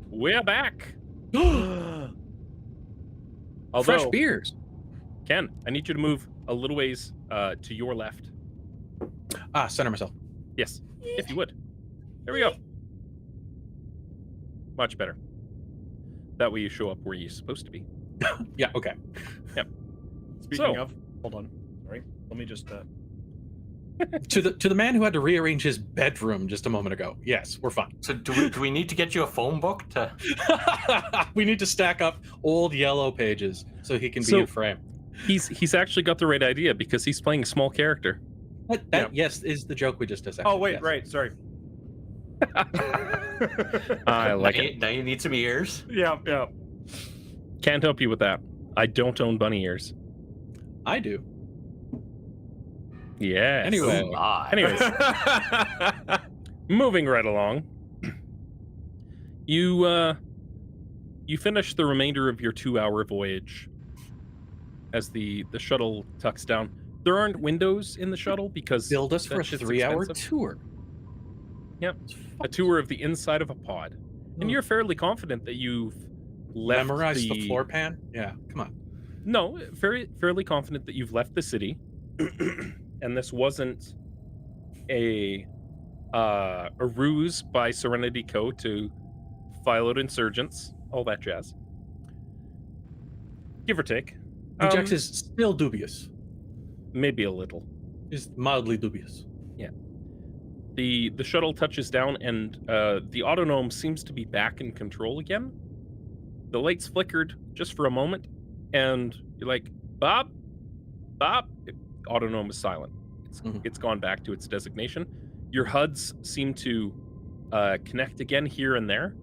we're back. Fresh Although, beers. Ken, I need you to move a little ways to your left. Center myself. Yes, if you would. There we go. Much better. That way you show up where you're supposed to be. Yeah, okay. Speaking So- of, hold on. Sorry. Let me just. To the man who had to rearrange his bedroom just a moment ago. Yes, we're fine. So do we need to get you a phone book to? We need to stack up old yellow pages so he can be So- in frame. He's actually got the right idea because he's playing a small character. That yes, is the joke we just dissected. Oh wait, yes. right. Sorry. I like it. Now you need some ears. Yeah, yeah. Can't help you with that. I don't own bunny ears. I do. Yes. Anyway. Ooh, my. Anyways, moving right along. You finish the remainder of your 2-hour voyage as the shuttle tucks down. There aren't windows in the shuttle because Build us that for a shit's 3-hour expensive. tour. Yep. A tour of the inside of a pod. And you're fairly confident that you've left Memorize the floor pan? Yeah, come on. No, fairly confident that you've left the city, and this wasn't a ruse by SerenityCo to file out insurgents, all that jazz. Give or take. Ajax is still dubious. Maybe a little. Is mildly dubious. The shuttle touches down, and the autonome seems to be back in control again. The lights flickered just for a moment, and you're like, Bob? Autonome is silent. It's gone back to its designation. Your HUDs seem to connect again here and there.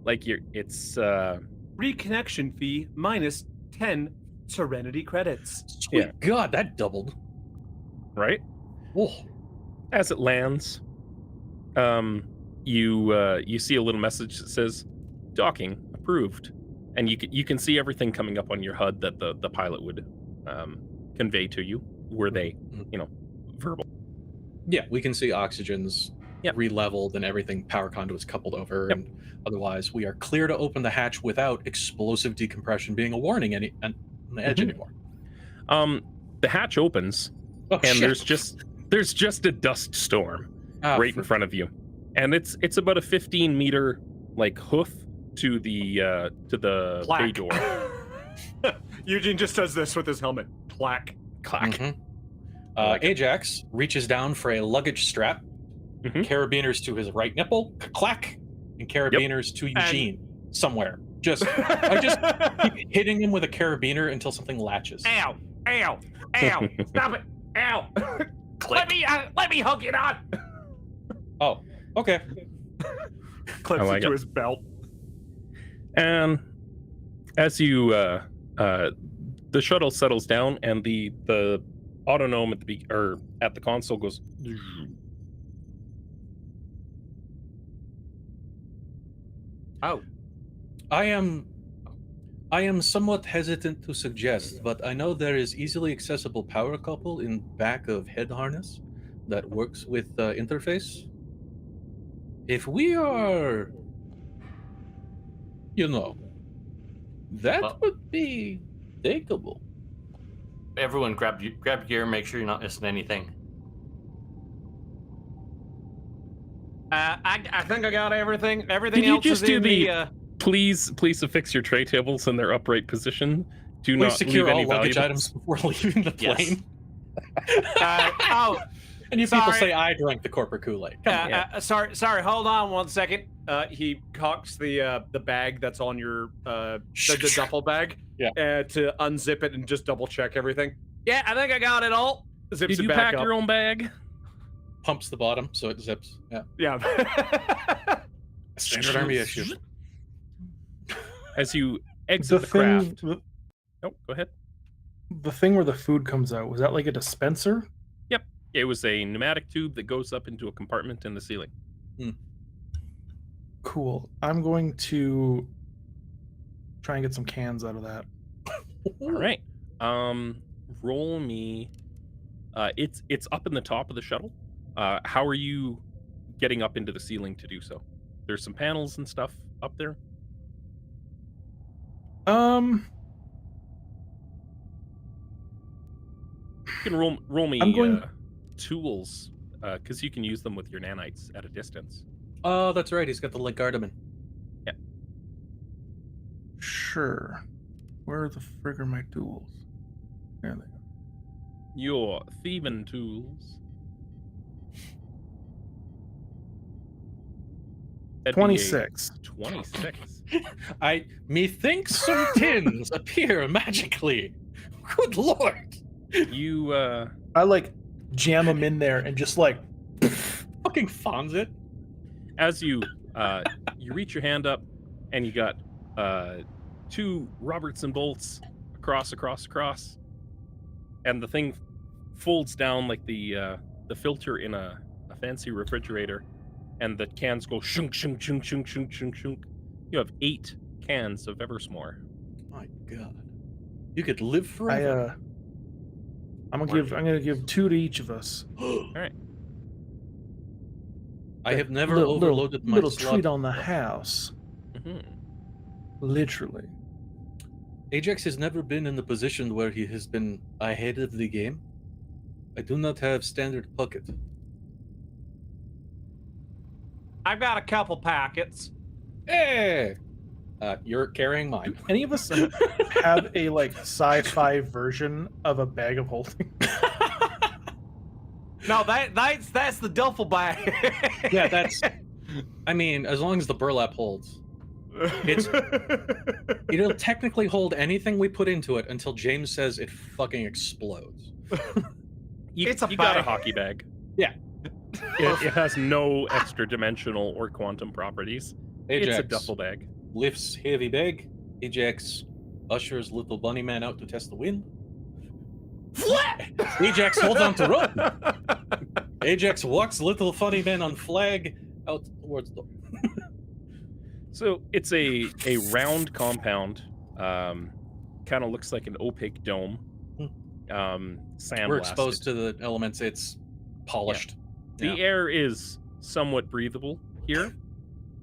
Like it's Reconnection fee minus 10 Serenity credits. Sweet Yeah. God, that doubled. right. Oh, As it lands, you see a little message that says docking approved, and you can see everything coming up on your HUD that the pilot would convey to you. Were they, verbal? yeah, we can see oxygen's Yep. re-leveled and everything, power conduits coupled over, Yep. and otherwise we are clear to open the hatch without explosive decompression being a warning on the edge Mhm. anymore. The hatch opens, Oh, and shit. there's just a dust storm right in front of you, and it's about a 15-meter hoof to the bay Clack. door. Eugene just does this with his helmet. Clack. Clack. Mhm. like it. Ajax reaches down for a luggage strap, Mhm. carabiners to his right nipple, clack, and carabiners to Eugene somewhere. I just keep hitting him with a carabiner until something latches. Ow! Ow! Ow! Stop it! Ow! Click. Let me hook it on. Oh, okay. Clips I like into it. his belt. And as you the shuttle settles down, and the autonome at the console goes. Oh. I am somewhat hesitant to suggest, but I know there is easily accessible power couple in back of head harness that works with interface. If we are, that Well- would be takeable. Everyone, grab gear. Make sure you're not missing anything. I think I got everything. Everything Did you else just is do in the- Please affix your tray tables in their upright position. Do Please not secure leave all any luggage valuables. items before leaving the Yes. plane. oh, And you people Sorry. say I drank the corporate Kool-Aid. Come on. sorry. Hold on 1 second. He cocks the bag that's on your the duffel bag. Yeah. To unzip it and just double check everything. Yeah, I think I got it all. Zips Did it you back pack up. your own bag? Pumps the bottom so it zips. Yeah. Yeah. Standard army issue. As you exit the craft. Oh, go ahead. the thing where the food comes out, was that like a dispenser? It was a pneumatic tube that goes up into a compartment in the ceiling. Cool. I'm going to try and get some cans out of that. All right. Roll me. It's up in the top of the shuttle. How are you getting up into the ceiling to do so? There's some panels and stuff up there. You can roll me I'm going- tools, because you can use them with your nanites at a distance. Oh, that's right. He's got the Lingardaman. Sure. Where the frig are my tools? There they are. Your thieving tools. That'd be a 26. 26. Methinks some tins appear magically. Good lord. You I like jam them in there and just like Fucking fawns it. as you you reach your hand up and you got 2 Robertson bolts across, and the thing folds down like the filter in a fancy refrigerator, and the cans go shunk shunk shunk shunk shunk shunk shunk. You have 8 cans of Eversmore. My God. You could live forever. I'm gonna give 2 to each of us. I have never Little- overloaded my little slot. treat on the house. Mhm. Literally. Ajax has never been in the position where he has been ahead of the game. I do not have standard pocket. I've got a couple packets. Hey! You're carrying mine. Any of us have a like sci-fi version of a bag of holding? No, that's the duffel bag. Yeah, that's... I mean, as long as the burlap holds. It'll technically hold anything we put into it until James says it fucking explodes. It's a you got a bag. hockey bag. Yeah. It has no extra dimensional or quantum properties. Ajax It's a duffel bag. lifts heavy bag. Ajax ushers little bunny man out to test the wind. Ajax holds on to rope. Ajax walks little funny man on flag out towards the... So it's a round compound. Kind of looks like an opaque dome. Sandblasted. We're exposed to the elements. It's polished. The Yeah. air is somewhat breathable here.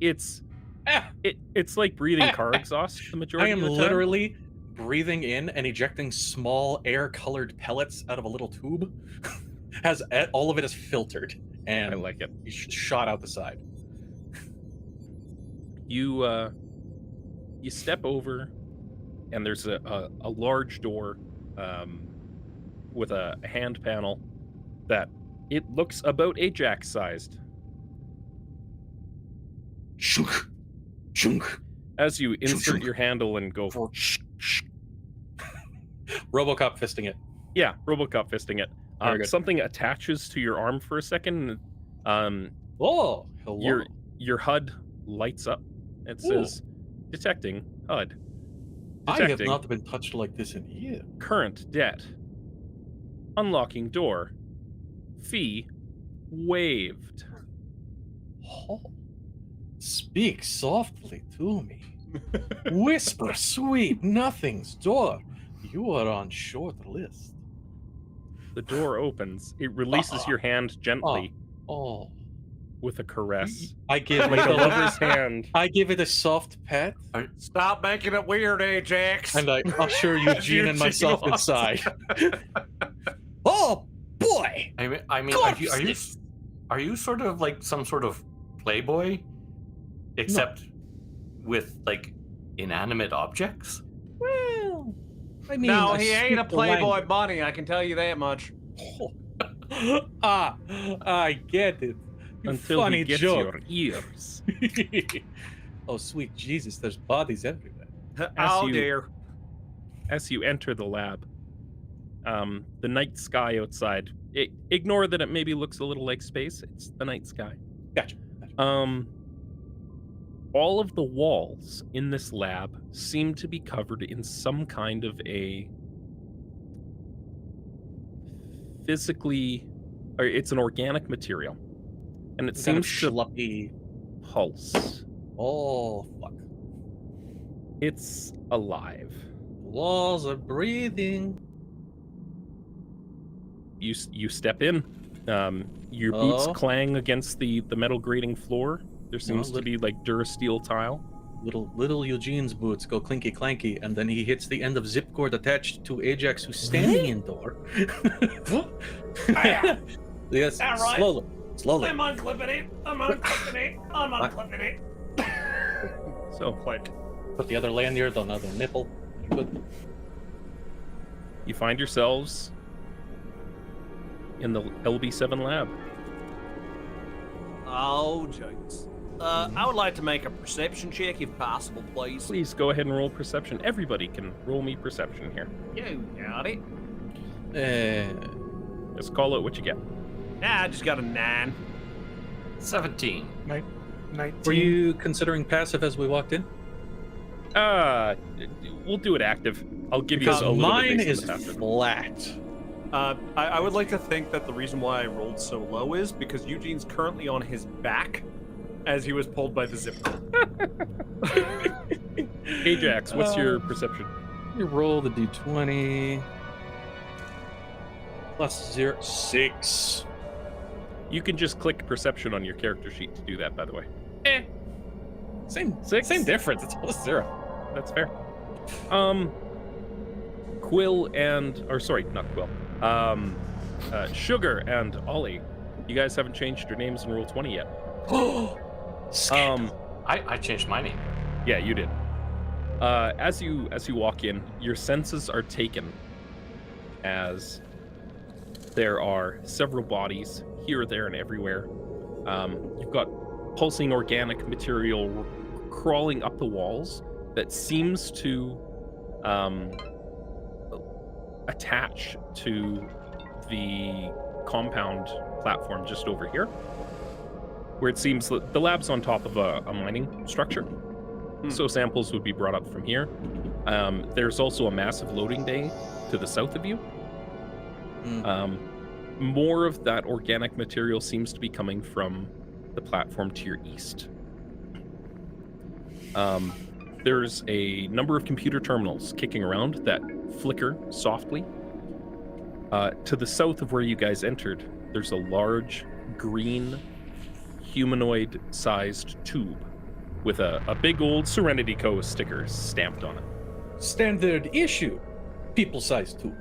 It's Ah! it's like breathing car exhaust the I majority am of the time. literally breathing in and ejecting small air-colored pellets out of a little tube. All of it is filtered and I like it. shot out the side. You step over, and there's a large door with a hand panel that it looks about Ajax sized. Shunk, shunk. As you insert shunk. your handle and go, RoboCop fisting it. yeah, RoboCop fisting it. Very good. Something attaches to your arm for a second. Oh, hello. Your HUD lights up. It says, detecting HUD. I have Detecting not been touched like this in years. current debt. Unlocking door. Fee waived. Oh, speak softly to me. Whisper sweet nothing's door. You are on short list. The door opens. It releases your hand gently Oh, with a caress. I give Like it a lover's hand. I give it a soft pat, Stop making it weird, Ajax. and I usher Eugene and myself Eugene inside. Oh boy! I mean, are you sort of like some sort of playboy, except with like inanimate objects? Well, I mean, No, I he speak ain't a the Playboy language. bunny, I can tell you that much. I get it. You Until funny he gets joke. your ears. Oh, sweet Jesus, there's bodies everywhere. Oh you- dear. As you enter the lab, the night sky outside. Ignore that it maybe looks a little like space. It's the night sky. Gotcha. All of the walls in this lab seem to be covered in some kind of a physically, or it's an organic material, and it Kind of seems to schluppy. pulse. Oh, fuck. It's alive. Walls are breathing. You step in. Your boots Oh. clang against the metal grating floor. There seems to look- be like Durasteel tile. little Eugene's boots go clinky clanky, and then he hits the end of zip cord attached to Ajax, who's standing in door. Yes, All right. slowly. I'm unclipping it. I'm unclipping it. So Click. Put the other lanyard on the other nipple. Good. you find yourselves in the LB7 lab. Oh, jeez. I would like to make a perception check if possible, please. Please go ahead and roll perception. Everybody can roll me perception here. You got it. Just call it what you get. Nah, I just got a 9. 17. 19. Were you considering passive as we walked in? We'll do it active. I'll give you Because a little mine bit is based on the passive. flat. I would like to think that the reason why I rolled so low is because Eugene's currently on his back as he was pulled by the zip cord. Ajax, what's your perception? You roll the d20. Plus 0. 6. You can just click perception on your character sheet to do that, by the way. Same 6? Same difference. It's plus 0. That's fair. Quill and, or sorry, not Quill. Sugar and Ollie, you guys haven't changed your names in Rule 20 yet. I changed my name. Yeah, you did. As you walk in, your senses are taken as there are several bodies here, there, and everywhere. You've got pulsing organic material crawling up the walls that seems to attach to the compound platform just over here, where it seems that the lab's on top of a mining structure. So samples would be brought up from here. There's also a massive loading bay to the south of you. More of that organic material seems to be coming from the platform to your east. There's a number of computer terminals kicking around that flicker softly. To the south of where you guys entered, there's a large green humanoid-sized tube with a big old SerenityCo sticker stamped on it. Standard issue. People-sized tube.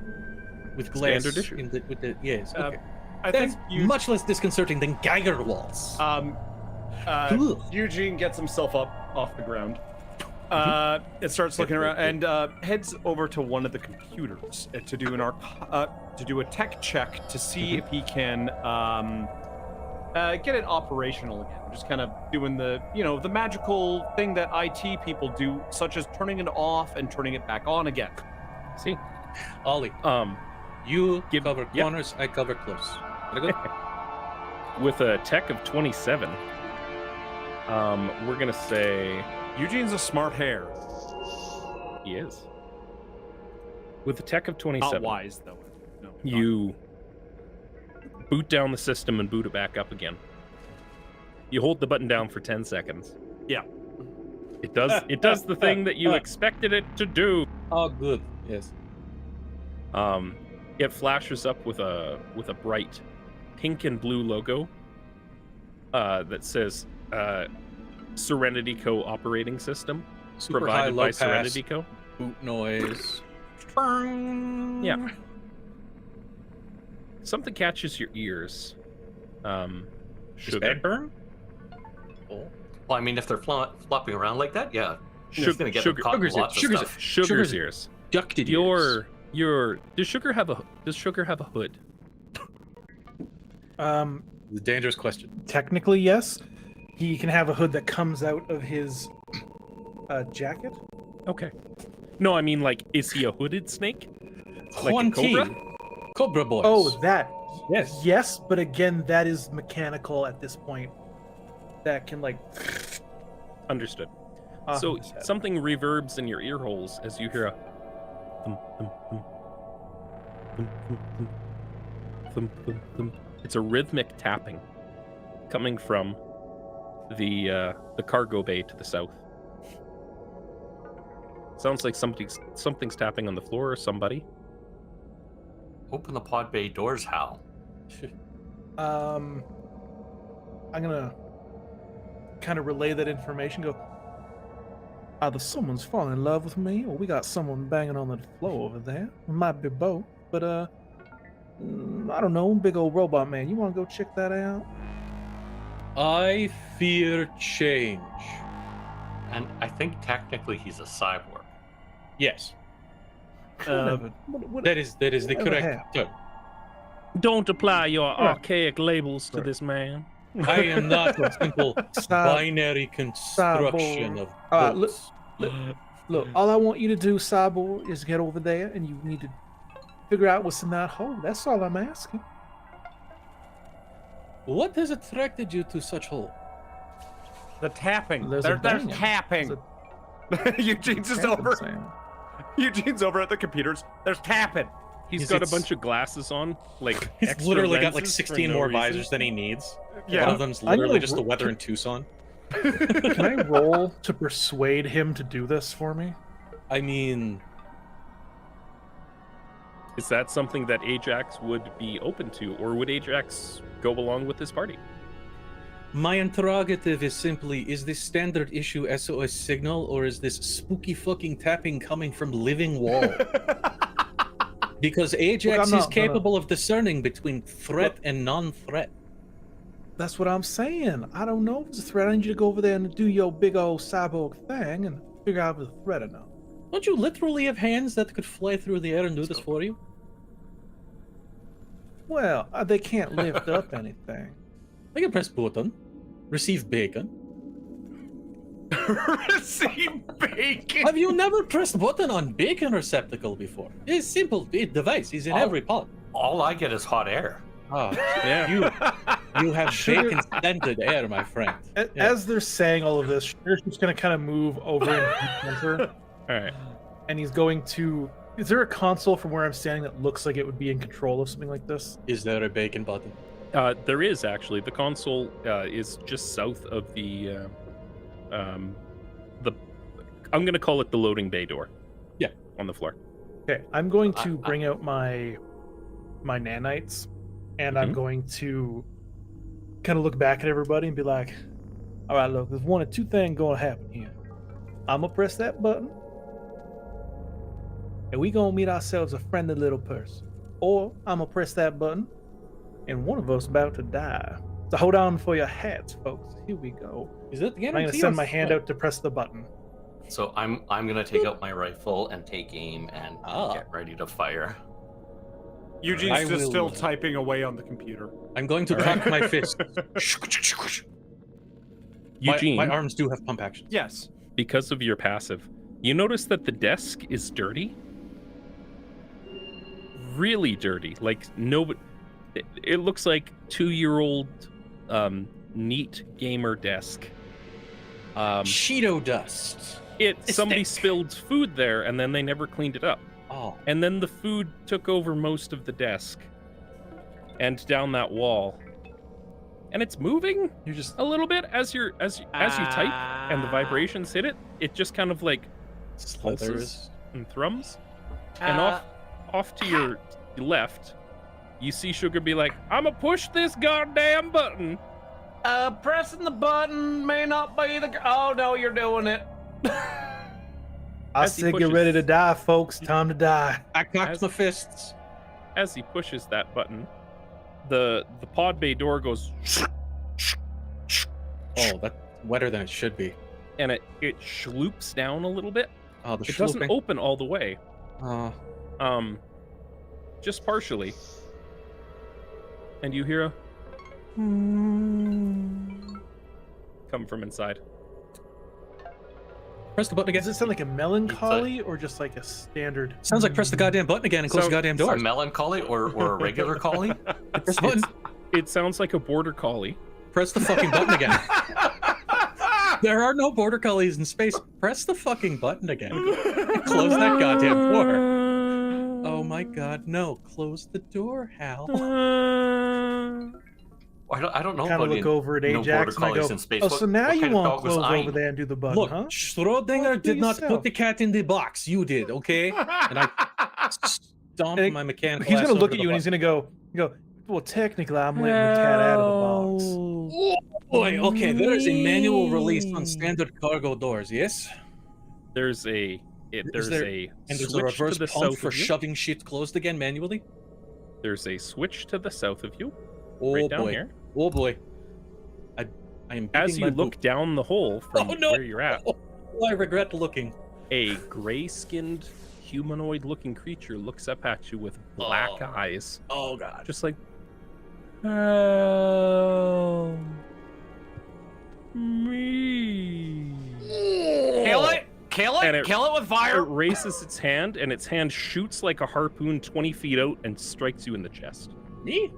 With glass. Standard issue. With the, yes, okay. I That's think you, much less disconcerting than Geiger walls. Ugh. Eugene gets himself up off the ground. It starts looking around and heads over to one of the computers to do to do a tech check to see if he can get it operational again. Just kind of doing the the magical thing that IT people do, such as turning it off and turning it back on again. See, Ollie, you cover corners, I cover close. with a tech of 27, we're gonna say Eugene's a smart hare. he is. With a tech of 27, Not wise though. No. you boot down the system and boot it back up again. You hold the button down for 10 seconds. Yeah. It does the thing that you expected it to do. Oh, good. Yes. It flashes up with a bright pink and blue logo that says SerenityCo operating system, Super provided high, low by pass, SerenityCo. boot noise. Yeah. Something catches your ears. Sugar. Burn? Well, I mean, if they're flopping around like that, yeah. It's gonna get Sugar- caught in Sugar's lots ears. of stuff. Sugar's ears. Ducted ears. Does Sugar have a hood? The dangerous question. Technically, yes. He can have a hood that comes out of his jacket. Okay. No, I mean, like, is he a hooded snake? Like a 20. cobra? Cobra boys. Oh, that. yes. Yes, but again, that is mechanical at this point. That can like. Understood. off So his head. something reverbs in your ear holes as you hear a thump, thump, thump, thump, thump, thump, thump, thump, thump. It's a rhythmic tapping coming from the cargo bay to the south. Sounds like something's tapping on the floor or somebody. Open the pod bay doors, Hal. I'm gonna kind of relay that information. Go. Either someone's falling in love with me, or we got someone banging on the floor over there. It might be both, but I don't know. Big old robot man. You want to go check that out? I fear change. And I think technically he's a cyborg. Yes, Whatever. that is the Whatever correct happened? term. Don't apply your Right. archaic labels to Right. this man. I am not a simple Cyborg. binary construction of All right, bolts. Look, all I want you to do, Cyborg, is get over there and you need to figure out what's in that hole. That's all I'm asking. What has attracted you to such hole? The tapping. There's a There's banging. tapping. There's Eugene's just tapping over. sound. Eugene's over at the computers. There's tapping. He's got a It's- bunch of glasses on, like He's extra literally got like lenses for 16 no more reason. visors than he needs. Yeah. One of them's I literally know- just the weather in Tucson. Can I roll to persuade him to do this for me? I mean, Is that something that Ajax would be open to, or would Ajax go along with this party? my interrogative is simply, is this standard issue SOS signal, or is this spooky fucking tapping coming from living wall? Because Ajax I'm is not capable of discerning between threat and non-threat. That's what I'm saying. I don't know if it's a threat. I need you to go over there and do your big old cyborg thing and figure out if it's a threat or not. Don't you literally have hands that could fly through the air and do this for you? Well, they can't lift up anything. I can press button, receive bacon. Receive bacon. Have you never pressed button on bacon receptacle before? It's simple device. It's in Oh. every pot. All I get is hot air. Oh, Yeah. you have Sugar- bacon scented air, my friend. Yeah. As they're saying all of this, Sugar's just going to kind of move over in the center, All right. and he's going to... Is there a console from where I'm standing that looks like it would be in control of something like this? Is there a bacon button? There is actually. The console is just south of the. I'm gonna call it the loading bay door. Yeah. On the floor. Okay, I'm going to bring out my nanites, and I'm Mhm. going to kind of look back at everybody and be like, all right, look, there's one of two things going to happen here. I'm going to press that button, and we going to meet ourselves a friendly little person. Or I'm going to press that button, and one of us about to die. So hold on for your hats, folks. Here we go. Is it? I'm going to send my hand out to press the button. So I'm gonna take out my rifle and take aim and Ah. get ready to fire. Eugene's I just still will- typing away on the computer. I'm going to cock my fist. Eugene, My arms do have pump action. Yes. because of your passive, you notice that the desk is dirty. Really dirty. Like it looks like 2-year-old neat gamer desk. Cheeto dust. Somebody Stick. spilled food there and then they never cleaned it up. Oh, And then the food took over most of the desk and down that wall. And it's moving You just a little bit as you type and the vibrations hit it. It just kind of like slithers. pulses and thrums. And off to your left, you see Sugar be like, "I'ma push this goddamn button." Pressing the button may not be the. Oh no, you're doing it. I As he said, get pushes- ready to die, folks. Time to die. I cocked As- my fists. As he pushes that button, the pod bay door goes Oh, that's wetter than it should be. and it sloops down a little bit. Oh, the It doesn't schlooping. open all the way. Oh, Just partially. And you hear a come from inside. press the button again. Does it sound like a melancholy or just like a standard? Sounds like press the goddamn button again and close So- the goddamn A door. melancholy or a regular collie? Press the button. It sounds like a border collie. Press the fucking button again. There are no border collies in space. Press the fucking button again. Close that goddamn door. Oh my god, no. Close the door, Hal. I don't know Kind of about look over at no Ajax border and I collies go, in space. oh, What- so now what you kind of want to dog was close I? over there and do the button, Look, huh? Schrodinger Do did not yourself. put the cat in the box. You did, okay? And I stomped And my mechanical He's ass gonna look over at the you and he's gonna go, well, technically, I'm letting the cat out of the box. Boy, okay, there is a manual release on standard cargo doors, yes? There's a And switch there's a to reverse the pump south for of you. shoving shit closed again manually. There's a switch to the south of you, Oh right down boy. here. Oh boy. I am As beating you my look boot. down the hole from Oh, no. where you're at, Oh, I regret looking. a gray-skinned, humanoid-looking creature looks up at you with black Oh. eyes, Oh god. just like, help me. Kill it! Kill And it! it- Kill it with It fire! raises its hand, and its hand shoots like a harpoon 20 feet out and strikes you in the chest. Neat.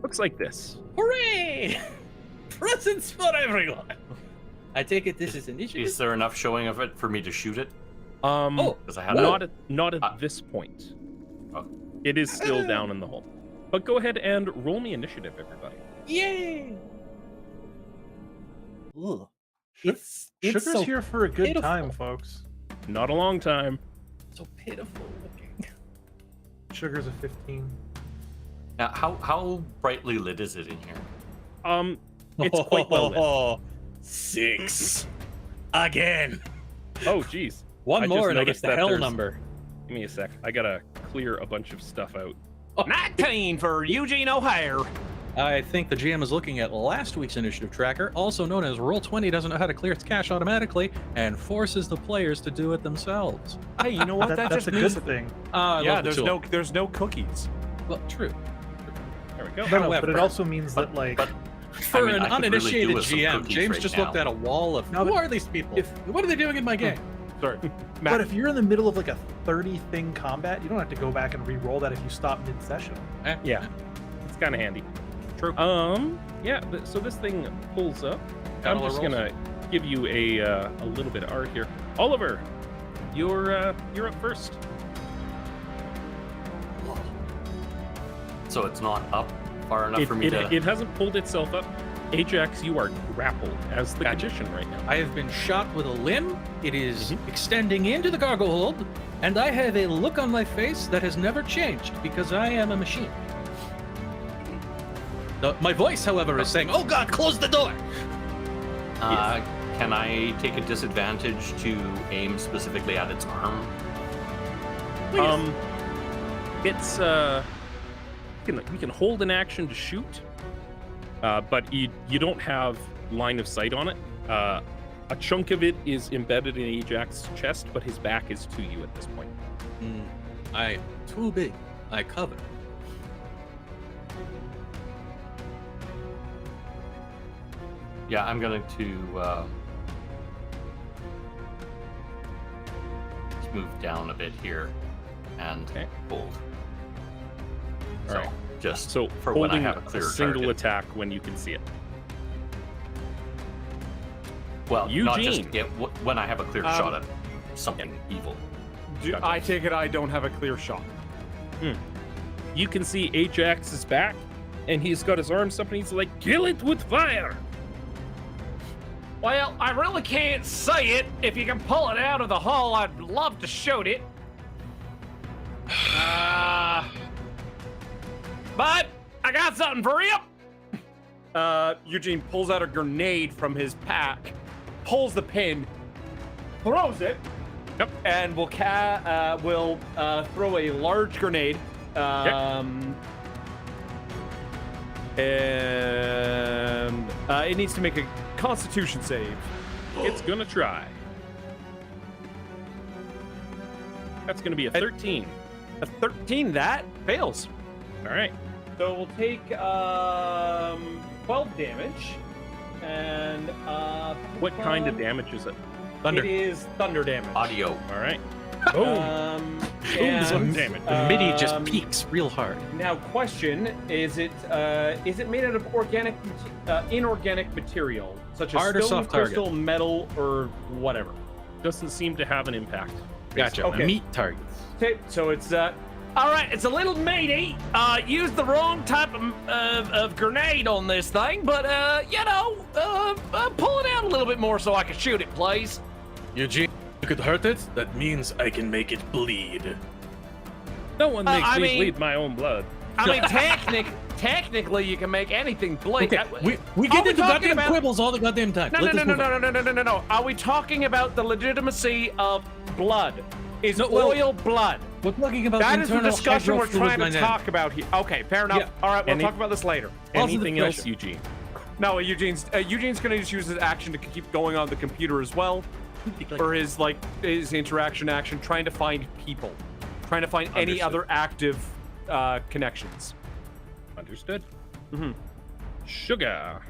Looks like this. Hooray! Presents for everyone. I take it this is initiative. Is there enough showing of it for me to shoot it? Oh, Because I had Not at Uh, this point. oh. It is still down in the hole. But go ahead and roll me initiative, everybody. yay! Ugh. It's Sugar's so here for a good pitiful. time, folks. Not a long time. so pitiful looking. Sugar's a 15. Now, how brightly lit is it in here? It's quite well lit. 6 again. Oh, geez. One I more just and I get noticed the that hell there's- number. Give me a sec. I gotta clear a bunch of stuff out. 19 for Eugene O'Hare. I think the GM is looking at last week's initiative tracker, also known as Roll20 doesn't know how to clear its cache automatically and forces the players to do it themselves. Hey, you know what? That That's just a means good thing. I yeah, love the tool. there's no cookies. Well, true. There we go. No, but However- it also means that, like, But For I mean, an I could really uninitiated do with some GM, cookies James right just now. looked at a wall of No, who but are these people? if- What are they doing in my game? Sorry, but Matt. if you're in the middle of like a 30 thing combat, you don't have to go back and re-roll that if you stop mid-session. Yeah, it's kind of handy. True. Yeah. So this thing pulls up. Got I'm all the just rolls? gonna give you a little bit of art here. Oliver, you're up first. So it's not up far enough for me to. It hasn't pulled itself up. Ajax, you are grappled as the Gotcha. condition right now. I have been shot with a limb. It is extending into the cargo hold, and I have a look on my face that has never changed because I am a machine. My voice, however, is saying, "Oh God, close the door." Can I take a disadvantage to aim specifically at its arm? It's we can hold an action to shoot, but you don't have line of sight on it. A chunk of it is embedded in Ajax's chest, but his back is to you at this point. I too big. I cover. Yeah, I'm going to just move down a bit here and Okay. hold. All So right. just So for when I holding have a clear single target. attack when you can see it. Well, not just Eugene. when I have a clear Um, shot at something evil. Gotcha. I take it I don't have a clear shot. You can see Ajax's back, and he's got his arms up, and he's like, "Kill it with fire!" Well, I really can't say it. If you can pull it out of the hull, I'd love to shoot it. But I got something for you. Eugene pulls out a grenade from his pack, pulls the pin, throws it, Yep. and will throw a large grenade. And it needs to make a Constitution save. It's gonna try. That's gonna be a 13. A 13, that fails. All right. So we'll take 12 damage. And What kind of damage is it? Thunder. It is thunder damage. Audio. All right. Boom. And, damage. The MIDI just peaks real hard. Now, question: Is it made out of inorganic material, such as Hard or stone, soft target? crystal, metal, or whatever? Doesn't seem to have an impact. Gotcha. Okay. Meat targets. Okay, so it's All right, it's a little meaty. Used the wrong type of grenade on this thing, but pull it out a little bit more so I can shoot it, please. Eugene, you could hurt it. That means I can make it bleed. No one Uh, makes I me mean- bleed my own blood. I mean, technically, you can make anything blink. Okay, we get into goddamn quibbles all the goddamn time. No. Are we talking about the legitimacy of blood? Is No, well, oil blood? We're talking about That is the internal discussion we're trying to hydrofluid talk about here. Okay, fair enough. Yeah. All right, we'll Any- talk about this later. Also the Anything else, pressure. Eugene? No, Eugene's gonna just use his action to keep going on the computer as well, for his interaction action, trying to find people, trying to find any Understood. other active connections. Understood. Mm-hmm. Sugar.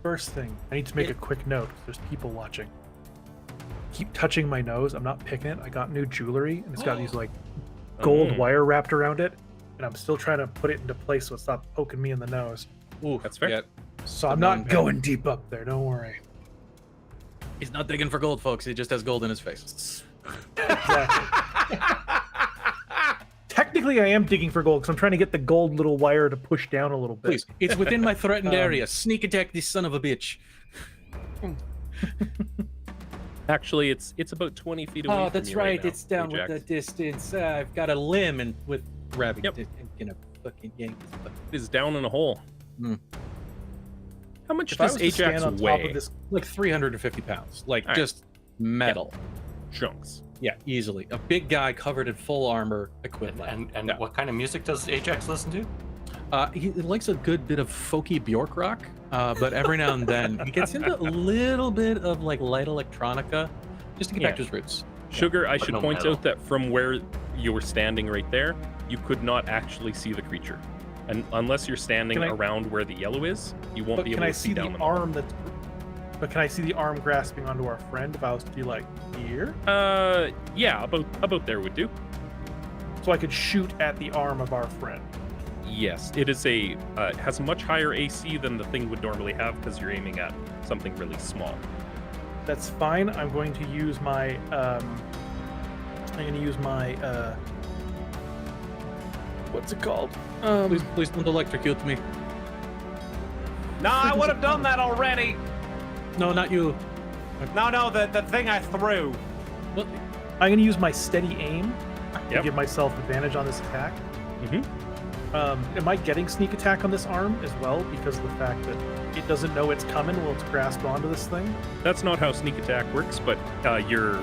First thing, I need to make a quick note. There's people watching. Keep touching my nose. I'm not picking it. I got new jewelry, and it's got these like gold wire wrapped around it, and I'm still trying to put it into place so it's not poking me in the nose. Ooh, That's fair. Yeah. So I'm not going deep up there. Don't worry. He's not digging for gold, folks. He just has gold in his face. Exactly. Technically, I am digging for gold because I'm trying to get the gold little wire to push down a little bit. Please, it's within my threatened area. Sneak attack this son of a bitch. Actually, it's about 20 feet away. Oh, from that's you right. now, It's down with Ajax. the distance. I've got a limb and with grabbing Yep. it and gonna fucking yank this. But It is down in a hole. Hmm. How much If I does was to stand Ajax on top weigh? of this, like 350 pounds, like All right. just metal. Chunks. Yeah, easily. A big guy covered in full armor equipment. And Yeah. what kind of music does Ajax listen to? He likes a good bit of folky Bjork rock, but every now and then he gets into a little bit of like light electronica, just to get back Yeah. to his roots. Sugar, I but should no point metal. out that from where you were standing right there, you could not actually see the creature. And unless you're standing Can I- around where the yellow is, you won't but be can able I to see the down arm that's? But can I see the arm grasping onto our friend if I was to be like here? Yeah, about there would do. So I could shoot at the arm of our friend. Yes, it is has a much higher AC than the thing would normally have because you're aiming at something really small. That's fine. I'm going to use my what's it called? Please don't electrocute me. No, I would have done that already. No, not you. No, the thing I threw. What? I'm going to use my steady aim to Yep. give myself advantage on this attack. Mhm. Am I getting sneak attack on this arm as well because of the fact that it doesn't know it's coming while it's grasped onto this thing? That's not how sneak attack works, but your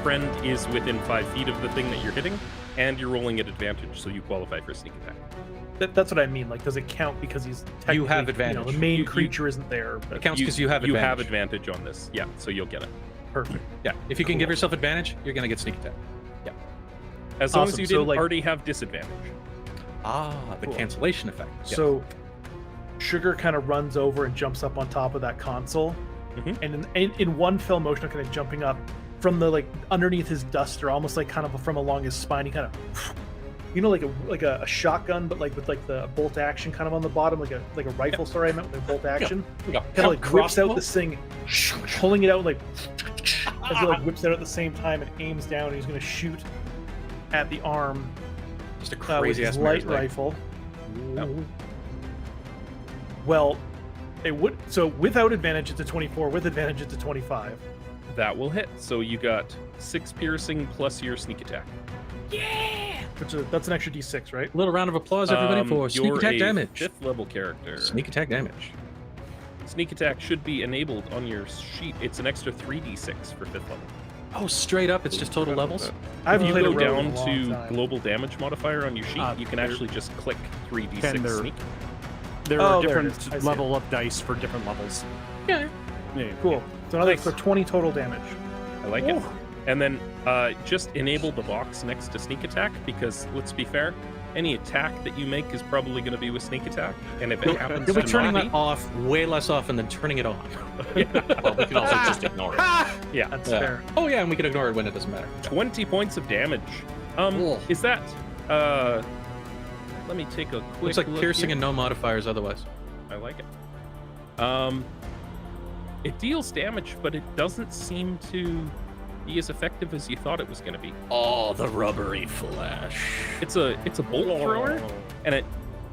friend is within 5 feet of the thing that you're hitting, and you're rolling at advantage, so you qualify for sneak attack. That's what I mean. Like, does it count because he's technically, You have You know, advantage. the main You- creature isn't there. It But counts because you have You advantage. have advantage on this, yeah, so you'll get it. perfect. Yeah, if you can give Cool. yourself advantage, you're gonna get sneak attack. As long as Awesome, you so, didn't like- already have disadvantage. Ah, the Cool. cancellation effect. Yes. So, Sugar kind of runs over and jumps up on top of that console, Mhm. and in one fell motion, kind of jumping up from the like underneath his duster, almost like kind of from along his spine. He kind of, you know, like a shotgun, but like with like the bolt action kind of on the bottom, like a rifle. Sorry, I meant with a bolt action. We go. Kind of like whips out Crossbow? this thing, pulling it out like as he like whips it out at the same time and aims down. And he's going to shoot at the arm Just a with crazy his ass light leg. rifle. Well, it would. So without advantage, it's a 24. With advantage, it's a 25. That will hit, so you got 6 piercing plus your sneak attack. That's an extra D6, right? A little round of applause, everybody, for sneak you're attack a damage. 5th level character. Sneak attack damage. Sneak attack should be enabled on your sheet. It's an extra 3d6 for 5th level. Oh, straight up, it's just total levels. I've If you played go a rogue in down a long to time. global damage modifier on your sheet, you can there- actually just click Can 3d6 there- sneak. There Oh, are there it different is. I see level up dice for different levels. Yeah. Yeah. Cool. So another Nice. for 20 total damage. I like it. And then just enable the box next to sneak attack because let's be fair, any attack that you make is probably going to be with sneak attack, and if it happens You'll be to turning not that off way less often than turning it on. Well, we can also just ignore it. yeah, That's Yeah. fair. Oh yeah, and we can ignore it when it doesn't matter. 20 points of damage. Cool. Is that let me take a quick Looks like look piercing here. and no modifiers otherwise. I like it. It deals damage, but it doesn't seem to be as effective as you thought it was going to be. Oh, the rubbery flesh. It's a bolt thrower, and it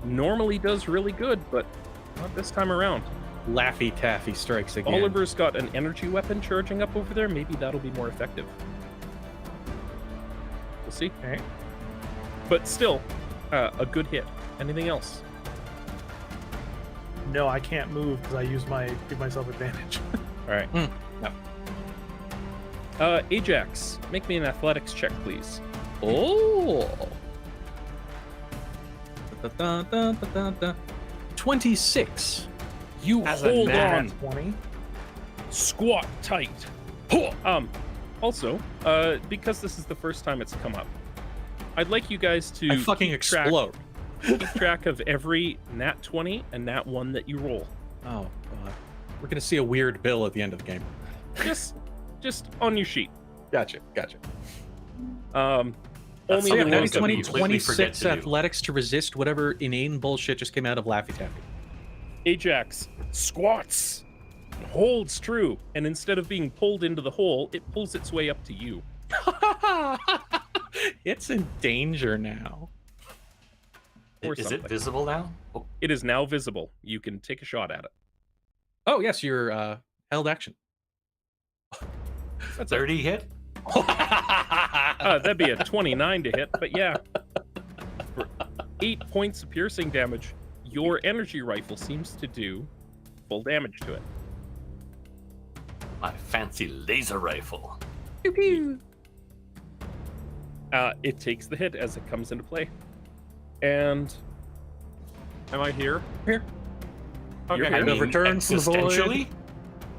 normally does really good, but not this time around. Laffy Taffy strikes again. Oliver's got an energy weapon charging up over there. Maybe that'll be more effective. We'll see. Okay. But still, A good hit. Anything else? No, I can't move because I give myself advantage. All right. No. Ajax, make me an athletics check, please. Oh. 26. You As a hold nat on. 20. Squat tight. Also, because this is the first time it's come up, I'd like you guys to I fucking keep track- explode. keep track of every nat 20 and nat 1 that you roll. Oh, God. We're gonna see a weird bill at the end of the game. Just on your sheet. Gotcha. That's Only So something yeah, the that we ones that twenty, we completely forget 26 to do. athletics to resist whatever inane bullshit just came out of Laffy Taffy. Ajax squats, holds true, and instead of being pulled into the hole, it pulls its way up to you. It's in danger now. Or Is something. it visible now? Oh, It is now visible. You can take a shot at it. Oh, yes, your held action. That's 30 hit? that'd be a 29 to hit, but yeah. For 8 points of piercing damage, your energy rifle seems to do full damage to it. My fancy laser rifle. It takes the hit as it comes into play. And Am I here? Here. You're Okay. here. I mean, return from the void. existentially?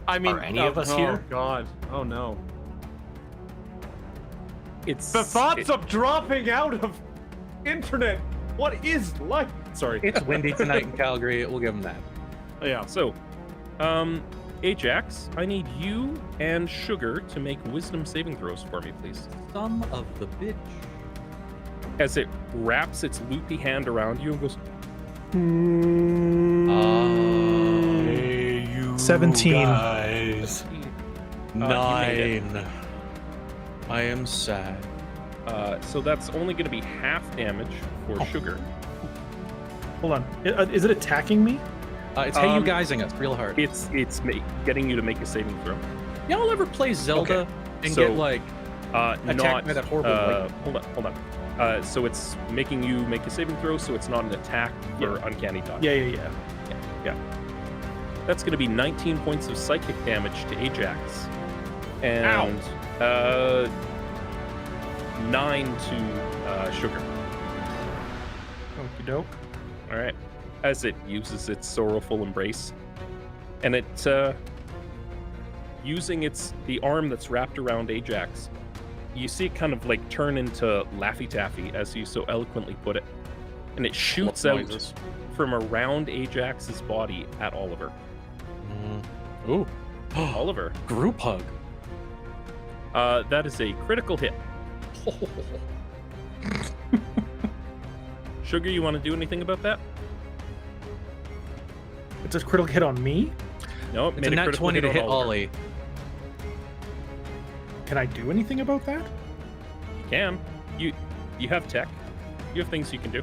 I mean, Are any of us here? Oh God! Oh no! it's The thoughts it- of dropping out of internet. What is life? Sorry. It's windy tonight in Calgary. We'll give them that. Yeah. So, Ajax, I need you and Sugar to make wisdom saving throws for me, please. Son of the bitch. As it wraps its loopy hand around you and goes, Hey, you 17. guys. you made it. 9. I am sad. So that's only going to be half damage for Sugar. Hold on. Is it attacking me? It's hey you guysing us real hard. It's getting you to make a saving throw. Y'all ever play Zelda and so- get like attacked Not by that horrible lightning? hold on. So it's making you make a saving throw, so it's not an attack for uncanny dodge. Yeah. That's going to be 19 points of psychic damage to Ajax, and 9 to Sugar. Okie doke. All right, as it uses its sorrowful embrace, and it using the arm that's wrapped around Ajax, you see it kind of like turn into Laffy Taffy, as you so eloquently put it, and it shoots out Noises. from around Ajax's body at Oliver. Ooh. Oliver, Group hug. that is a critical hit. Sugar, you want to do anything about that? It's a critical hit on me. No, it It's made a nat critical 20 to on hit Oliver. Ollie. Can I do anything about that? You can. You have tech. You have things you can do.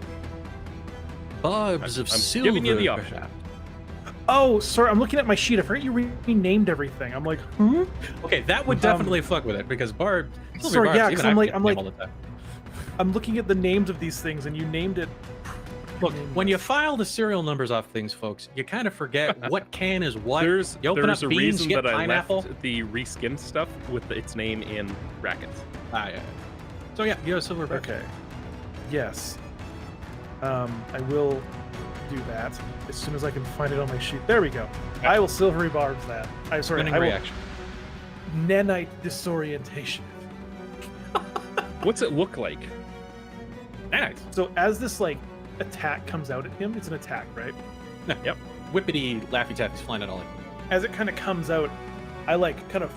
Barbs of I'm silver. giving you the option. perhaps. Oh, sorry. I'm looking at my sheet. I forgot you renamed everything. I'm like, Okay, that would definitely fuck with it because Barb. Silver sorry, Barbs, yeah, even 'cause I I'm like- forget I'm the name like- all the time. I'm looking at the names of these things, and you named it. Look, when you file the serial numbers off things, folks, you kind of forget what can is what. There's you open there's up a beans, reason you get that pineapple. I left the reskin stuff with its name in brackets. Yeah. So yeah, you have silver Barb. Okay. Yes. I will do that as soon as I can find it on my sheet. There we go. I will silvery barbs that. I'm sorry. Winning I will reaction. nanite disorientation. What's it look like? Nice. So as this like attack comes out at him, it's an attack, right? Yep. Whippity Laffy Taffy's flying at Ollie. As it kind of comes out, I like kind of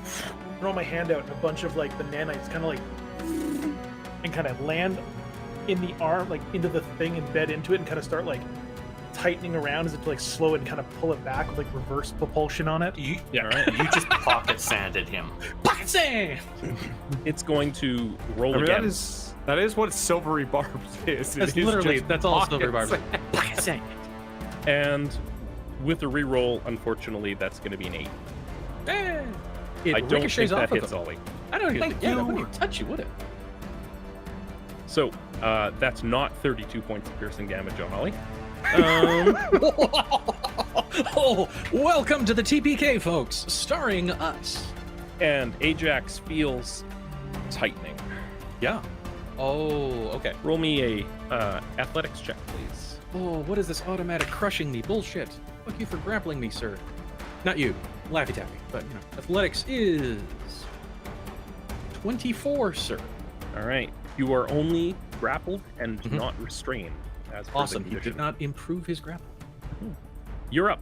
throw my hand out, and a bunch of like the nanites kind of like and kind of land in the arm, like into the thing, and bed into it, and kind of start like tightening around as it to like slow it and kind of pull it back with like reverse propulsion on it. You, Yeah, all right. you just pocket sanded him. Pocket sand! It's going to roll I mean, again. that is what silvery barbs is. It That's is literally, just that's all pocket silver Barbs. sand. Pocket sand! And with a reroll, unfortunately, that's going to be an 8. It I don't think ricochets that off of hits them. Ollie. I don't even Thank think, yeah, that you. wouldn't even touch you, would it? So That's not 32 points of piercing damage on Ollie. Oh, welcome to the TPK, folks, starring us. And Ajax feels tightening. Yeah. Oh, okay. Roll me a athletics check, please. Oh, what is this automatic crushing me bullshit? Fuck you for grappling me, sir. Not you, Laffy Taffy, but you know, athletics is 24, sir. All right. You are only grappled and not restrained. As per the Awesome. He condition. did not improve his grapple. You're up.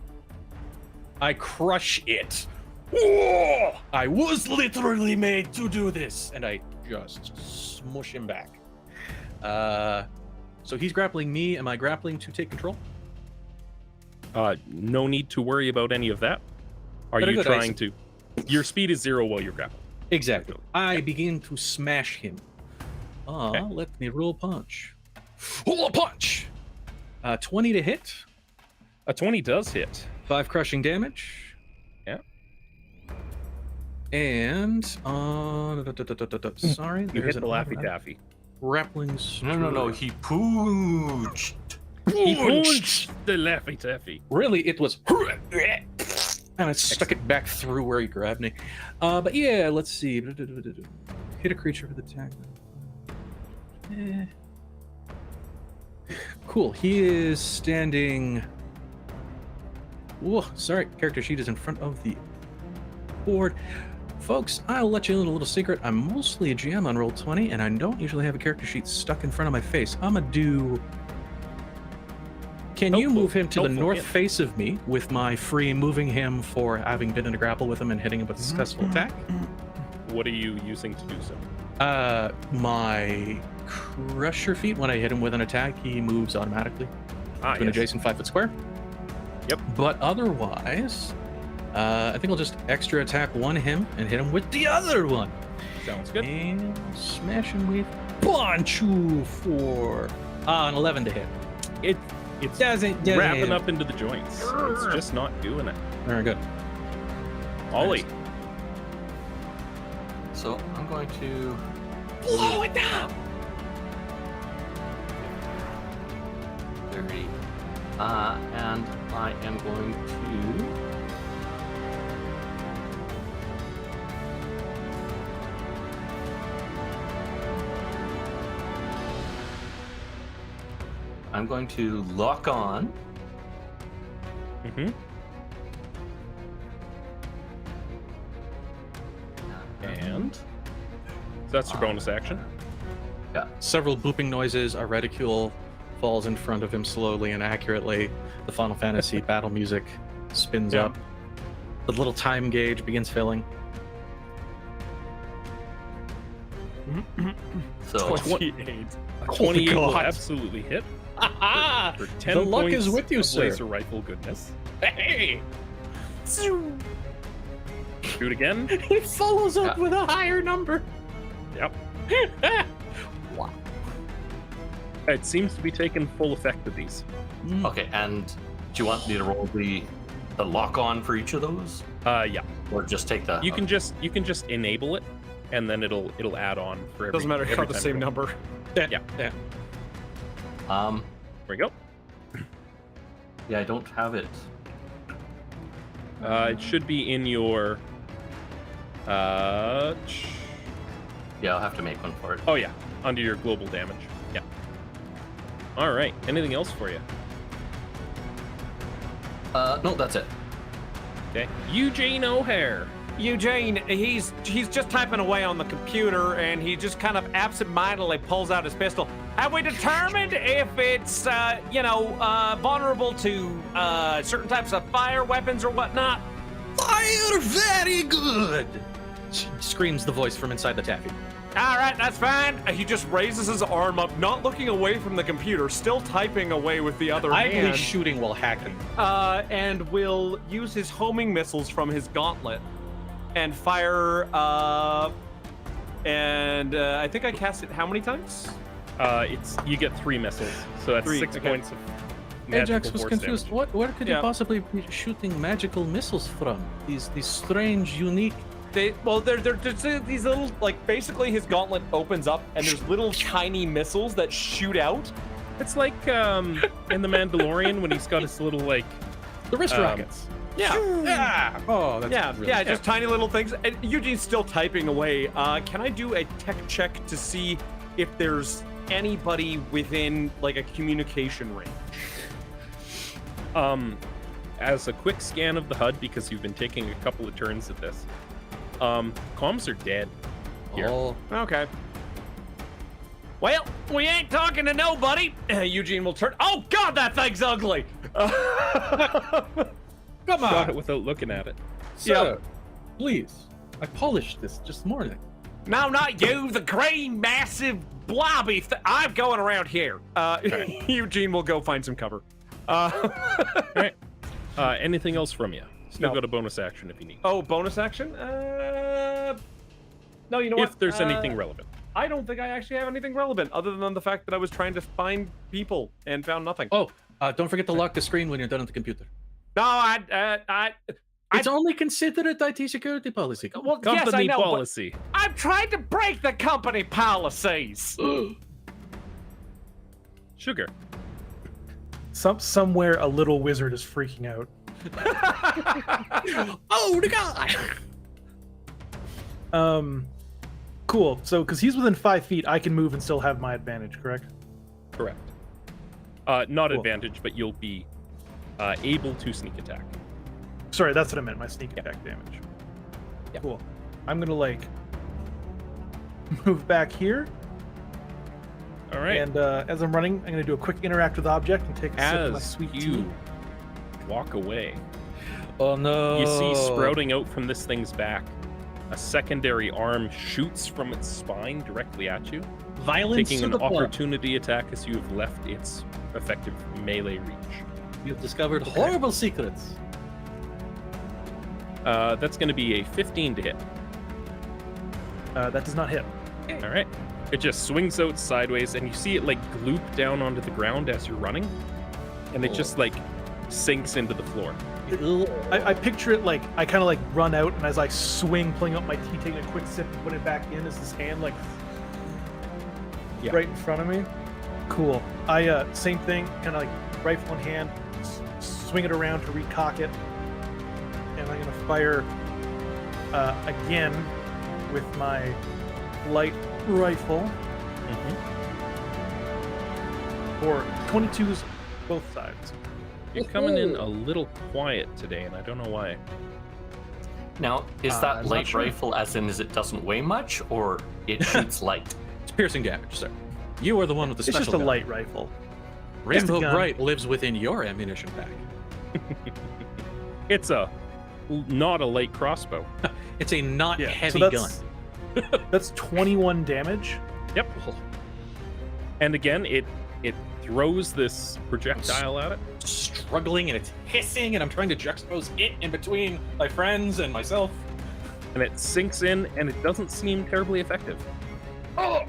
I crush it. Oh, I was literally made to do this, and I just smush him back. So he's grappling me. Am I grappling to take control? No need to worry about any of that. Are Very you good, trying to? Your speed is 0 while you're grappled. Exactly. I begin to smash him. Okay. Let me roll punch. Roll a punch. 20 to hit. A 20 does hit. 5 crushing damage. Yeah. And sorry, You hit the Laffy Taffy. grappling. No. He pooched. He punched the Laffy Taffy. Really, it was. And I stuck it back through where he grabbed me. But yeah, let's see. Hit a creature with attack. Cool. He is standing. Whoa, sorry. Character sheet is in front of the board. Folks, I'll let you in a little secret. I'm mostly a GM on Roll20, and I don't usually have a character sheet stuck in front of my face. I'm gonna do. Can you move him to the north face of me with my free moving him for having been in a grapple with him and hitting him with a successful attack? What are you using to do so? My crusher feat, when I hit him with an attack, he moves automatically to an Yes. adjacent 5-foot square. Yep. But otherwise, I think I'll just extra attack one him and hit him with the other one. Sounds good. And smash him with Bonchu for an 11 to hit. It's Doesn't wrapping up into the joints. It's just not doing it. Very good. Ollie. So I'm going to Blow it down. 30. And I am going to. I'm going to lock on. Mm-hmm. And so that's your bonus action. Yeah. Several booping noises. A reticule falls in front of him slowly and accurately. The Final Fantasy battle music spins Yeah. up. The little time gauge begins filling. So 28. Oh 28 will God. absolutely hit. Ah, For 10 the luck points is with you, of sir. laser rifle goodness. Hey! Shoot again. It follows up Yeah. with a higher number. Yep. Wow. It seems to be taking full effect of these. okay, and do you want me to roll the lock on for each of those, Yeah. or just take the? You can just enable it, and then it'll add on for every. Doesn't matter, every got the time same you roll. number. Yeah. Yeah. There we go. Yeah, I don't have it. It should be in your. Yeah, I'll have to make one for it. Oh yeah, under your global damage. Yeah. All right. Anything else for you? No, that's it. Okay. Eugene O'Hare. Eugene, he's just typing away on the computer, and he just kind of absentmindedly pulls out his pistol. Have we determined if it's, vulnerable to certain types of fire weapons or whatnot? Fire, very good! Screams the voice from inside the taffy. All right, that's fine. He just raises his arm up, not looking away from the computer, still typing away with the other Idly hand, shooting while hacking. and will use his homing missiles from his gauntlet and fire. I think I cast it how many times? You get 3 missiles, so that's 3, 6 okay. points of magical Ajax was force confused. damage. Where could Yeah. you possibly be shooting magical missiles from? These strange, unique They're just these little, like, basically his gauntlet opens up and there's little tiny missiles that shoot out. It's like in The Mandalorian when he's got his little, like... The wrist rockets. Yeah. Oh, that's Yeah, just tiny little things. And Eugene's still typing away. Can I do a tech check to see if there's anybody within, like, a communication range? As a quick scan of the HUD, because you've been taking a couple of turns at this, comms are dead. Here. Oh, Okay. Well, we ain't talking to nobody. Eugene will turn. Oh God, that thing's ugly. come Got on, it without looking at it. sir. Please, I polished this just this morning. No, not you. The green, massive, blobby. I'm going around here. Eugene will go find some cover. All right. Anything else from you? Still No. got a bonus action if you need. Oh, bonus action? No, you know what? If there's anything relevant. I don't think I actually have anything relevant other than the fact that I was trying to find people and found nothing. Oh, don't forget to lock the screen when you're done at the computer. No, It's only considered IT security policy. well, yes, I Company know, policy. but I'm trying to break the company policies. Sugar. Somewhere a little wizard is freaking out. Oh, the guy! Cool. So, because he's within 5 feet, I can move and still have my advantage, correct? Correct. Not Cool. advantage, but you'll be able to sneak attack. Sorry, that's what I meant. My sneak attack damage. Yeah. Cool. I'm gonna like move back here, All right. and as I'm running, I'm gonna do a quick interact with object and take a sip of my As sweet you tea. walk away, Oh no! you see sprouting out from this thing's back, a secondary arm shoots from its spine directly at you, Violence taking to an the blood. opportunity attack as you have left its effective melee reach. You've discovered horrible secrets. That's going to be a 15 to hit. That does not hit. All right. It just swings out sideways, and you see it like gloop down onto the ground as you're running, and it just like sinks into the floor. I picture it like I kind of like run out, and as I swing, pulling up my tea, taking a quick sip, and put it back in as his hand like Yeah. right in front of me. Cool. I same thing, kind of like rifle in hand, swing it around to recock it, and I'm gonna fire again with my light rifle for 22s both sides. You're coming in a little quiet today, and I don't know why. Now, is I'm that not light sure. rifle as in is it doesn't weigh much, or it shoots light? It's piercing damage, sir. You are the one with the It's special just a gun. light rifle. Rainbow gun. Bright lives within your ammunition pack. It's not a light crossbow. It's a not Yeah, heavy so gun. That's 21 damage. Yep. And again, it throws this projectile at it. Struggling and it's hissing, and I'm trying to juxtapose it in between my friends and myself. And it sinks in, and it doesn't seem terribly effective. Oh!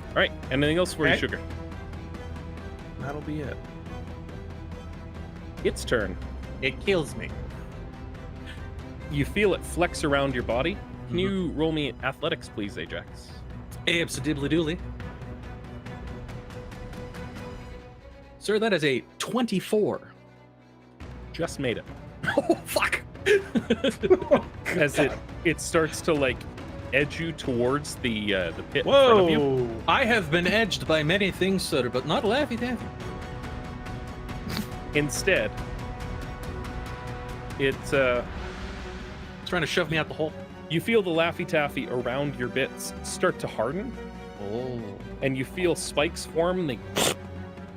All right. Anything else for you, Okay. Sugar? That'll be it. Its turn. It kills me. You feel it flex around your body. Can you roll me athletics, please, Ajax? Abso-dibbly-dooley. Sir, that is a 24. Just made it. Oh, fuck! As it starts to like edge you towards the pit in front of you. Whoa! I have been edged by many things, sir, but not Laffy Taffy. Instead, it's It's trying to shove me out the hole. you feel the Laffy Taffy around your bits start to harden, Oh. and you feel spikes form. They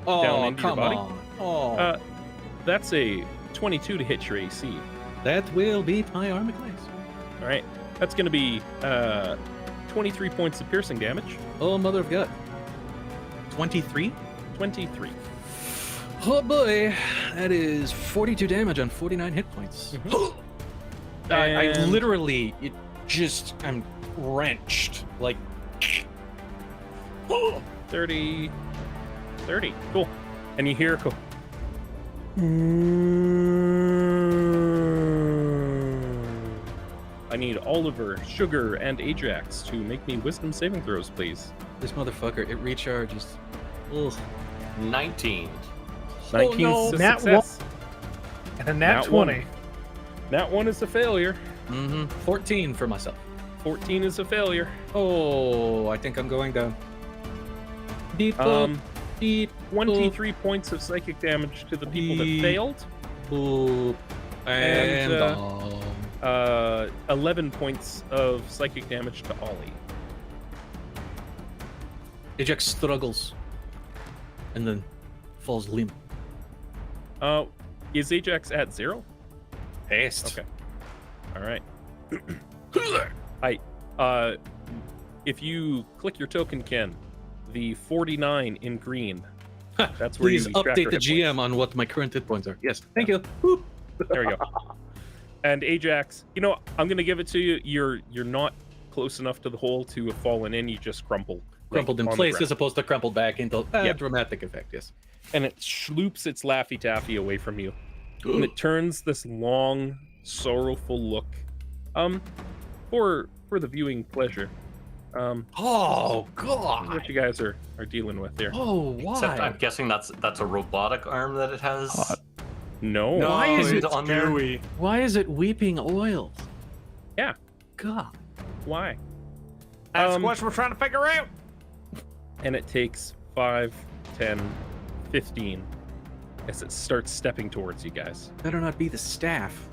Oh, down into your come body? on. Oh. That's a 22 to hit your AC. That will beat my armor class. All right, that's going to be 23 points of piercing damage. Oh, mother of God. 23? 23. Oh boy, that is 42 damage on 49 hit points. I And- literally, I'm wrenched. Like, 30. Cool. And you hear it go. I need Oliver, Sugar, and Ajax to make me wisdom saving throws, please. This motherfucker, it recharges. Ugh. 19. 19 no. is a Nat success. And a nat Nat 20. one. That one is a failure. 14 for myself. 14 is a failure. Oh, I think I'm going down. Deep, deep, 23 points of psychic damage to the people that failed. boop, and And, 11 points of psychic damage to Ollie. Ajax struggles and then falls limp. Is Ajax at 0? Pest. Okay. All right. If you click your token, Ken, the 49 in green, that's where Please you extract update your the hit GM on what my current hit points are. Yes, thank you. Boop. points. There we go. And Ajax, you know, I'm gonna give it to you. You're not close enough to the hole to have fallen in. You just crumpled. Crumpled in on the place ground. as opposed to crumpled back into Yep. dramatic effect, yes. And it sloops its Laffy Taffy away from you. And it turns this long, sorrowful look. For the viewing pleasure. Oh, God. What you guys are dealing with here. Oh, why? Except I'm guessing that's a robotic arm that it has. No. No, Why is it's it on there? gooey. Why is it weeping oils? Yeah. God. Why? That's the question we're trying to figure out. And it takes 5, 10, 15 as it starts stepping towards you guys. Better not be the staff.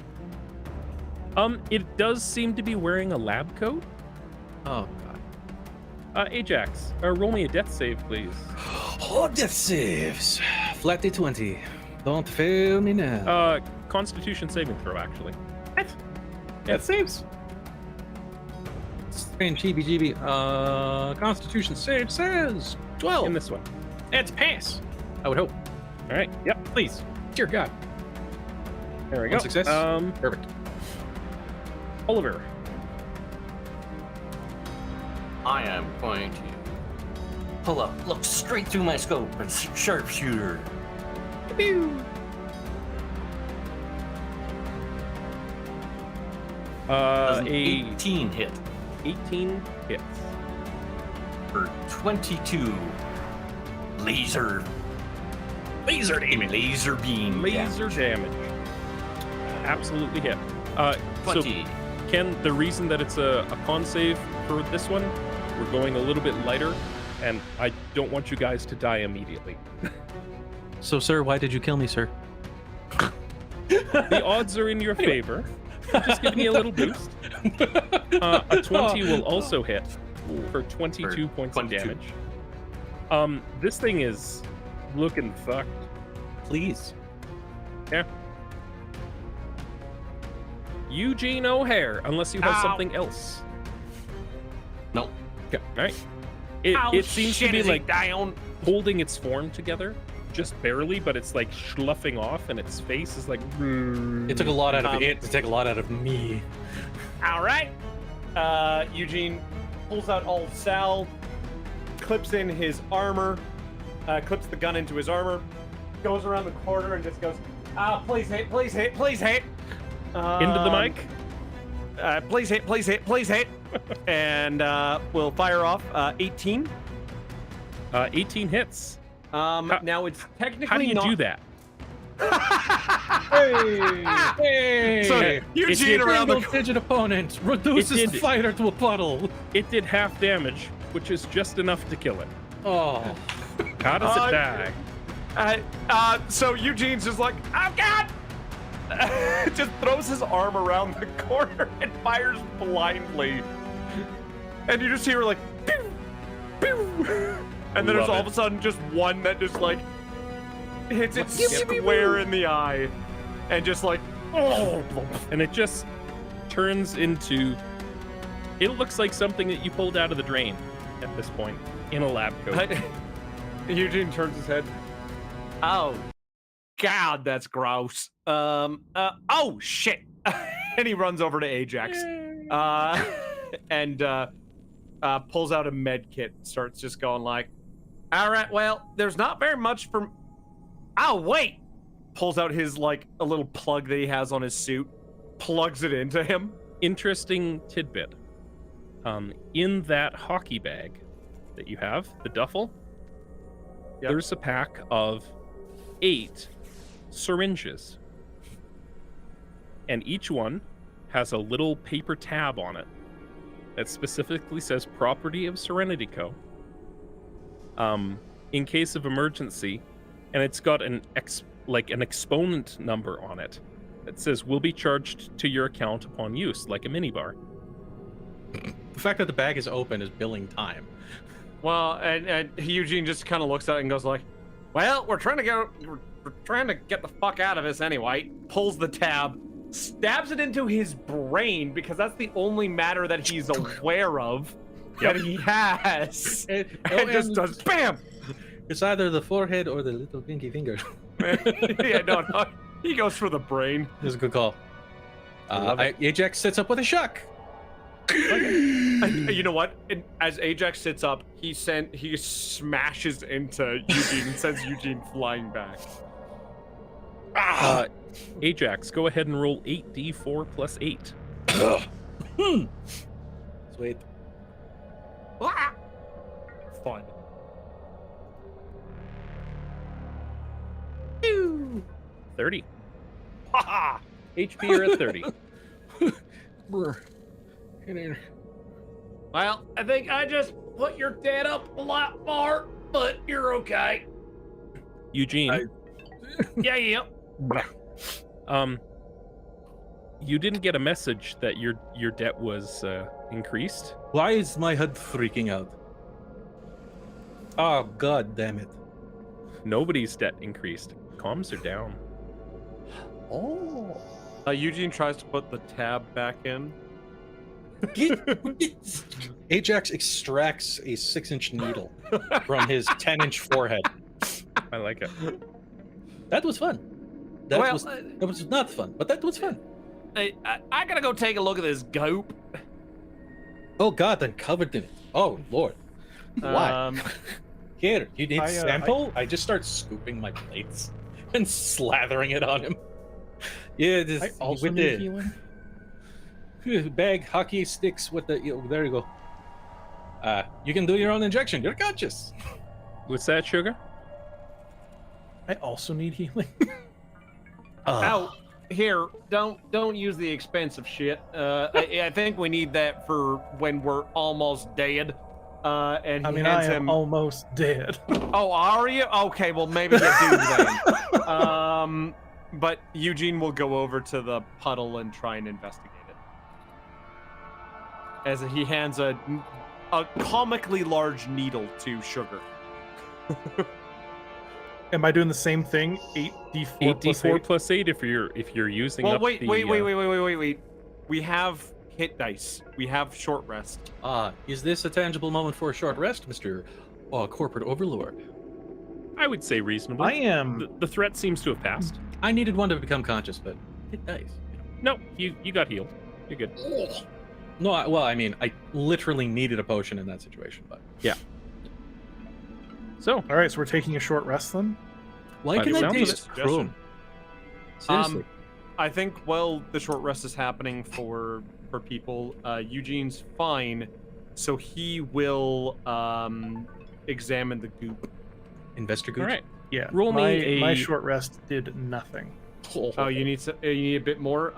It does seem to be wearing a lab coat. Oh, God. Ajax, roll me a death save, please. Oh, death saves. Flat D20. Don't fail me now. Constitution saving throw, actually. Death saves. Strange heebie-jeebie. Constitution save says 12. In this one. It's pass. I would hope. All right. Yep. Please. Dear God. There we go. One success. Perfect. Oliver. I am going to pull up, look straight through my scope, and sharpshooter. Does an A 18 hit 18 hits. for 22 laser damage. Laser beam. Laser damage. Absolutely hit. So 20. Ken, the reason that it's a con save for this one, we're going a little bit lighter, and I don't want you guys to die immediately. So, sir, why did you kill me, sir? The odds are in your favor. I'm just giving you a little boost. A 20 will also hit for 22 points of 22. damage. This thing is looking fucked. Please. Yeah. Eugene O'Hare, unless you have Ow. something else. Nope. Okay, all right. It seems to be like down. holding its form together, just barely, but it's like sloughing off, and its face is like. It took a lot out of it to take a lot out of me. All right. Eugene pulls out all Sal, clips in his armor, clips the gun into his armor, goes around the corner and just goes, please hit, please hit, please hit. Into the mic. Please hit, please hit, please hit. And we'll fire off 18. 18 hits. Now it's technically How do you not... do that? Hey! So Eugene around the Digit opponent reduces It the did. fighter to a puddle. It did half damage, which is just enough to kill it. Oh. How does it die? So Eugene's just like, oh god! Just throws his arm around the corner and fires blindly. And you just hear like, pew, pew. And then there's Love all it. of a sudden just one that just like hits it square in the eye. And just like, oh. And it just turns into. It looks like something that you pulled out of the drain at this point in a lab coat. Eugene turns his head. Oh, God, that's gross. Oh shit! And he runs over to Ajax, and pulls out a med kit. Starts just going like, "All right, well, there's not very much for." Oh wait! Pulls out his like a little plug that he has on his suit, plugs it into him, interesting tidbit. In that hockey bag that you have, the duffel, there's a pack of 8 syringes. And each one has a little paper tab on it that specifically says property of SerenityCo. In case of emergency, and it's got an exponent number on it that says will be charged to your account upon use, like a minibar. The fact that the bag is open is billing time. Well, and Eugene just kind of looks at it and goes like, "Well, we're trying to get the fuck out of this anyway." Pulls the tab, stabs it into his brain because that's the only matter that he's aware of that he has, and just does BAM. It's either the forehead or the little pinky finger. Yeah, no, he goes for the brain. That's a good call. Ajax sits up with a shock. You know what? As Ajax sits up, he smashes into Eugene and sends Eugene flying back. Ajax, go ahead and roll 8d4 plus 8. Sweet. Fun. 30. HP, you're at 30. Well, I think I just put your dad up a lot more, but you're okay. Eugene. Yeah. You didn't get a message that your debt was increased. Why is my head freaking out? Oh, god damn it. Nobody's debt increased. Comms are down. Oh. Eugene tries to put the tab back in. Ajax extracts a 6-inch needle from his 10-inch forehead. I like it. That was fun. That was not fun, but that was fun. I gotta go take a look at this goop. Oh god, then covered in it. Oh lord. Why? Here, you need sample? I just start scooping my plates and slathering it on him. Yeah, this I also need healing. Bag hockey sticks with the. There you go. You can do your own injection. You're conscious. What's that, Sugar? I also need healing. Out here, don't use the expensive shit. I think we need that for when we're almost dead. And he hands I am him. almost dead. Oh, are you? Okay, well maybe you do then. But Eugene will go over to the puddle and try and investigate it. As he hands a comically large needle to Sugar. Am I doing the same thing? 8d4 plus 8 if you're using Well, up wait. the... We have hit dice. We have short rest. Is this a tangible moment for a short rest, Mr. Corporate Overlord? I would say reasonably. I am. The threat seems to have passed. I needed one to become conscious, but hit dice. No, you got healed. You're good. No, I literally needed a potion in that situation, but yeah. So, All right, so we're taking a short rest then. why By can the I sounds of taste it, chrome? Seriously. I think while the short rest is happening for people, Eugene's fine, so he will examine the goop. Investor all right. Yeah. Roll me my a- short rest did nothing. Oh, you need a bit more.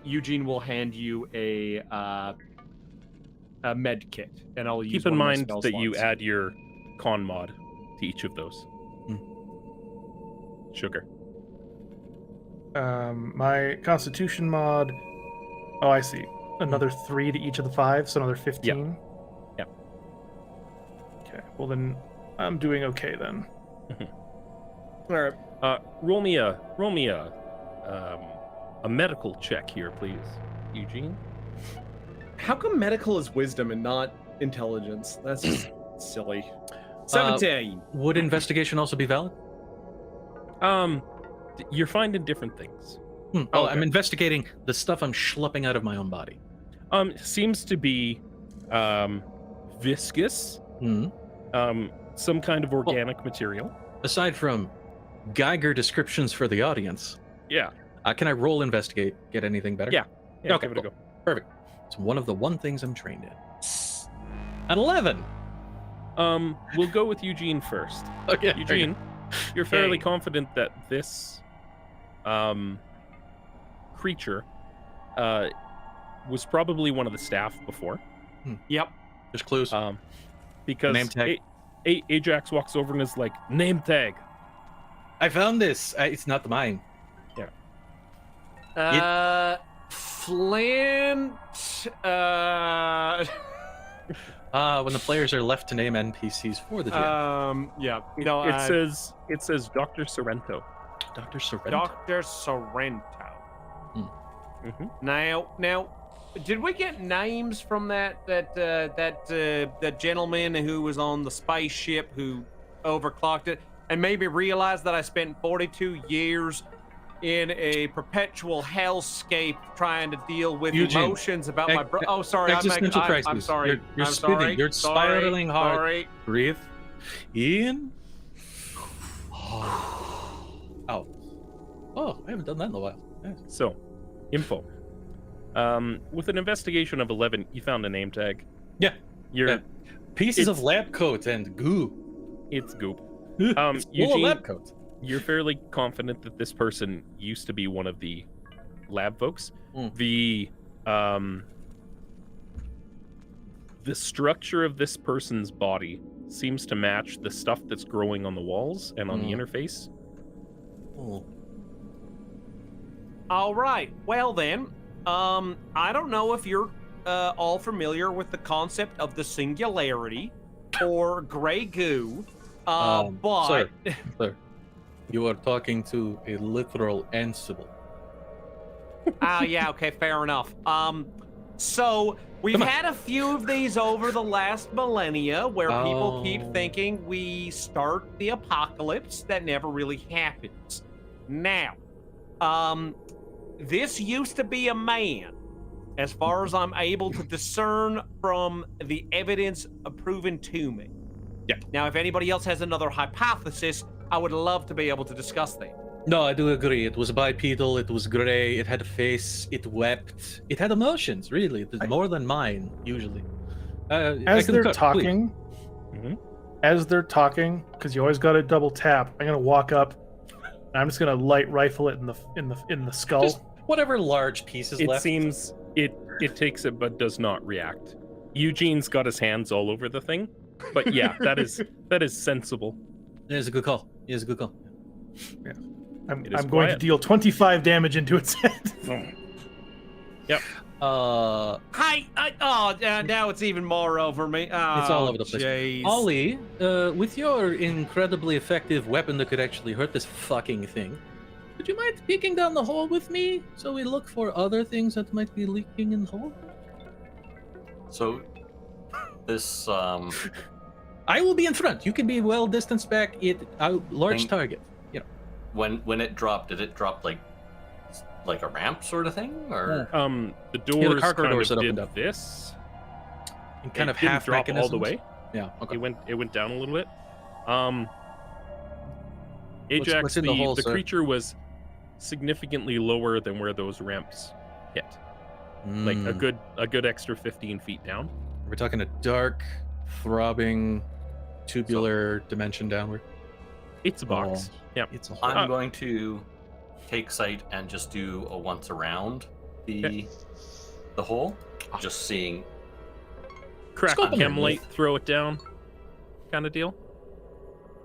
Eugene will hand you a med kit, and I'll use. Keep in one of my mind spell that you slots. add your con mod to each of those. Sugar. My Constitution mod. Oh, I see. Another 3 to each of the 5, so another 15. Yeah. Okay. Well then, I'm doing okay then. All right. Roll me a medical check here, please, Eugene. How come medical is wisdom and not intelligence? That's just silly. 17. Would investigation also be valid? You're finding different things. Oh, Okay. I'm investigating the stuff I'm schlepping out of my own body. Seems to be viscous, some kind of organic material. Aside from Geiger descriptions for the audience, Yeah. can I roll investigate? Get anything better? Yeah. Yeah, Okay, give it a cool. go. Perfect. It's one of the things I'm trained in. An 11. We'll go with Eugene first. Okay, Eugene, you're fairly Okay. confident that this creature was probably one of the staff before. Yep. There's clues. Because Name tag. Ajax walks over and is like, name tag. I found this. It's not mine. Flint. When the players are left to name NPCs for the GM. Yeah. No. It says Dr. Sorrento. Dr. Serenity. Dr. Sorrento. Mm-hmm. Now, did we get names from that gentleman who was on the spaceship who overclocked it and made me realize that I spent 42 years in a perpetual hellscape trying to deal with Eugene, emotions about my bro? Oh, sorry. existential I'm crisis. sorry. You're I'm spinning. sorry. You're spiraling hard. Sorry. Breathe in. Out. Oh, I haven't done that in a while. Nice. So, info. With an investigation of 11, you found a name tag. Yeah. You're Pieces It's- of lab coat and goo. It's goop. It's full of Eugene, lab coat. you're fairly confident that this person used to be one of the lab folks. Mm. The structure of this person's body seems to match the stuff that's growing on the walls and on the interface. Oh. All right. Well then, I don't know if you're all familiar with the concept of the singularity or gray goo, but Sir, you are talking to a literal ansible. yeah, okay, fair enough. So we've Come on. had a few of these over the last millennia where people keep Oh. thinking we start the apocalypse that never really happens. Now, this used to be a man, as far as I'm able to discern from the evidence proven to me. Yeah. Now, if anybody else has another hypothesis, I would love to be able to discuss that. No, I do agree. It was bipedal, it was gray, it had a face, it wept. It had emotions, really. It was more than mine, usually. As they're talking, Mhm. as they're talking, because you always got to double tap. I'm gonna walk up. And I'm just gonna light rifle it in the skull. Just whatever large pieces It left. seems it takes it but does not react. Eugene's got his hands all over the thing, but yeah, that is sensible. It is a good call. It is a good call. I'm It is going to quiet. deal 25 damage into its head. Yep. Hi! Now it's even more over me. It's all over the place. Jeez. Ollie, with your incredibly effective weapon that could actually hurt this fucking thing, would you mind peeking down the hole with me so we look for other things that might be leaking in the hole? So, this I will be in front. You can be well distanced back. Large Thing- target. when it dropped, did it drop like a ramp sort of thing, or The doors cargo kind doors that of opened did up. this. And kind It of didn't half drop all the mechanisms. way. Yeah. Okay. It went down a little bit. Ajax, what's in the hole, the sir? creature was significantly lower than where those ramps hit. Like a good extra 15 feet down. We're talking a dark, throbbing, tubular dimension downward. It's a box. Oh. Yeah. It's a I'm hole. going to take sight and just do a once around the hole, just seeing. Crack Scope a them chem in. light, throw it down, kind of deal.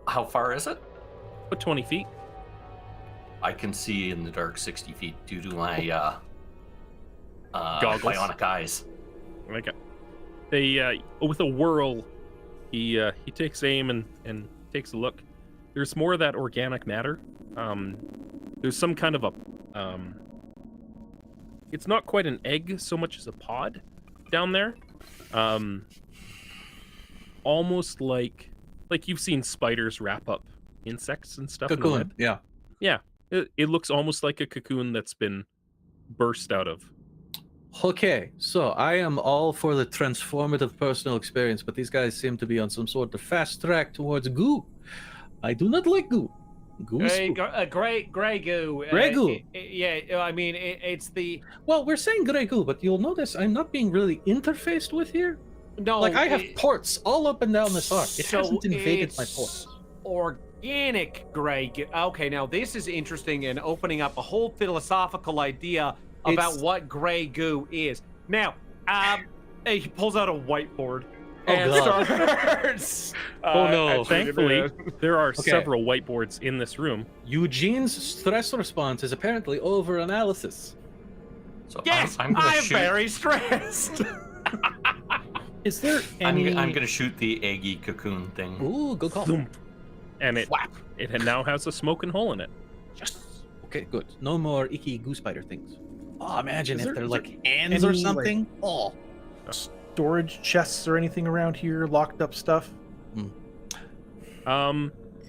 How far is it? But 20 feet. I can see in the dark 60 feet due to my Goggles. bionic eyes. Okay. With a whirl, he takes aim and takes a look. There's more of that organic matter. There's some kind of a it's not quite an egg so much as a pod down there. Almost like you've seen spiders wrap up insects and stuff. in a Cocoon. web. Yeah. Yeah. It looks almost like a cocoon that's been burst out of. Okay, so I am all for the transformative personal experience, but these guys seem to be on some sort of fast track towards goo. I do not like goo. Goose. Grey goo. Grey goo. Yeah, I mean, it's the... Well, we're saying Grey goo, but you'll notice I'm not being really interfaced with here. No, Like, I have ports all up and down this arc. It hasn't invaded my ports. Organic grey goo. Okay, now this is interesting and opening up a whole philosophical idea about what grey goo is. Now, he pulls out a whiteboard and God. starts. Oh, no. Thankfully, there are several whiteboards in this room. Eugene's stress response is apparently over-analysis. So Yes, I'm gonna I'm shoot. very stressed. Is there any? I'm gonna shoot the eggy cocoon thing. Ooh, good call. Thump. And it Whap. now has a smoking hole in it. Yes. Okay, good. No more icky goose spider things. Oh, imagine Is if there- they're is like there hands or any, something. storage chests or anything around here? Locked up stuff? Give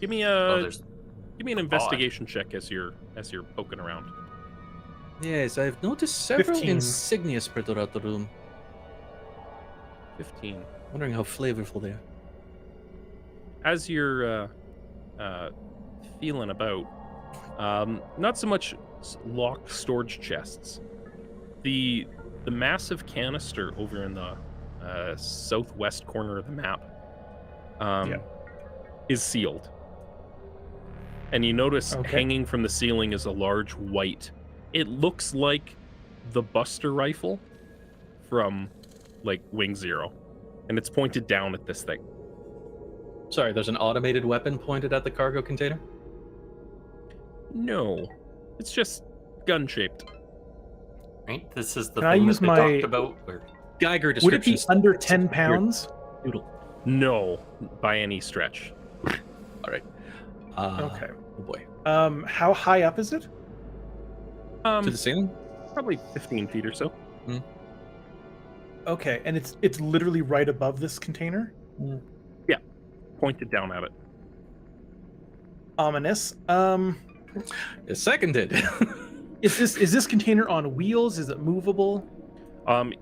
me Oh, a there's give me an investigation check as you're poking around. Yes, I've noticed several 15. insignia spread throughout the room. 15. Wondering how flavorful they are. As you're feeling about, not so much locked storage chests. The massive canister over in the southwest corner of the map is sealed. And you notice hanging from the ceiling is a large white. It looks like the Buster rifle from like Wing Zero. And it's pointed down at this thing. Sorry, there's an automated weapon pointed at the cargo container? No. It's just gun-shaped. right. This is the Can I thing use that they my- talked about. Where Geiger Would it be descriptions. under 10 pounds? Noodle. No, by any stretch. All right. Okay. Oh boy. How high up is it? To the ceiling? Probably 15 feet or so. Okay, and it's literally right above this container. Pointed down at it. Ominous. It's seconded. Is this container on wheels? Is it movable?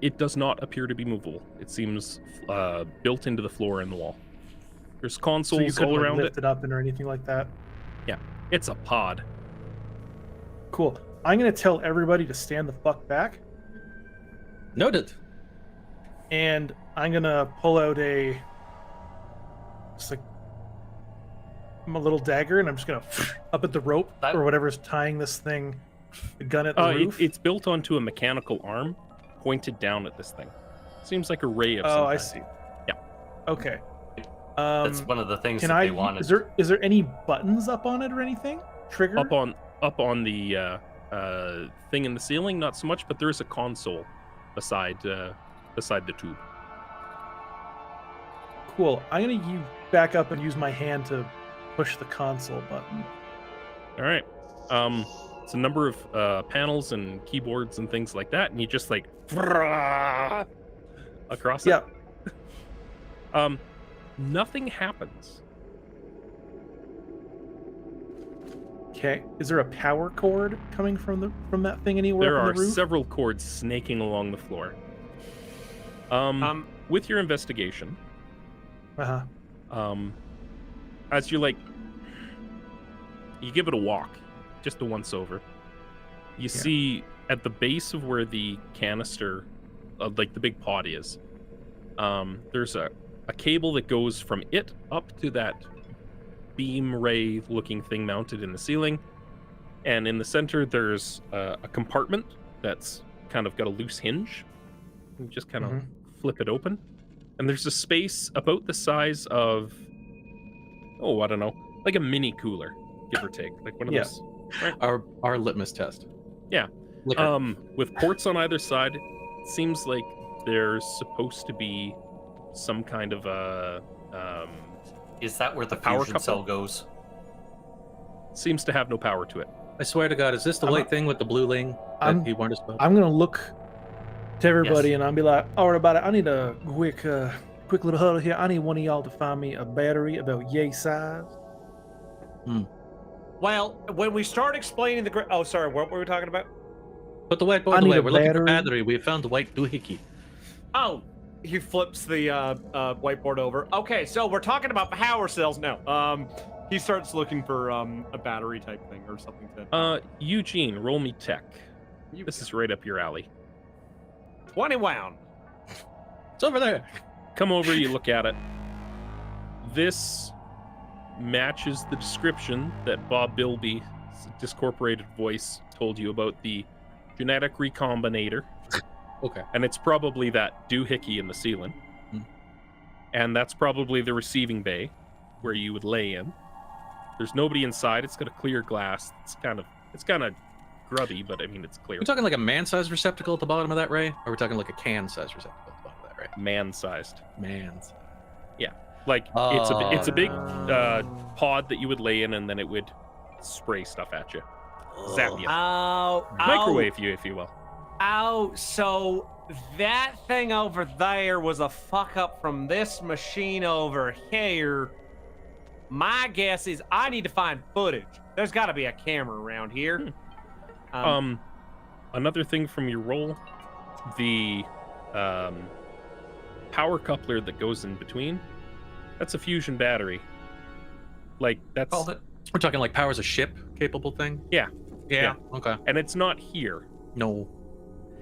It does not appear to be movable. It seems built into the floor and the wall. There's So you consoles couldn't all like, around lift it. it up or anything like that. It's a pod. Cool. I'm gonna tell everybody to stand the fuck back, Noted. and I'm gonna pull out a little dagger, and I'm just gonna up at the rope That- or whatever's tying this thing, the gun at the roof. It's built onto a mechanical arm pointed down at this thing. Seems like a ray of some Oh, I kind. see. Yeah. Okay. that's one of the things Can that I? they wanted. Is there any buttons up on it or anything? Trigger? Up on the thing in the ceiling, not so much, but there is a console beside the tube. Cool. I'm gonna back up and use my hand to push the console button. All right. It's a number of panels and keyboards and things like that, and you just like across Yeah. it. Nothing happens. Okay. Is there a power cord coming from that thing anywhere There up are on the roof? several cords snaking along the floor. With your investigation, Uh-huh. as you you give it a walk, just a once over. You see at the base of where the canister, like the big pod is, there's a cable that goes from it up to that beam ray looking thing mounted in the ceiling. And in the center, there's a compartment that's kind of got a loose hinge. You just kind of flip it open. And there's a space about the size of, I don't know, like a mini cooler, give or take. Like one of those. Our litmus test. Yeah. Liquor. With ports on either side, it seems like there's supposed to be some kind of a Is that where the power fusion couple? cell goes? seems to have no power to it. I swear to God, is this the white thing with the blue ling I'm- that you warned us about? I'm gonna look to everybody Yes. and I'll be like, all right, about it. I need a quick little huddle here. I need one of y'all to find me a battery about yay size. Well, when we start explaining the oh, sorry, what were we talking about? Put the I whiteboard need away. a We're looking for battery. battery. We found the white doohickey. Oh, he flips the whiteboard over. Okay, so we're talking about power cells now. He starts looking for a battery type thing or something to. Eugene, roll me tech. You This is right up your alley. 21. It's over there. Come over, you look at it. This matches the description that Bob Bilby's discorporated voice told you about the genetic recombinator. Okay. And it's probably that doohickey in the ceiling. Hmm. And that's probably the receiving bay where you would lay in. There's nobody inside. It's got a clear glass. It's kind of grubby, but I mean it's clear. We're talking like a man-sized receptacle at the bottom of that ray, or we're talking like a can-sized receptacle at the bottom of that ray? Man-sized. Man's. Like it's a big pod that you would lay in, and then it would spray stuff at you, zap you, microwave you, if you will. Oh, so that thing over there was a fuck up from this machine over here. My guess is I need to find footage. There's got to be a camera around here. Another thing from your roll, the power coupler that goes in between, that's a fusion battery. Like that's Called it. We're talking like powers a ship capable thing? Yeah. Okay. And it's not here. No.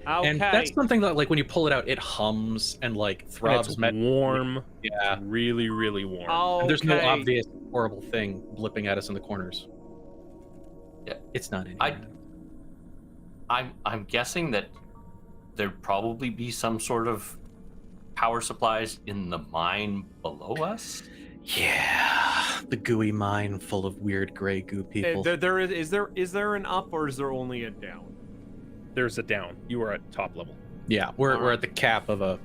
Okay. And that's something that like when you pull it out, it hums and like And throbs. it's warm. Yeah. Really, really warm. Oh, And there's no obvious horrible thing blipping at us in the corners. Yeah. It's not any. I'm guessing that there'd probably be some sort of power supplies in the mine below us. Yeah. The gooey mine full of weird gray goo people. Is there an up or is there only a down? There's a down. You are at top level. Yeah, we're at the cap of a.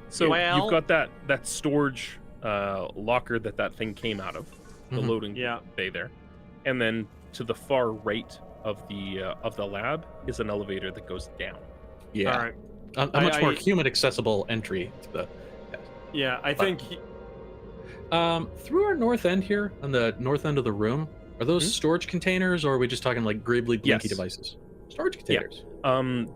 So Well- you've got that storage locker that thing came out of, the Mhm. loading Yeah. bay there, and then to the far right of the lab is an elevator that goes down. Yeah. All right. A much more I- human accessible entry to the. Yeah, I think. Through our north end here, on the north end of the room, are those storage containers, or are we just talking like gribbly blinky Yes. devices? Storage containers.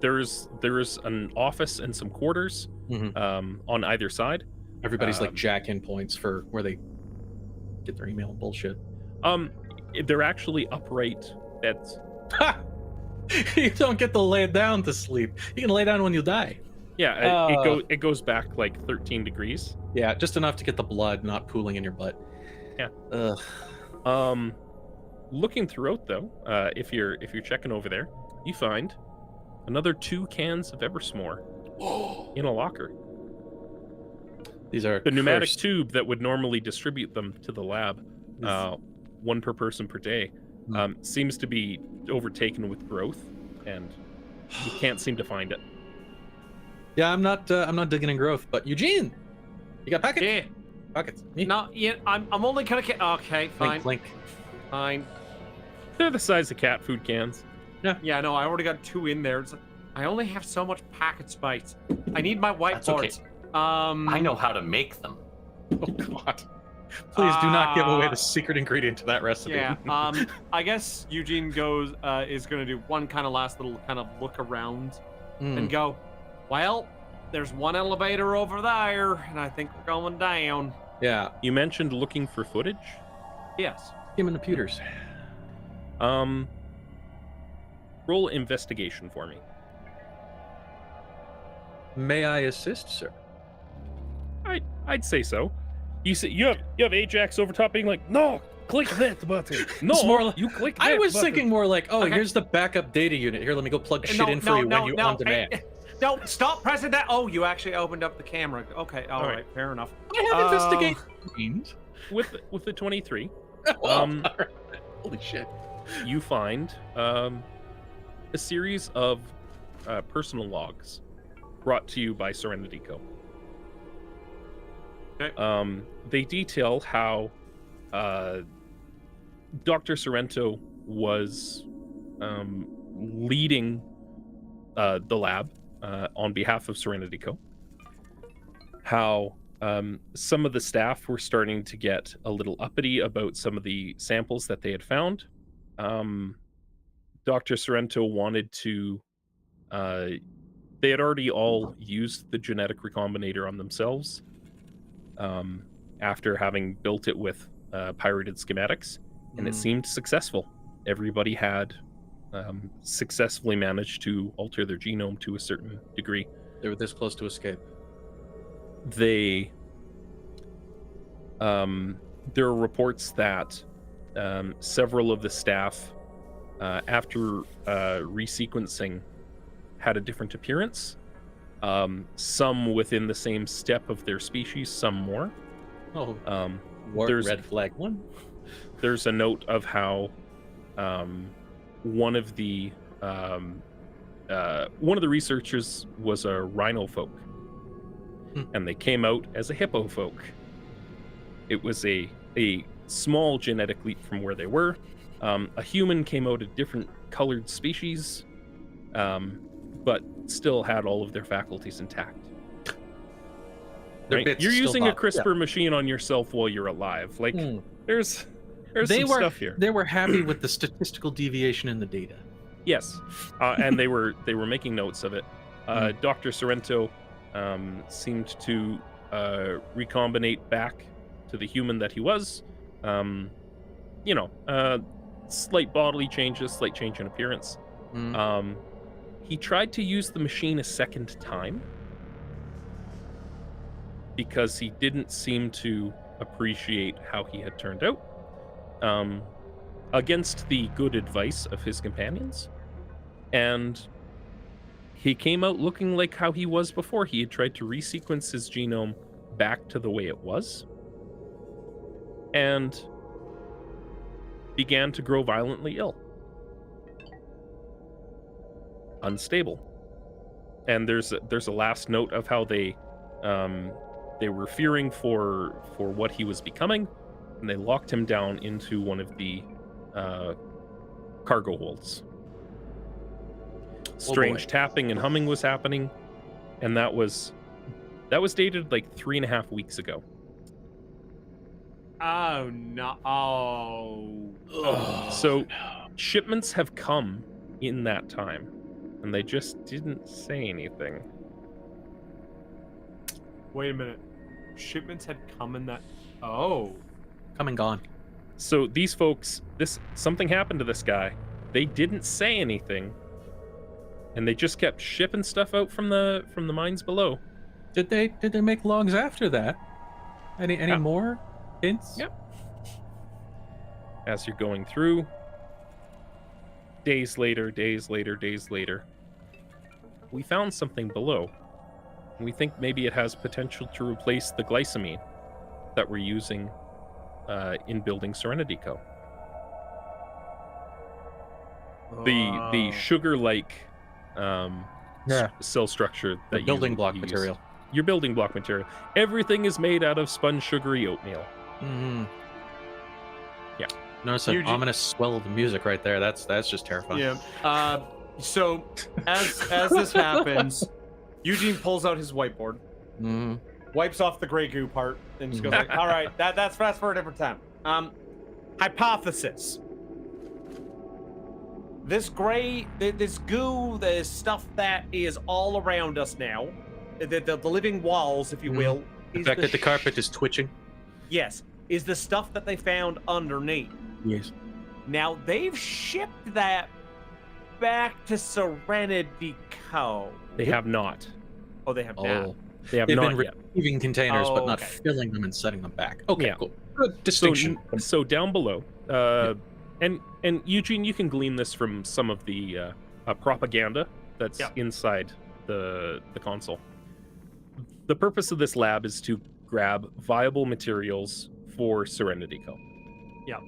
There's an office and some quarters Mhm. on either side. Everybody's like jack-in points for where they get their email and bullshit. They're actually upright beds. Ha! You don't get to lay down to sleep. You can lay down when you die. Yeah, it goes back like 13 degrees. Yeah, just enough to get the blood not pooling in your butt. Yeah. Ugh. Looking throughout though, if you're checking over there, you find another 2 cans of Eversmore in a locker. These are The pneumatic cursed. tube that would normally distribute them to the lab, one per person per day, seems to be overtaken with growth, and you can't seem to find it. Yeah, I'm not digging in growth, but Eugene, you got pockets? Yeah. Pockets. No, yeah, I'm only gonna get. Okay, fine, Link. fine. They're the size of cat food cans. Yeah, no, I already got 2 in there. It's like, I only have so much packet space. I need my That's okay. whiteboards. I know how to make them. Oh God. Please do not give away the secret ingredient to that recipe. yeah. I guess Eugene is gonna do one kind of last little kind of look around and go, well, there's one elevator over there, and I think we're going down. Yeah. You mentioned looking for footage. Yes. Human computers. Roll investigation for me. May I assist, sir? I'd say so. You say you have Ajax over top being like, no, click that button. No, It's more like- you click that I was button." thinking more like, oh, Okay. here's the backup data unit. Here, let me go plug shit in for you when you on demand. Hey, no, stop pressing that. Oh, you actually opened up the camera. Okay, all All right. right, fair enough. I have investigation. with the 23. Oh, all right. Holy shit. You find a series of personal logs brought to you by SerenityCo. Okay. They detail how Dr. Sorrento was leading the lab on behalf of SerenityCo. How some of the staff were starting to get a little uppity about some of the samples that they had found. Dr. Sorrento wanted to... they had already all used the genetic recombinator on themselves after having built it with pirated schematics, and it seemed successful. Everybody had successfully managed to alter their genome to a certain degree. They were this close to escape. There are reports that several of the staff, after resequencing, had a different appearance. Some within the same step of their species, some more. There's red flag one. There's a note of how one of the researchers was a rhino folk, and they came out as a hippo folk. It was a small genetic leap from where they were. A human came out a different colored species, but still had all of their faculties intact. Right? You're using a CRISPR machine on yourself while you're alive. Like, there's some stuff here. They were happy with the statistical deviation in the data. Yes, and they were making notes of it. Dr. Sorrento seemed to recombinate back to the human that he was. Slight bodily changes, slight change in appearance. He tried to use the machine a second time because he didn't seem to appreciate how he had turned out, against the good advice of his companions. And he came out looking like how he was before. He had tried to resequence his genome back to the way it was, and began to grow violently ill. Unstable. And there's a last note of how they were fearing for what he was becoming, and they locked him down into one of the cargo holds. Strange tapping and humming was happening, and that was dated like 3.5 weeks ago. Oh no! Shipments have come in that time, and they just didn't say anything. Wait a minute. Shipments had come in that. Oh. Come and gone. So these folks, something happened to this guy. They didn't say anything, and they just kept shipping stuff out from the mines below. Did they make logs after that? Any more hints? Yep. As you're going through, days later, we found something below. We think maybe it has potential to replace the glycamine that we're using in building SerenityCo. The sugar-like cell structure that building block use. material. Your building block material. Everything is made out of spun sugary oatmeal. Yeah. Notice an ominous swell of the music right there. That's just terrifying. Yeah. So as this happens, Eugene pulls out his whiteboard, wipes off the gray goo part, and just goes like, "All right, that's for a different time." Hypothesis. This goo, this stuff that is all around us now, the living walls, if you will. The fact that the carpet is twitching. Yes, is the stuff that they found underneath. Yes. Now they've shipped that back to SerenityCo. They have not. Oh, they have not. They have They've not been yet. receiving containers, but not filling them and setting them back. Okay, cool. Good distinction. So down below, and Eugene, you can glean this from some of the propaganda that's inside the console. The purpose of this lab is to grab viable materials for SerenityCo. Yeah.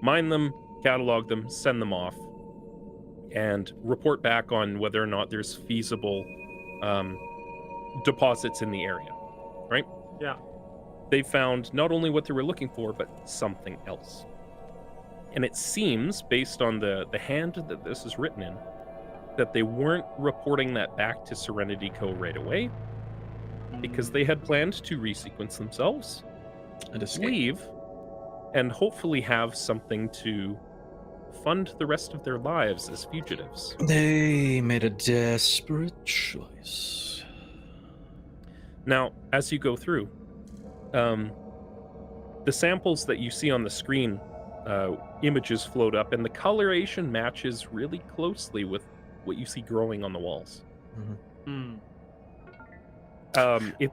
Mine them, catalog them, send them off, and report back on whether or not there's feasible deposits in the area, right? Yeah. They found not only what they were looking for, but something else. And it seems, based on the hand that this is written in, that they weren't reporting that back to SerenityCo right away, because they had planned to resequence themselves, and leave, and hopefully have something to fund the rest of their lives as fugitives. They made a desperate choice. Now, as you go through, the samples that you see on the screen, images float up, and the coloration matches really closely with what you see growing on the walls. Hmm.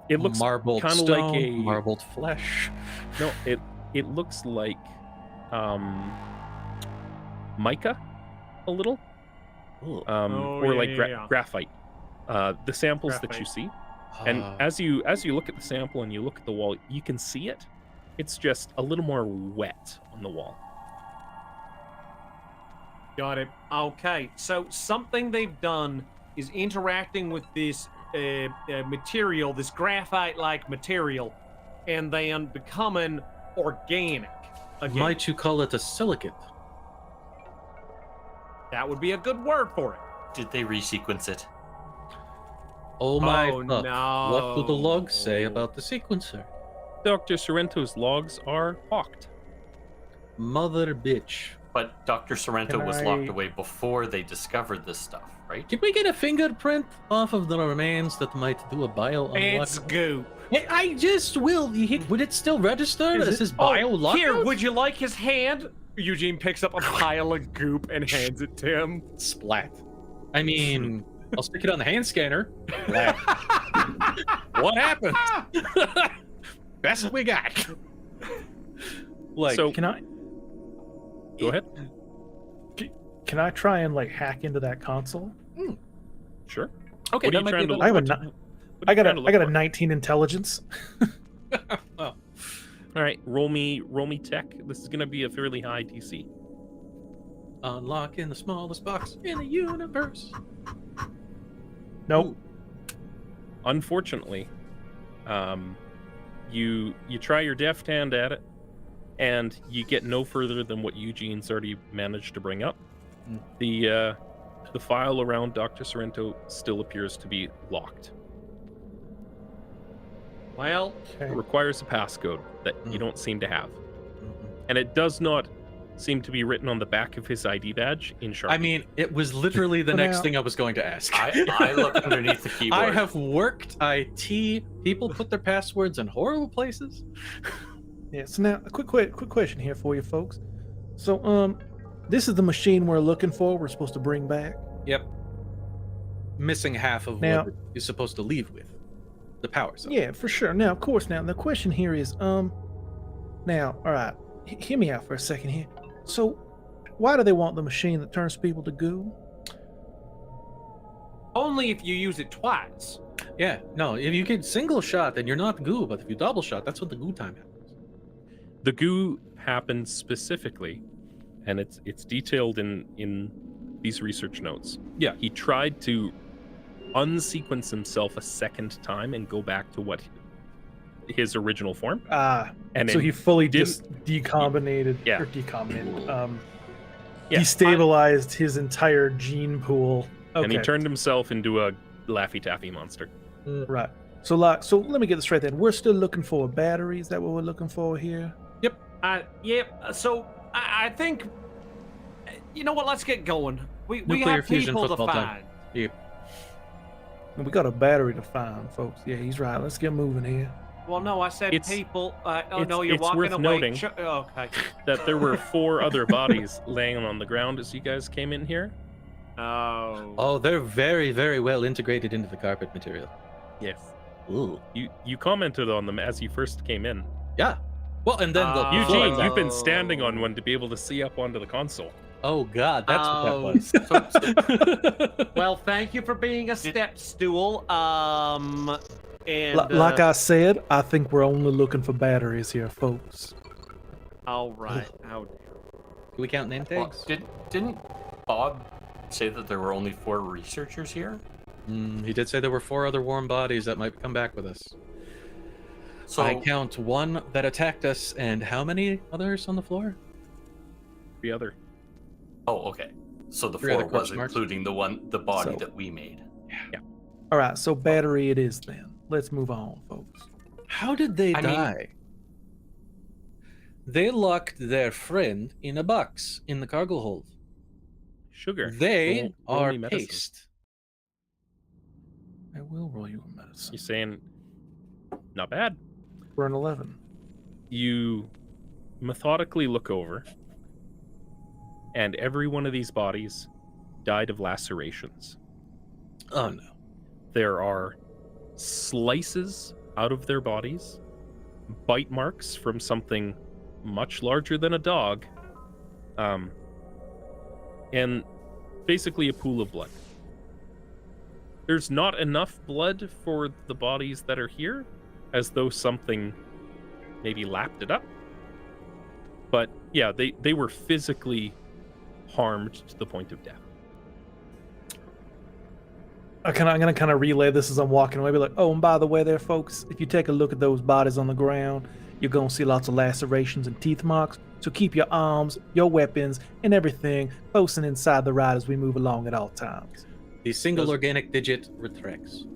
It looks marbled kind of stone, like a marbled flesh. no. It looks like mica a little, or like yeah. graphite. The samples that you Graphite. see, and as you look at the sample and you look at the wall, you can see it. It's just a little more wet on the wall. Got it. Okay, so something they've done is interacting with this material, this graphite-like material, and then becoming organic again. Might you call it a silicate? That would be a good word for it. Did they resequence it? Oh my Oh, fuck. What do the no. logs say about the sequencer? Dr. Sorrento's logs are hawked. Mother bitch. But Dr. Sorrento Can was locked I- away before they discovered this stuff, right? Can we get a fingerprint off of the remains that might do a bio unlock? It's goop. Hey, I just will. Would it still register Is as it- his bio lock? Here, would you like his hand? Eugene picks up a pile of goop and hands it to him. Splat. I mean, I'll stick it on the hand scanner. Splat. What happened? Best we got. Like, So Can I go ahead. can I try and like hack into that console? Sure. okay, What are that you might trying be to the- I have a what ni- what are I you got trying to a look I got a for? 19 intelligence. Oh. All right, roll me tech. This is gonna be a fairly high DC. Unlocking the smallest box in the universe. Nope. Unfortunately, you try your deft hand at it, and you get no further than what Eugene's already managed to bring up. Mm. The file around Dr. Sorrento still appears to be locked. Well, It Okay. requires a passcode that you Mm. don't seem to have, Mhm. and it does not seem to be written on the back of his ID badge in Sharpie. I mean, it was literally the Well, next now- thing I was going to ask. I look underneath the keyboard. I have worked IT. People put their passwords in horrible places. Yeah. So now a quick question here for you folks. So this is the machine we're looking for. We're supposed to bring back. Yep. Missing half of Now- what you're supposed to leave with. The power cell. Yeah, for sure. Now, of course, now the question here is, now, all right, hear me out for a second here. So, why do they want the machine that turns people to goo? only if you use it twice. Yeah. No, if you get single shot, then you're not goo. But if you double shot, that's when the goo time happens. the goo happens specifically, and it's detailed in these research notes. Yeah. He tried to unsequence himself a second time and go back to what his original form, and So then he fully didn't- just decombinated, Yeah. or decombinated, Yeah, destabilized his entire gene pool. Okay. and he turned himself into a Laffy Taffy monster. Right. So, like, so let me get this straight then. We're still looking for a battery. Is that what we're looking for here? Yep. So I think, you know what? Let's get going. We Nuclear have fusion people to football find. time. Yep. We got a battery to find, folks. Yeah, he's right. Let's get moving here. Well, no, I said It's- people. Oh it's- no, you're it's walking worth away. noting- Okay. That there were 4 other bodies laying on the ground as you guys came in here. Oh. Oh, they're very, very well integrated into the carpet material. Yes. Ooh. You commented on them as you first came in. Yeah. Well, and then the Eugene, floor- you've been standing on one to be able to see up onto the console. Oh God, that's Oh. what that was. Well, thank you for being a step stool. And Like I said, I think we're only looking for batteries here, folks. all right. Oh, Can we count name Well, tags? didn't Bob say that there were only 4 researchers here? He did say there were 4 other warm bodies that might come back with us. So I count 1 that attacked us, and how many others on the floor? 3 other. Oh, okay. So the 3 other 4 was corpse marks? including the body So- that we made. All right, so battery it is then. Let's move on, folks. How did they I mean- die? They locked their friend in a box in the cargo hold. Sugar. They Roll are me medicine. paste. I will roll you a medicine. You're saying, not bad. We're an 11. You methodically look over, and every one of these bodies died of lacerations. Oh no. There are slices out of their bodies, bite marks from something much larger than a dog, and basically a pool of blood. There's not enough blood for the bodies that are here, as though something maybe lapped it up. But yeah, they were physically harmed to the point of death. I'm gonna kind of relay this as I'm walking away. Be like, oh, and by the way, there, folks, if you take a look at those bodies on the ground, you're gonna see lots of lacerations and teeth marks. So keep your arms, your weapons, and everything close and inside the ride as we move along at all times. The single organic digit retracts.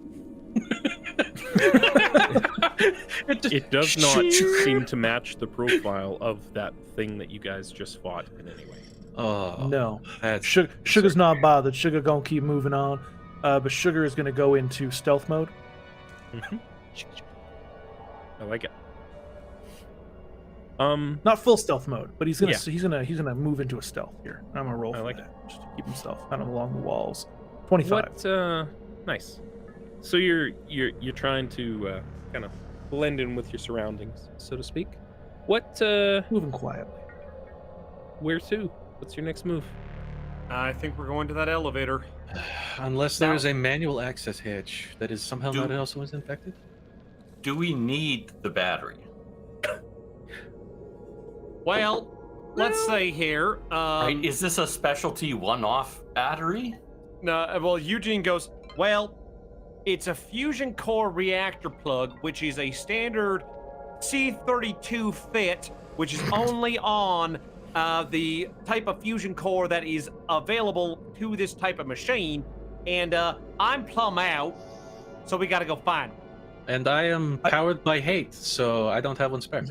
It does not seem to match the profile of that thing that you guys just fought in any way. Oh No, that's Sugar's not bothered. Sugar gonna keep moving on, but Sugar is gonna go into stealth mode. I like it. Not full stealth mode, but he's gonna Yeah. he's gonna move into a stealth here. I'm gonna roll I for like that, just to keep himself kind of along the walls. 25. What? Nice. So you're trying to kind of blend in with your surroundings, so to speak. What? Moving quietly. Where to? What's your next move? I think we're going to that elevator. unless there is a manual access hitch that is somehow Do- not also is infected. Do we need the battery? Well, let's say here. Right? Is this a specialty one-off battery? No, well, Eugene goes, well, it's a fusion core reactor plug, which is a standard C32 fit, which is only on the type of fusion core that is available to this type of machine. And I'm plumb out, so we gotta go find him. And I am powered by hate, so I don't have one spare.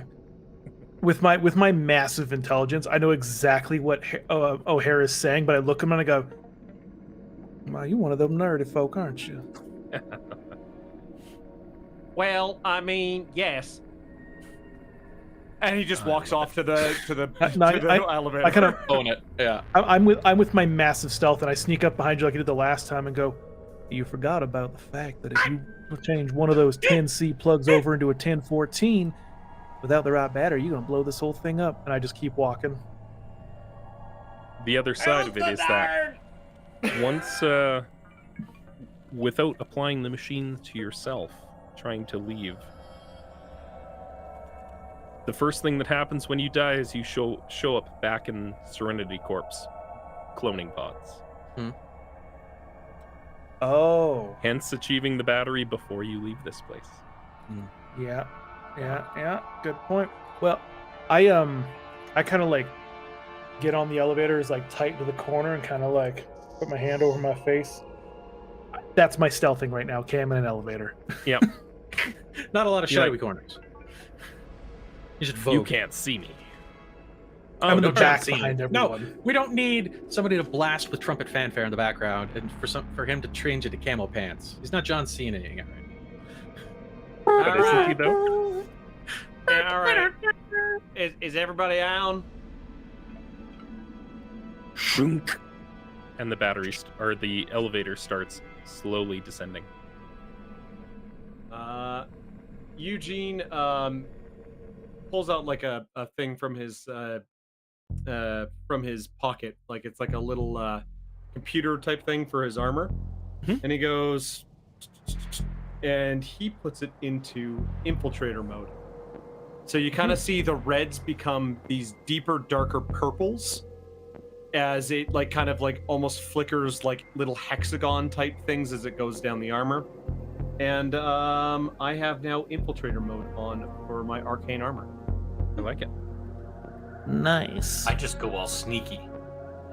With my massive intelligence, I know exactly what O'Hare is saying, but I look at him and I go, "Wow, you one of them nerdy folk, aren't you?" Well, I mean, yes. And he just walks off to the elevator. I kind of Own it. Yeah. I'm with my massive stealth, and I sneak up behind you like I did the last time and go, "You forgot about the fact that if you change one of those 10C plugs over into a 1014 without the right battery, you're gonna blow this whole thing up." And I just keep walking. The other side of it is that once, without applying the machine to yourself, trying to leave, the first thing that happens when you die is you show up back in Serenity Corp's cloning pods. Oh, Hence achieving the battery before you leave this place. yeah. Good point. Well, I kind of like get on the elevator, is like tight to the corner, and kind of like put my hand over my face. That's my stealthing right now. Okay, I'm in an elevator. Yep. Not a lot of You're shadowy like- corners. You should vote. You can't see me. I'm in the don't try back to see me. behind No, everyone. we don't need somebody to blast with trumpet fanfare in the background and for him to change into camo pants. He's not John Cena-ing it right. But isn't he, though? Yeah, all right. Is everybody on? Shunk. And the or the elevator starts slowly descending. Eugene pulls out like a thing from his pocket, like it's like a little computer type thing for his armor, and he goes, and he puts it into infiltrator mode. So you kind of see the reds become these deeper, darker purples as it like kind of like almost flickers like little hexagon type things as it goes down the armor. And I have now infiltrator mode on for my arcane armor. I like it. Nice. I just go all sneaky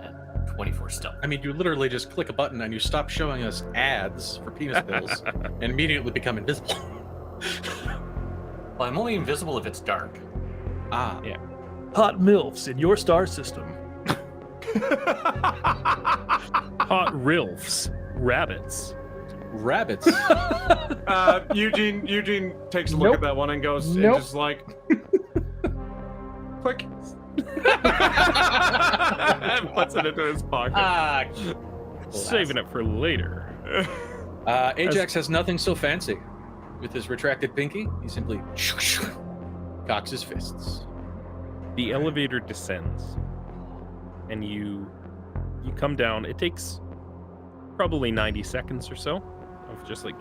at 24 stealth. I mean, you literally just click a button and you stop showing us ads for penis pills and immediately become invisible. Well, I'm only invisible if it's dark. Ah, Yeah. Hot MILFs in your star system. Hot rilfs. Rabbits. rabbits. Eugene takes a look at that one and goes, and Nope. just like, Click. And puts it into his pocket. Saving it for later. Ajax has nothing so fancy. With his retracted pinky, he simply cocks his fists. The elevator descends, and you come down. It takes probably 90 seconds or so of just like.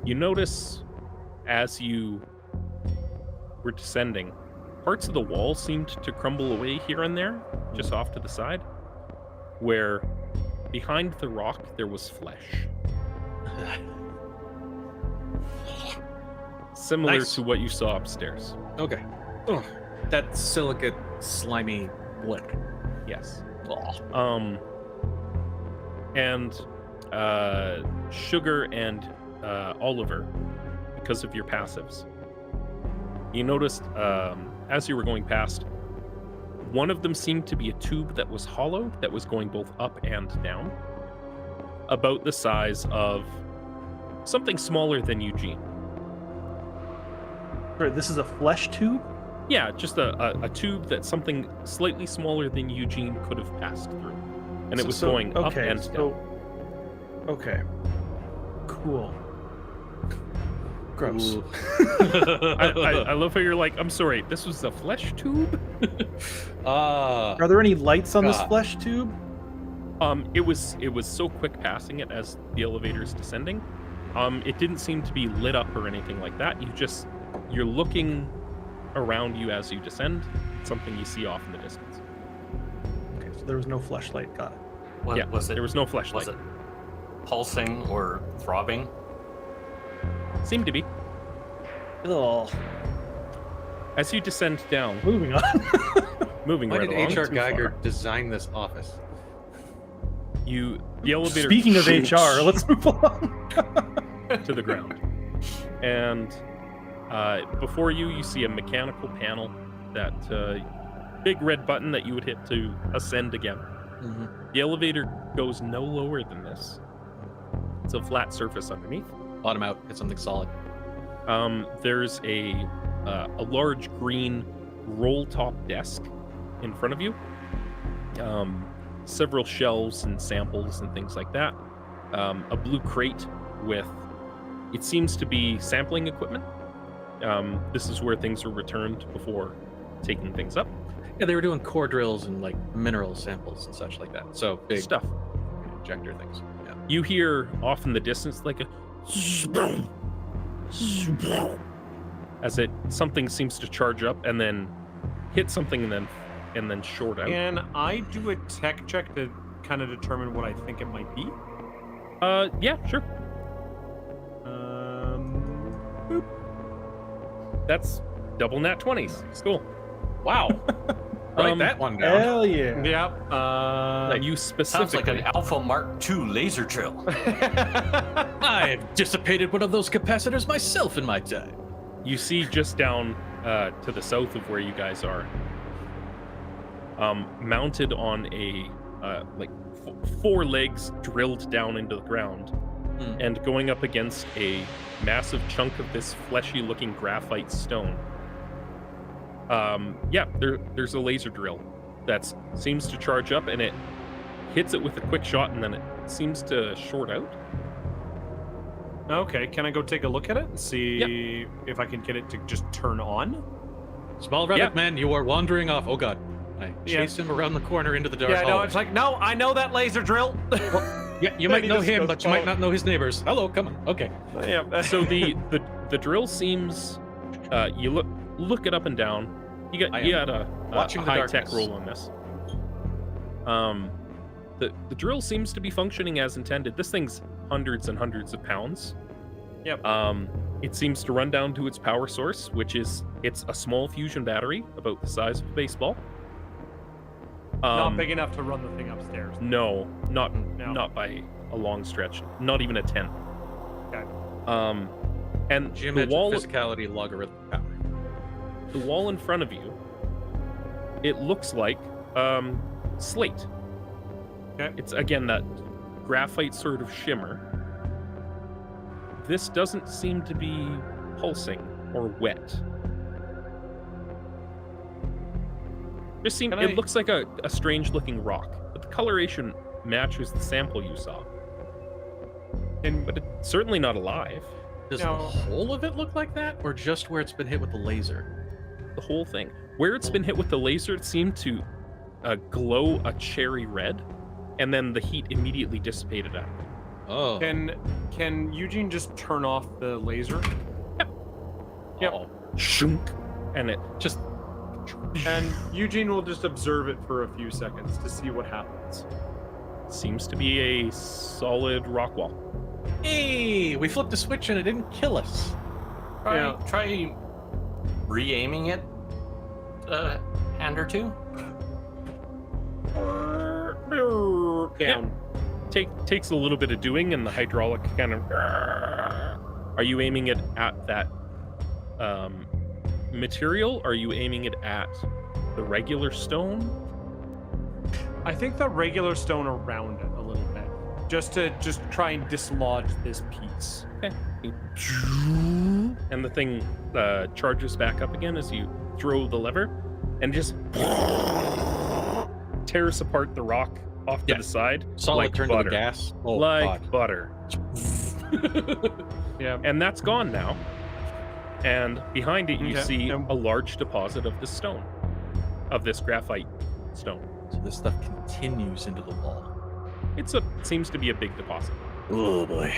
You notice as you were descending, parts of the wall seemed to crumble away here and there, just off to the side, where behind the rock there was flesh. Similar Nice. to what you saw upstairs. Okay. Oh, that silicate, slimy blick. Yes. Oh. And Sugar and Oliver, because of your passives, you noticed as you were going past, one of them seemed to be a tube that was hollow, that was going both up and down, about the size of something smaller than Eugene. Right, this is a flesh tube? Yeah, just a tube that something slightly smaller than Eugene could have passed through. And it was going up and down. Okay. Cool. Gross. Ooh. I love how you're like, I'm sorry, this was a flesh tube? Are there any lights on this God. flesh tube? It was so quick passing it as the elevator's descending. It didn't seem to be lit up or anything like that. You're looking around you as you descend. It's something you see off in the distance. Okay, so there was no fleshlight. Got it. What, Yeah, was it? there was no flashlight. Was it pulsing or throbbing? Seemed to be. Ugh. As you descend down, Moving on. moving Why right did along, HR too Geiger far, design this office? the elevator Speaking of shoots HR, let's move on. to the ground. And before you see a mechanical panel, that big red button that you would hit to ascend again. Mm-hmm. The elevator goes no lower than this. It's a flat surface underneath. Bottom out, hit something solid. There's a large green roll-top desk in front of you. Several shelves and samples and things like that. A blue crate with, it seems to be sampling equipment. This is where things are returned before taking things up. Yeah, they were doing core drills and like mineral samples and such like that. So big Stuff. injector things. Yeah. You hear off in the distance like a as something seems to charge up and then hit something and then short out. Can I do a tech check to kind of determine what I think it might be? Yeah, sure. Boop. That's double nat 20s. Cool. Wow. Write that one down. Hell yeah. Yep. You Sounds like specifically an Alpha Mark II laser drill. I've dissipated one of those capacitors myself in my time. you see just down to the south of where you guys are, mounted on a four legs drilled down into the ground, and going up against a massive chunk of this fleshy looking graphite stone. There's a laser drill that seems to charge up, and it hits it with a quick shot, and then it seems to short out. Okay, can I go take a look at it and see if I can get it to just turn on? Small rabbit man, you are wandering off. Oh god. I Yeah. chased him around the corner into the dark Yeah, no, hallway. it's like, no, I know that laser drill. Yeah, you might know him, but you might not know his neighbors. Hello, come on. Okay. Yeah. So the drill seems, you look it up and down. You got a watching the high tech darkness. roll on this. The drill seems to be functioning as intended. This thing's hundreds and hundreds of pounds. Yep. It seems to run down to its power source, which is it's a small fusion battery about the size of a baseball. Not big enough to run the thing upstairs. No, not No. by a long stretch. Not even a 10. Okay. And the Geometric wall, physicality logarithmic power. the wall in front of you, it looks like slate. Okay. It's again that graphite sort of shimmer. This doesn't seem to be pulsing or wet. It looks like a strange looking rock, but the coloration matches the sample you saw. But it's certainly not alive. Does the whole of it look like that, or just where it's been hit with the laser? The whole thing. Where it's been hit with the laser, it seemed to glow a cherry red, and then the heat immediately dissipated out of it. Oh. Can Eugene just turn off the laser? Yep. Oh. Shunk. And it just... And Eugene will just observe it for a few seconds to see what happens. Seems to be a solid rock wall. Hey, we flipped a switch and it didn't kill us. Try re-aiming it a hand or two. Down. Takes a little bit of doing, and the hydraulic kind of... Are you aiming it at that material? Or are you aiming it at the regular stone? I think the regular stone around it a little bit. Just to try and dislodge this piece. Okay. And the thing charges back up again as you throw the lever, and just tears apart the rock off to the side. Solid like turn butter. to the gas. Oh, like God. butter. Yeah. And that's gone now. And behind it, you Okay. see a large deposit of this stone, of this graphite stone. So this stuff continues into the wall. It seems to be a big deposit. Oh boy.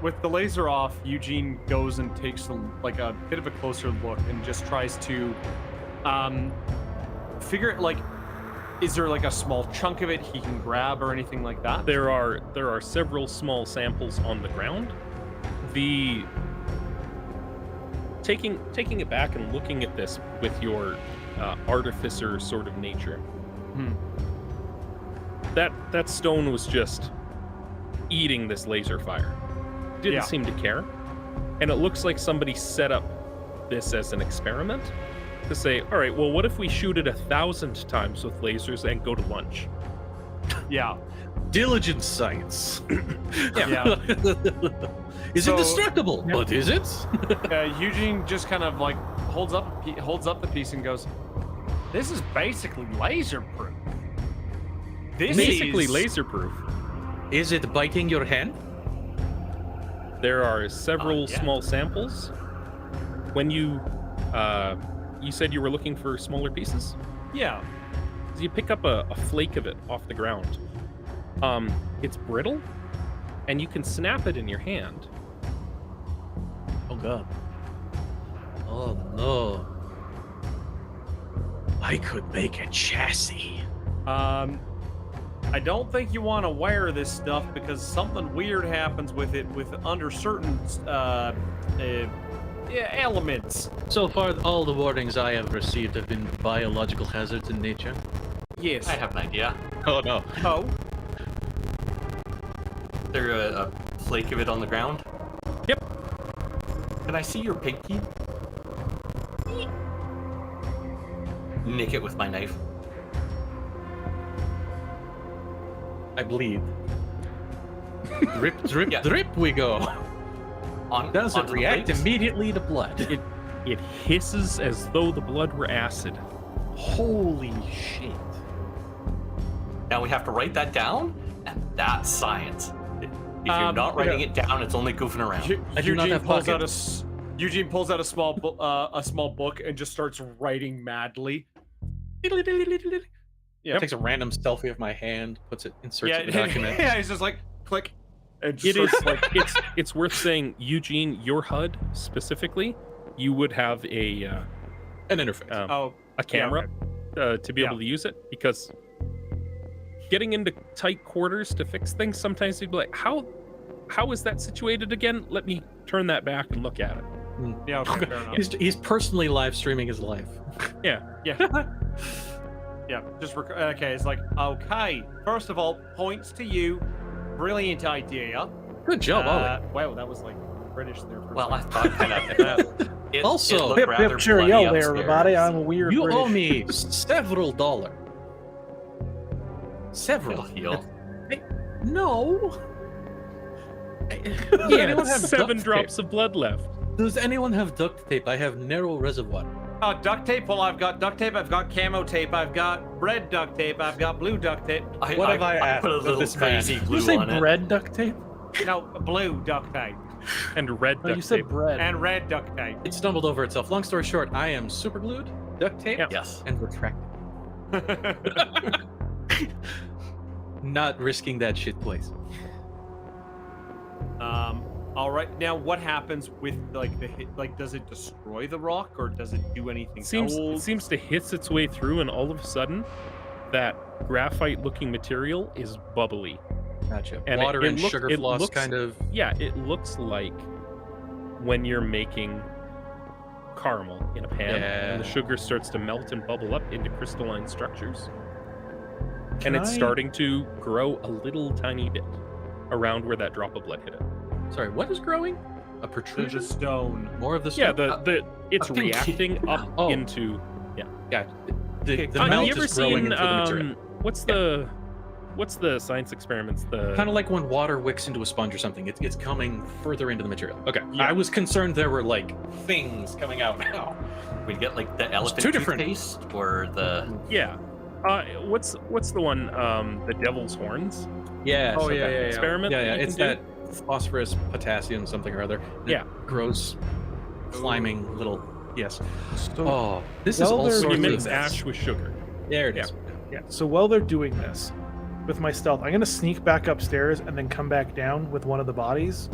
With the laser off, Eugene goes and takes a bit of a closer look and just tries to figure like, is there like a small chunk of it he can grab or anything like that? There are several small samples on the ground. The taking it back and looking at this with your artificer sort of nature. That stone was just eating this laser fire. Didn't seem to care. And it looks like somebody set up this as an experiment to say, all right, well, what if we shoot it 1,000 times with lasers and go to lunch? Yeah. Diligent science. Yeah. Is it destructible? Yeah. But is it? Eugene just kind of like holds up the piece and goes, "This is basically laser proof. This Basically is laser proof. Is it biting your hand? There are several small samples. When you said you were looking for smaller pieces? Yeah. So you pick up a flake of it off the ground. It's brittle, and you can snap it in your hand. Oh god. Oh no. I could make a chassis. I don't think you want to wear this stuff because something weird happens with it under certain elements. So far, all the warnings I have received have been biological hazards in nature. Yes. I have an idea. Oh no. Oh. Is there a flake of it on the ground? Yep. Can I see your pig teeth? Nick it with my knife. I bleed. Drip, drip, Yeah. drip we go. Does it onto the react flakes? immediately to blood? It hisses as though the blood were acid. Holy shit. Now we have to write that down, and that's science. If you're not writing it down, it's only goofing around. I do not have Eugene pulls out a small book and just starts writing madly. Yeah. Takes a random selfie of my hand, inserts it in the document. Yeah, he's just like click. And It is starts, like it's worth saying, Eugene, your HUD specifically, you would have an interface. a camera to be able to use it, because getting into tight quarters to fix things, sometimes you'd be like, how is that situated again? Let me turn that back and look at it. Yeah, okay, fair enough. He's personally live streaming his life. Yeah. Yeah, okay, it's like, okay, first of all, points to you. Brilliant idea. Good job, Ollie. Wow, that was like British there for a Well, I second. thought kind of. It Also, looked Hip rather hip cheerio bloody there, upstairs. everybody. I'm a weird You British. owe me several dollars. Several. Heal. No. Yeah, anyone have 7 duct drops of blood left. Does anyone have duct tape? I have narrow reservoir. Duct tape? Well, I've got duct tape, I've got camo tape, I've got red duct tape, I've got blue duct tape. What have I asked put a of little this crazy man? glue Did you say on it. bread duct tape? No, blue duct tape. And red Oh, duct you said tape. bread. And red duct tape. It stumbled over itself. Long story short, I am super glued, duct tape, Yeah. Yes. and retracted. Not risking that shit place. All right. Now, what happens with like the hit? Like, does it destroy the rock or does it do anything It else? seems to hit its way through, and all of a sudden, that graphite-looking material is bubbly. Gotcha. And Water and it sugar it floss looks- kind of. Yeah, it looks like when you're making caramel in a pan, and the Yeah. sugar starts to melt and bubble up into crystalline structures. Can And it's I- starting to grow a little tiny bit around where that drop of blood hit it. Sorry, what is growing? A There's protrusion? a stone. More of the Yeah, stuff? it's a pinky. reacting up Oh. into. Yeah. The Have melt you ever is growing seen into the material. what's the science experiments? The Kind of like when water wicks into a sponge or something. It's coming further into the material. Okay. Yeah. I was concerned there were like things coming out now. We get like the elephant two different- toothpaste or the. yeah. What's the one? The devil's horns Yeah. Oh, so yeah, that- yeah, yeah. experiment. Yeah, that yeah. you It's can do? that phosphorus, potassium, something or other. that Yeah. Grows climbing little. Yes. So, Oh, this well, is all they're sorts You of. mix ash with sugar. There it Yeah. is. yeah. So while they're doing this, with my stealth, I'm gonna sneak back upstairs and then come back down with one of the bodies.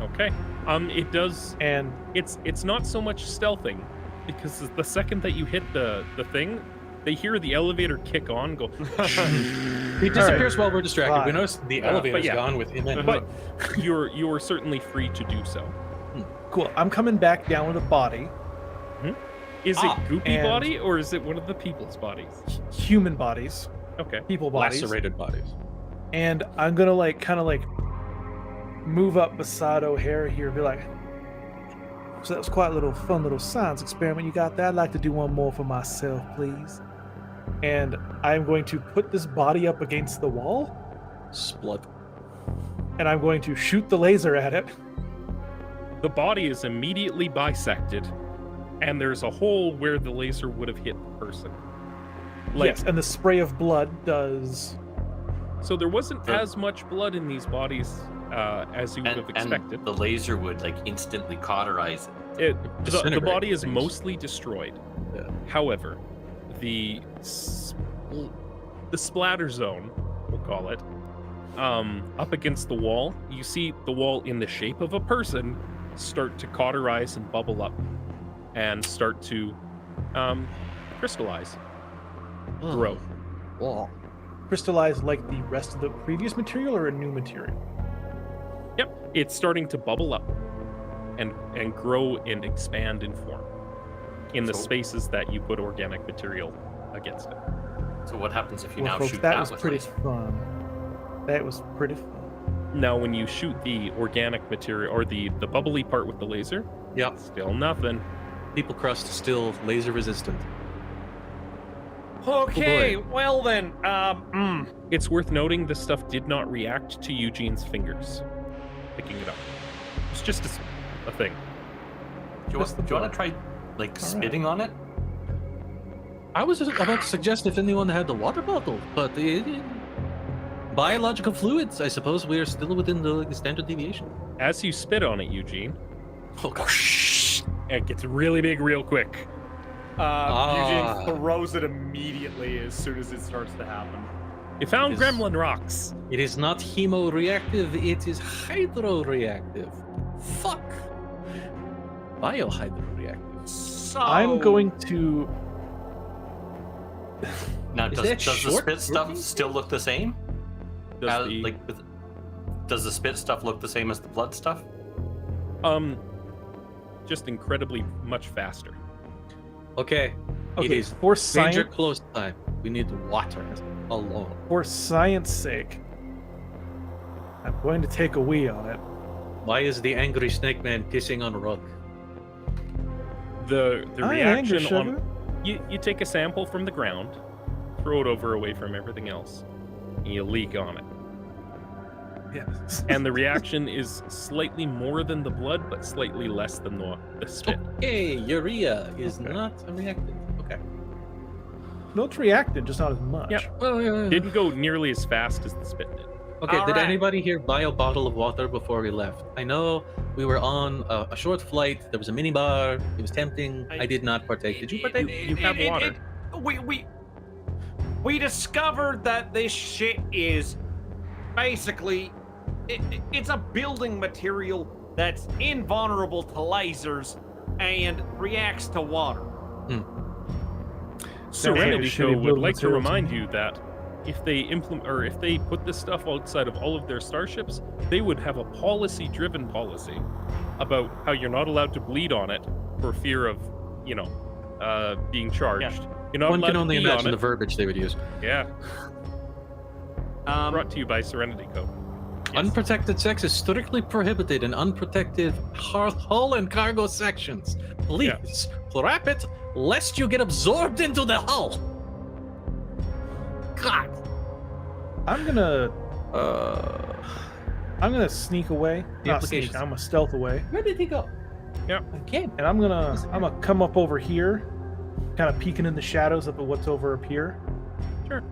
Okay. It does. And It's not so much stealthing, because the second that you hit the thing, they hear the elevator kick on, go. He disappears while we're distracted. We Fine. notice the But elevator's yeah. gone with him in. But you're certainly free to do so. cool. I'm coming back down with a body, Is it Goopy and- body or is it one of the people's bodies? human bodies, Okay. people bodies, Lacerated bodies. and I'm gonna like kind of like move up beside O'Hara here and be like, so that was quite a little fun little science experiment you got there. I'd like to do one more for myself, please. And I'm going to put this body up against the wall, Splut. and I'm going to shoot the laser at it. The body is immediately bisected, and there's a hole where the laser would have hit the person. Yes, and the spray of blood does. So there wasn't The- as much blood in these bodies as you would have expected. And the laser would like instantly cauterize it. The Disintegrate body is things. mostly destroyed. Yeah. However, the splatter zone, we'll call it, up against the wall, you see the wall in the shape of a person start to cauterize and bubble up and start to crystallize, grow. Crystallized like the rest of the previous material or a new material? Yep, it's starting to bubble up and grow and expand in form in the So- spaces that you put organic material against it. So what happens if you Well, now folks, shoot that that was with pretty laser? fun. That was pretty fun. Now, when you shoot the organic material or the bubbly part with the laser, Yep. still nothing. People crust still laser resistant. Okay, well then, It's worth noting this stuff did not react to Eugene's fingers picking it up. It's just a thing. Do you want to try like spitting on it? I was about to suggest if anyone had the water bottle, but biological fluids, I suppose we are still within the standard deviation. As you spit on it, Eugene, Oh gosh. it gets really big real quick. Eugene throws it immediately as soon as it starts to happen. You found It is- gremlin rocks. It is not hemoreactive, it is hydroreactive. Fuck. Biohydroreactive. So I'm going to. Now, Is does that the short spit stuff working? still look the same? Does the- Does the spit stuff look the same as the blood stuff? just incredibly much faster. Okay. It Okay, is for stranger science, close time. We need water alone. for science sake, I'm going to take a wee on it. Why is the angry snake man pissing on a rug? The I ain't angry, reaction on sugar. you take a sample from the ground, throw it over away from everything else, and you leak on it. Yes. and the reaction is slightly more than the blood, but slightly less than the spit. Okay, urea is Okay. not a reactant. Okay. No, it's reactant, just not as much. Yeah. Well, Didn't go nearly as fast as the spit did. Okay, All did right. anybody here buy a bottle of water before we left? I know we were on a short flight. There was a mini bar. It was tempting. I did not partake. Did you partake? You have water. We discovered that this shit is basically it's a building material that's invulnerable to lasers and reacts to water. Serenity shitty would building like to materials. remind you that if they implement or if they put this stuff outside of all of their starships, they would have a policy-driven policy about how you're not allowed to bleed on it for fear of, being charged. You're not One allowed can to only pee on imagine it. the verbiage they would use. Yeah. Brought to you by SerenityCo. Unprotected sex is strictly prohibited in unprotected hull and cargo sections. Please wrap it lest you get absorbed into the hull. God. I'm gonna sneak away. The Not sneak, implications. I'm gonna stealth away. Where did he go? Yeah. Again. And I'm gonna come up over here, kind of peeking in the shadows of what's over up here. Sure.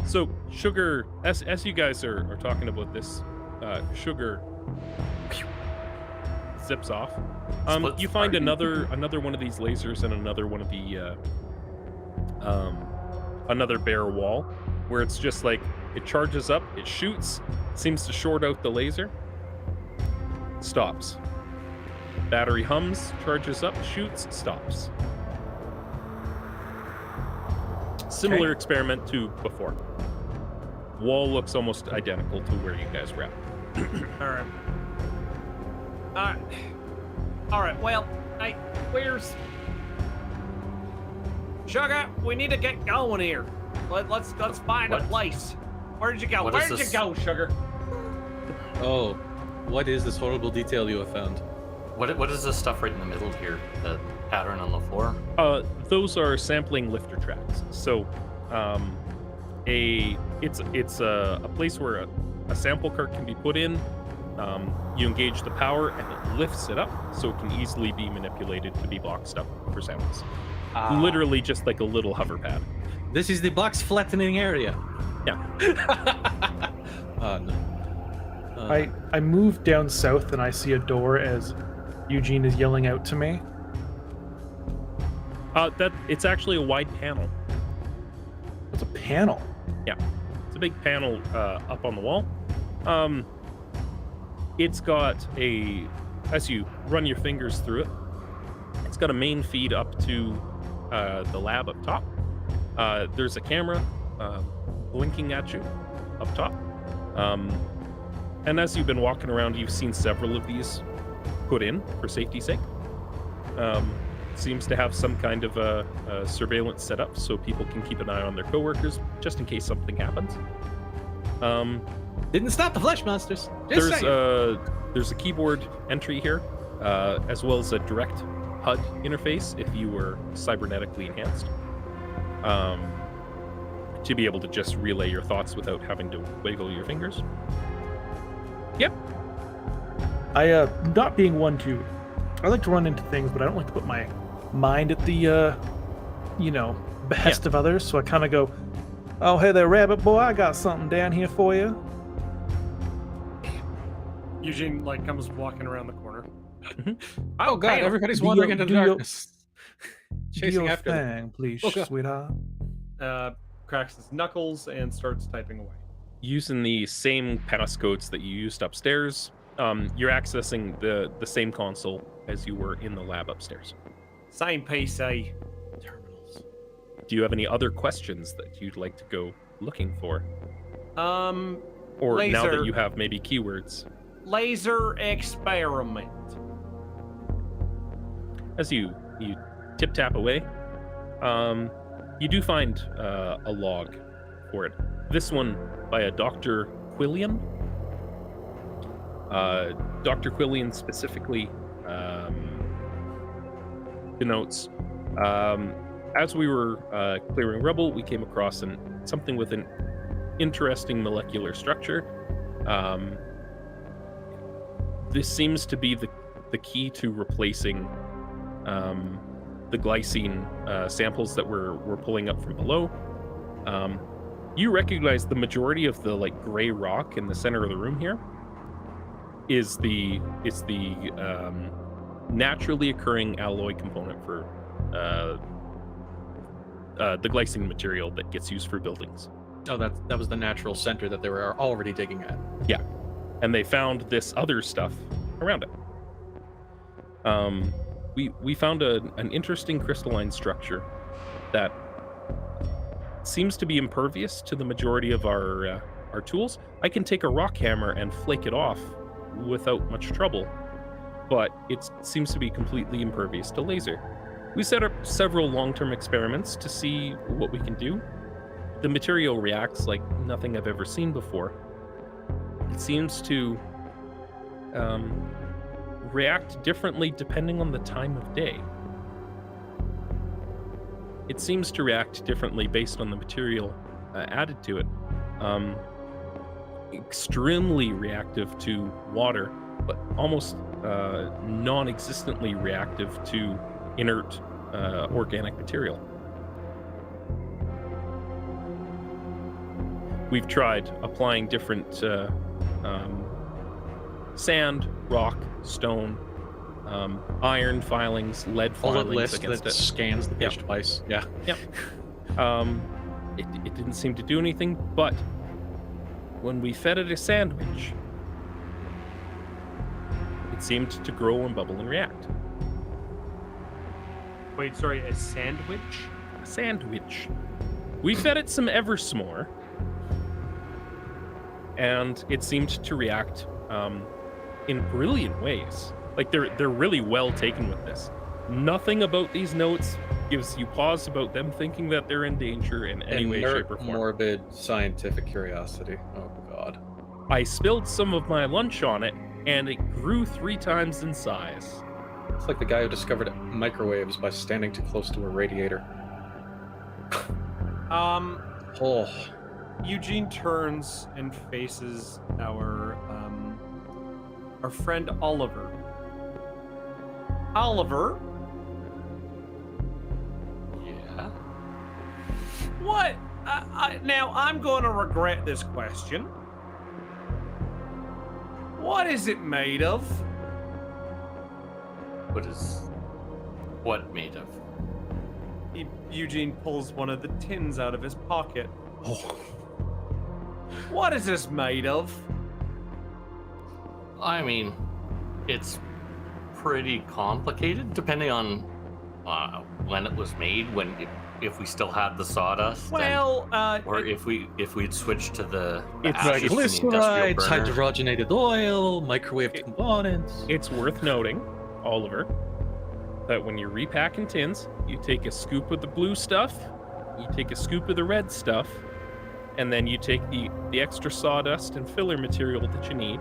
So Sugar, as you guys are talking about this, Sugar zips off. Splits You find party. another one of these lasers and another one of the another bare wall, where it's just like it charges up, it shoots, seems to short out the laser, stops. Battery hums, charges up, shoots, stops. Similar experiment to before. Wall looks almost identical to where you guys were at. All right. Well, where's Sugar? We need to get going here. Let's find a What? place. Where did you go? What Where is did you this? go, Sugar? Oh, what is this horrible detail you have found? What is this stuff right in the middle here? The pattern on the floor? Those are sampling lifter tracks. So, it's a place where a sample cart can be put in. You engage the power and it lifts it up, so it can easily be manipulated to be boxed up for samples. Literally just like a little hover pad. This is the box flattening area. Yeah. Oh no. I move down south and I see a door as Eugene is yelling out to me. That it's actually a wide panel. It's a panel. Yeah, it's a big panel up on the wall. It's got as you run your fingers through it, it's got a main feed up to the lab up top. There's a camera blinking at you up top. And as you've been walking around, you've seen several of these put in for safety's sake. Seems to have some kind of a surveillance set up so people can keep an eye on their coworkers just in case something happens. Didn't stop the flesh monsters. Just saying. There's a keyboard entry here, as well as a direct HUD interface if you were cybernetically enhanced, to be able to just relay your thoughts without having to wiggle your fingers. Yep. I not being one to, I like to run into things, but I don't like to put my mind at the behest of others. So I kind of go, "Oh, hey there, rabbit boy, I got something down here for you." Eugene comes walking around the corner. Oh god, damn. everybody's Do wandering your- into do your- darkness. Do Chasing your after them. thing, please, Oh, God. sweetheart. Cracks his knuckles and starts typing away. Using the same passcodes that you used upstairs, you're accessing the same console as you were in the lab upstairs. Same PC. Terminals. Do you have any other questions that you'd like to go looking for? Or now that Laser. you have maybe keywords? Laser experiment. As you tip tap away, you do find a log for it. This one by a Dr. Quillian. Dr. Quillian specifically denotes, as we were clearing rubble, we came across something with an interesting molecular structure. This seems to be the key to replacing the glycine samples that we're pulling up from below. You recognize the majority of the like gray rock in the center of the room here is the naturally occurring alloy component for the glycine material that gets used for buildings. Oh, that was the natural center that they were already digging at. Yeah, and they found this other stuff around it. We found an interesting crystalline structure that seems to be impervious to the majority of our tools. I can take a rock hammer and flake it off without much trouble, but it seems to be completely impervious to laser. We set up several long-term experiments to see what we can do. The material reacts like nothing I've ever seen before. It seems to react differently depending on the time of day. It seems to react differently based on the material added to it. Extremely reactive to water, but almost non-existently reactive to inert organic material. We've tried applying different sand, rock, stone, iron filings, lead Bullet filings list against that it. scans the pitch device. Yeah. It didn't seem to do anything, but when we fed it a sandwich, it seemed to grow and bubble and react. Wait, sorry, a sandwich? A sandwich. We fed it some Eversmore, and it seemed to react in brilliant ways. Like they're really well taken with this. Nothing about these notes gives you pause about them thinking that they're in danger in any way, shape, or form. Morbid scientific curiosity. Oh god. I spilled some of my lunch on it, and it grew 3 times in size. It's like the guy who discovered microwaves by standing too close to a radiator. Oh. Eugene turns and faces our friend Oliver. Oliver? Yeah. What? Now, I'm going to regret this question. What is it made of? What made of? Eugene pulls one of the tins out of his pocket. Oh. What is this made of? I mean, it's pretty complicated, depending on when it was made. If we still had the sawdust, Well, or if we'd switched to the It's ashes from the industrial Triglycerides, burner. hydrogenated oil, microwave components. It's worth noting, Oliver, that when you're repacking tins, you take a scoop of the blue stuff, you take a scoop of the red stuff, and then you take the extra sawdust and filler material that you need,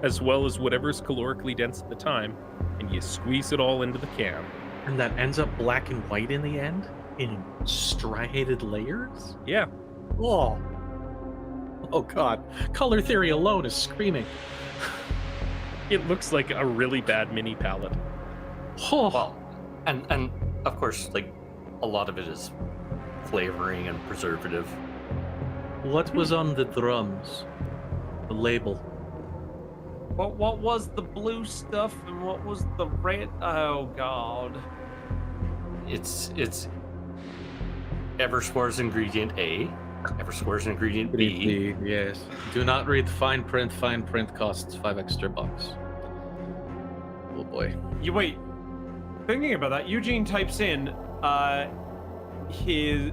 as well as whatever's calorically dense at the time, and you squeeze it all into the can. And that ends up black and white in the end? In striated layers? Yeah. Oh. Oh god. Color theory alone is screaming. It looks like a really bad mini palette. Oh. Well, and of course, like, a lot of it is flavoring and preservative. What was on the drums? The label. what was the blue stuff and what was the red? Oh God. It's Eversmore's ingredient A, Eversmore's ingredient B. Yes. Do not read fine print. Fine print costs $5 extra. Oh boy. You wait. Thinking about that, Eugene types in his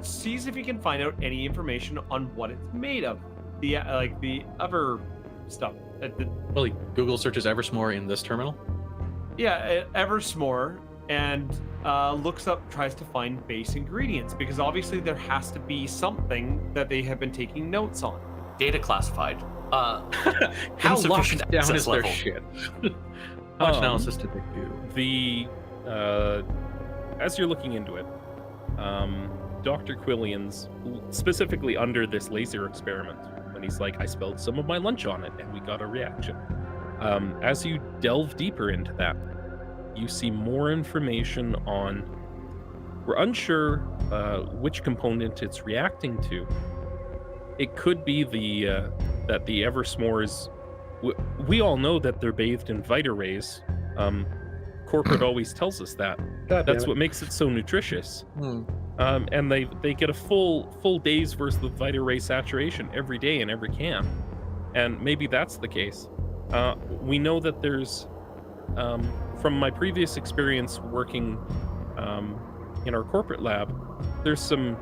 sees if he can find out any information on what it's made of. The other stuff. Well, he Google searches Eversmore in this terminal. Yeah, Eversmore, and looks up, tries to find base ingredients, because obviously there has to be something that they have been taking notes on. Data classified. How Insufficient locked down access is their level. shit? How much analysis did they do? The as you're looking into it, Dr. Quillian's, specifically under this laser experiment, when he's like, I spilled some of my lunch on it and we got a reaction. As you delve deeper into that, you see more information on, we're unsure which component it's reacting to. It could be that the Eversmores, we all know that they're bathed in Vita rays. Corporate always tells us that. That's what makes it so nutritious. And they get a full day's worth of Vita ray saturation every day in every can. And maybe that's the case. We know that there's, from my previous experience working in our corporate lab, there's some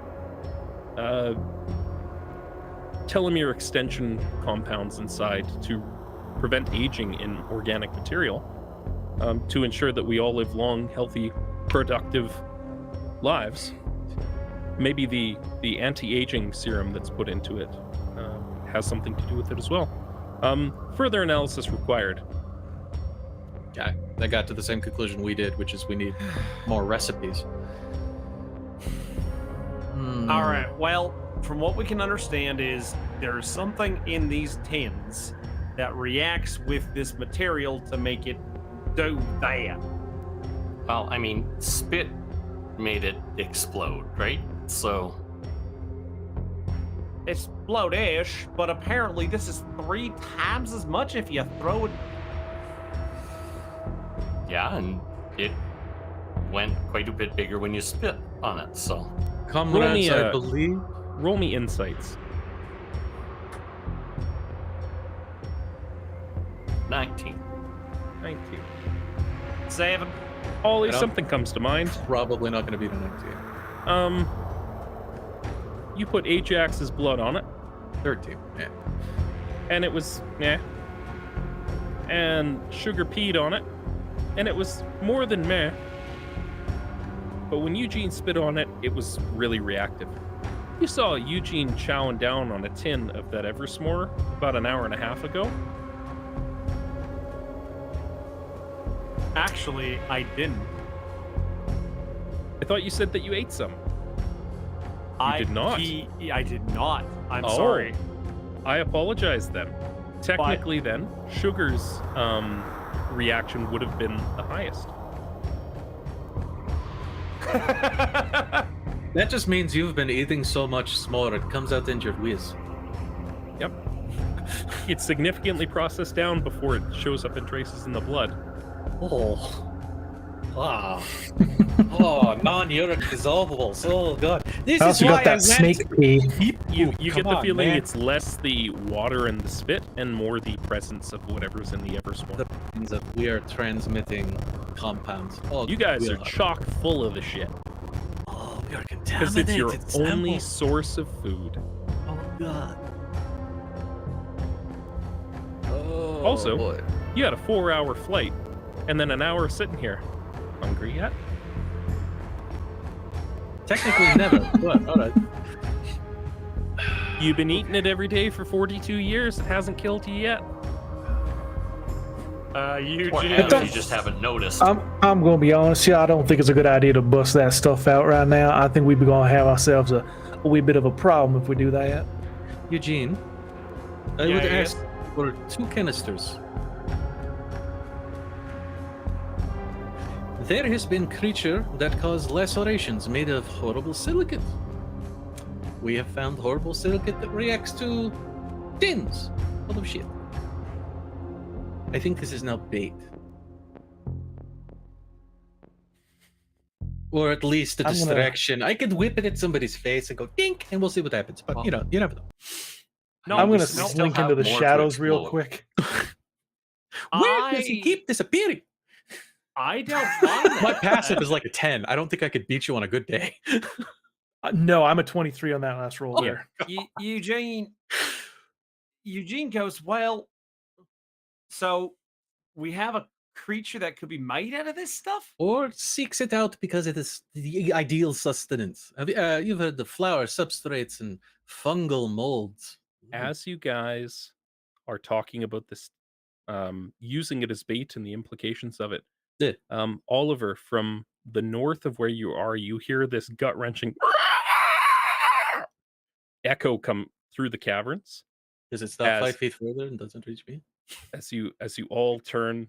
telomere extension compounds inside to prevent aging in organic material, to ensure that we all live long, healthy, productive lives. Maybe the anti-aging serum that's put into it has something to do with it as well. Further analysis required. Yeah, I got to the same conclusion we did, which is we need more recipes. All right. Well, from what we can understand is there's something in these tins that reacts with this material to make it do that. Well, I mean, spit made it explode, right? So Explode-ish, but apparently this is 3 times as much if you throw it. yeah, and it went quite a bit bigger when you spit on it. So Comrades, I believe. Roll me insights. 19. 19. 7. Ollie, I don't- something comes to mind. Probably not going to beat a 19. You put Ajax's blood on it, 13. Yeah. and it was meh. And Sugar peed on it, and it was more than meh. But when Eugene spit on it, it was really reactive. You saw Eugene chowing down on a tin of that Eversmore about an hour and a half ago. Actually, I didn't. I thought you said that you ate some. I did not. I did not. I'm Oh. sorry. I apologize then. Technically, then, Sugar's reaction would have been the highest. That just means you've been eating so much s'more, it comes out injured whiz. Yep. It's significantly processed down before it shows up in traces in the blood. Oh. Ah. Oh, non-uric dissolvables. Oh, God. This I is also why got that I went snake pee. You Ooh, get come the on, feeling man. it's less the water and the spit and more the presence of whatever's in the Eversmore. The means that we are transmitting compounds. Oh, You guys we are chock full of the shit Oh, we are because contaminated. it's your only samples. source of food. Oh, God. Oh, Also- boy. You had a 4-hour flight and then an hour sitting here. Hungry yet? Technically never, but alright. You've been eating it every day for 42 years. It hasn't killed you yet. Or Eugene. have you just haven't noticed? I'm gonna be honest here. I don't think it's a good idea to bust that stuff out right now. I think we're gonna have ourselves a wee bit of a problem if we do that. Eugene, I Yeah, would yes? ask for 2 canisters. There has been creature that cause lacerations made of horrible silicate. We have found horrible silicate that reacts to tins full of shit. I think this is now bait. Or at least a I'm gonna- distraction. I could whip it at somebody's face and go dink, and we'll see what happens. But you know, you never know. No, I'm gonna no, slink have into the more to shadows real explode. quick. Where does he keep disappearing? I don't mind My that. passive is like a 10. I don't think I could beat you on a good day. No, I'm a 23 on that last roll Oh. there. Eugene goes, well, so we have a creature that could be made out of this stuff? Or seeks it out because it is the ideal sustenance. You've heard the flower substrates and fungal molds. As you guys are talking about this, using it as bait and the implications of it, Yeah. Oliver, from the north of where you are, you hear this gut-wrenching echo come through the caverns Does it stop As- 5 feet further and doesn't reach me? as you all turn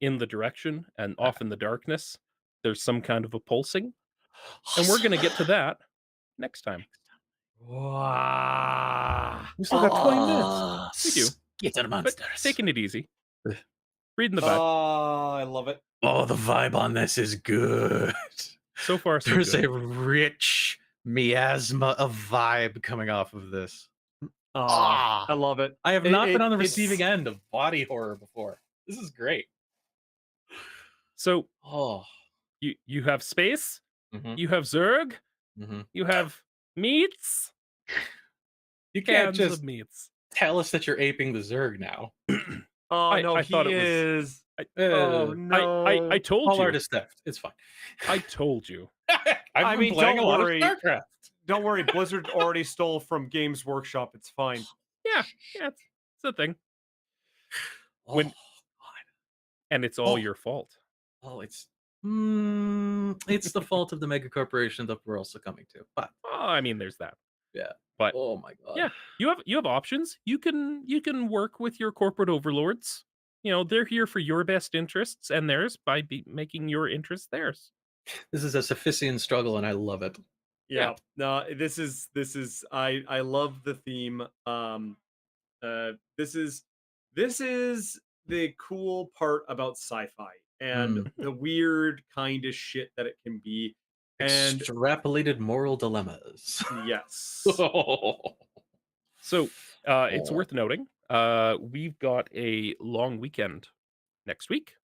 in the direction, and off in the darkness there's some kind of a pulsing, and we're gonna get to that next time. Wow. We still got 20 minutes. We do. Get to the But monsters. taking it easy, reading the vibe. Oh, I love it. Oh, the vibe on this is good. So far, so There's good. a rich miasma of vibe coming off of this. Oh, Ah. I love it. I have not been on the it's- receiving end of body horror before. This is great. So Oh. you have space, Mhm, you have Zerg, mhm. you have meats, You can't cans just of meats. tell us that you're aping the Zerg now. Oh I no, he thought it was- is. I- Oh Uh, no. I told All you. art is theft. It's fine. I told you. I've been mean, playing don't a lot worry. of StarCraft. Don't worry, Blizzard already stole from Games Workshop. It's fine. Yeah, it's a thing, When- Oh, God. and it's all Oh. your fault. Oh, it's the fault of the mega corporation that we're also coming to. But Oh, I mean, there's that. oh my God. Yeah. You have options. You can work with your corporate overlords. You know, they're here for your best interests and theirs by making your interests theirs. This is a Sophistian struggle, and I love it. Yeah. No, this is I love the theme. This is the cool part about sci-fi and the weird kind of shit that it can be. And Extrapolated moral dilemmas. yes. So it's Oh. worth noting, we've got a long weekend next week.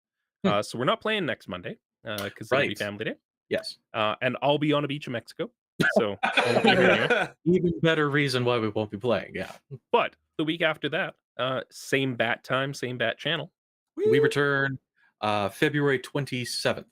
So we're not playing next Monday because it'll be Right. Family Day. Yes. And I'll be on a beach in Mexico. So I won't be hearing you. Even better reason why we won't be playing. Yeah. But the week after that, same bat time, same bat channel. We return February 27th.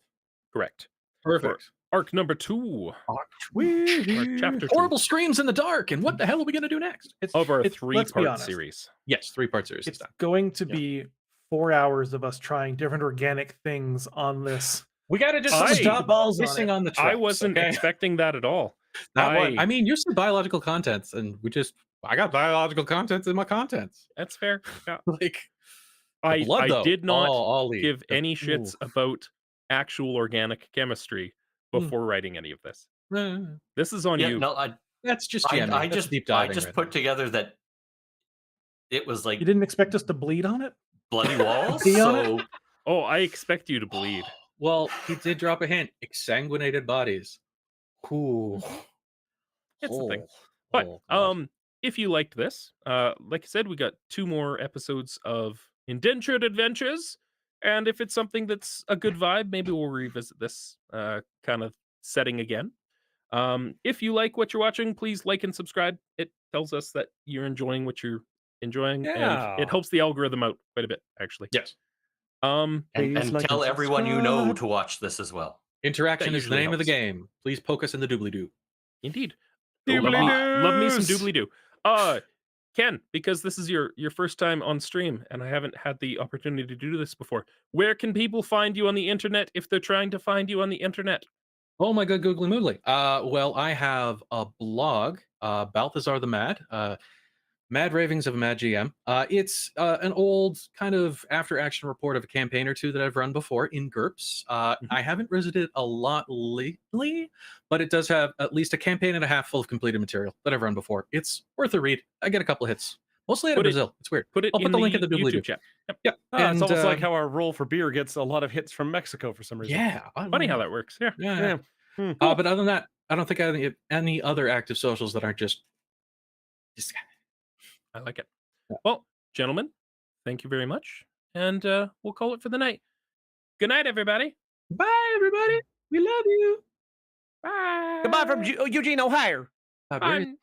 Correct. Perfect. Arc number 2. Arc chapter 2 Horrible screams in the dark. And what the hell are we going to do next? of our let's be 3-part honest. series. Yes, 3-part series. It's this time. going to be 4 hours of us trying different organic things on this. We got to just I- stop balls on pissing it. on the traps. I wasn't okay? expecting that at all. I mean, you said biological contents, and I got biological contents in my contents. That's fair. Yeah. Like, I blood, though, did not all give any shits Ooh. about actual organic chemistry before writing any of this. This is on Yeah, you. no, That's just I jamming. That's just deep I diving. just right put now. together that it was like You didn't expect us to bleed on it? bloody walls. Pee on So Oh, I expect you to bleed. Well, he did drop a hint. Exsanguinated bodies. Ooh. It's the thing. Oh, But oh, God. if you liked this, like I said, we got 2 more episodes of Indentured Adventures, and if it's something that's a good vibe, maybe we'll revisit this kind of setting again. If you like what you're watching, please like and subscribe. It tells us that you're enjoying what you're enjoying, and Yeah. it helps the algorithm out quite a bit, actually. Yes. Um, and Please like tell and everyone you know subscribe. to watch this as well. Interaction That is the usually name of the helps. game. Please poke us in the doobly-doo. Indeed. Doobly-doos. Love me some doobly-doo. Ken, because this is your first time on stream, and I haven't had the opportunity to do this before, where can people find you on the internet if they're trying to find you on the internet? Oh my good googly moogly. Well, I have a blog, Balthazar the Mad, Mad Ravings of a Mad GM. It's an old kind of after-action report of a campaign or two that I've run before in GURPS. I haven't visited a lot lately, but it does have at least a campaign and a half full of completed material that I've run before. It's worth a read. I get a couple of hits, mostly out of Put it- Brazil. It's weird. Put it I'll in put the link in the doobly-doo. YouTube chat. Yep. Yeah, It's almost like how. how our roll for beer gets a lot of hits from Mexico for some reason. Yeah, I Funny how know. that works. Yeah. Yeah. Yeah. But other than that, I don't think I have any other active socials that aren't just. I like it. Yeah. Well, gentlemen, thank you very much, and we'll call it for the night. Good night, everybody. Bye, everybody. We love you. Bye. Goodbye from Eugene, Ohio. Bye, Bye.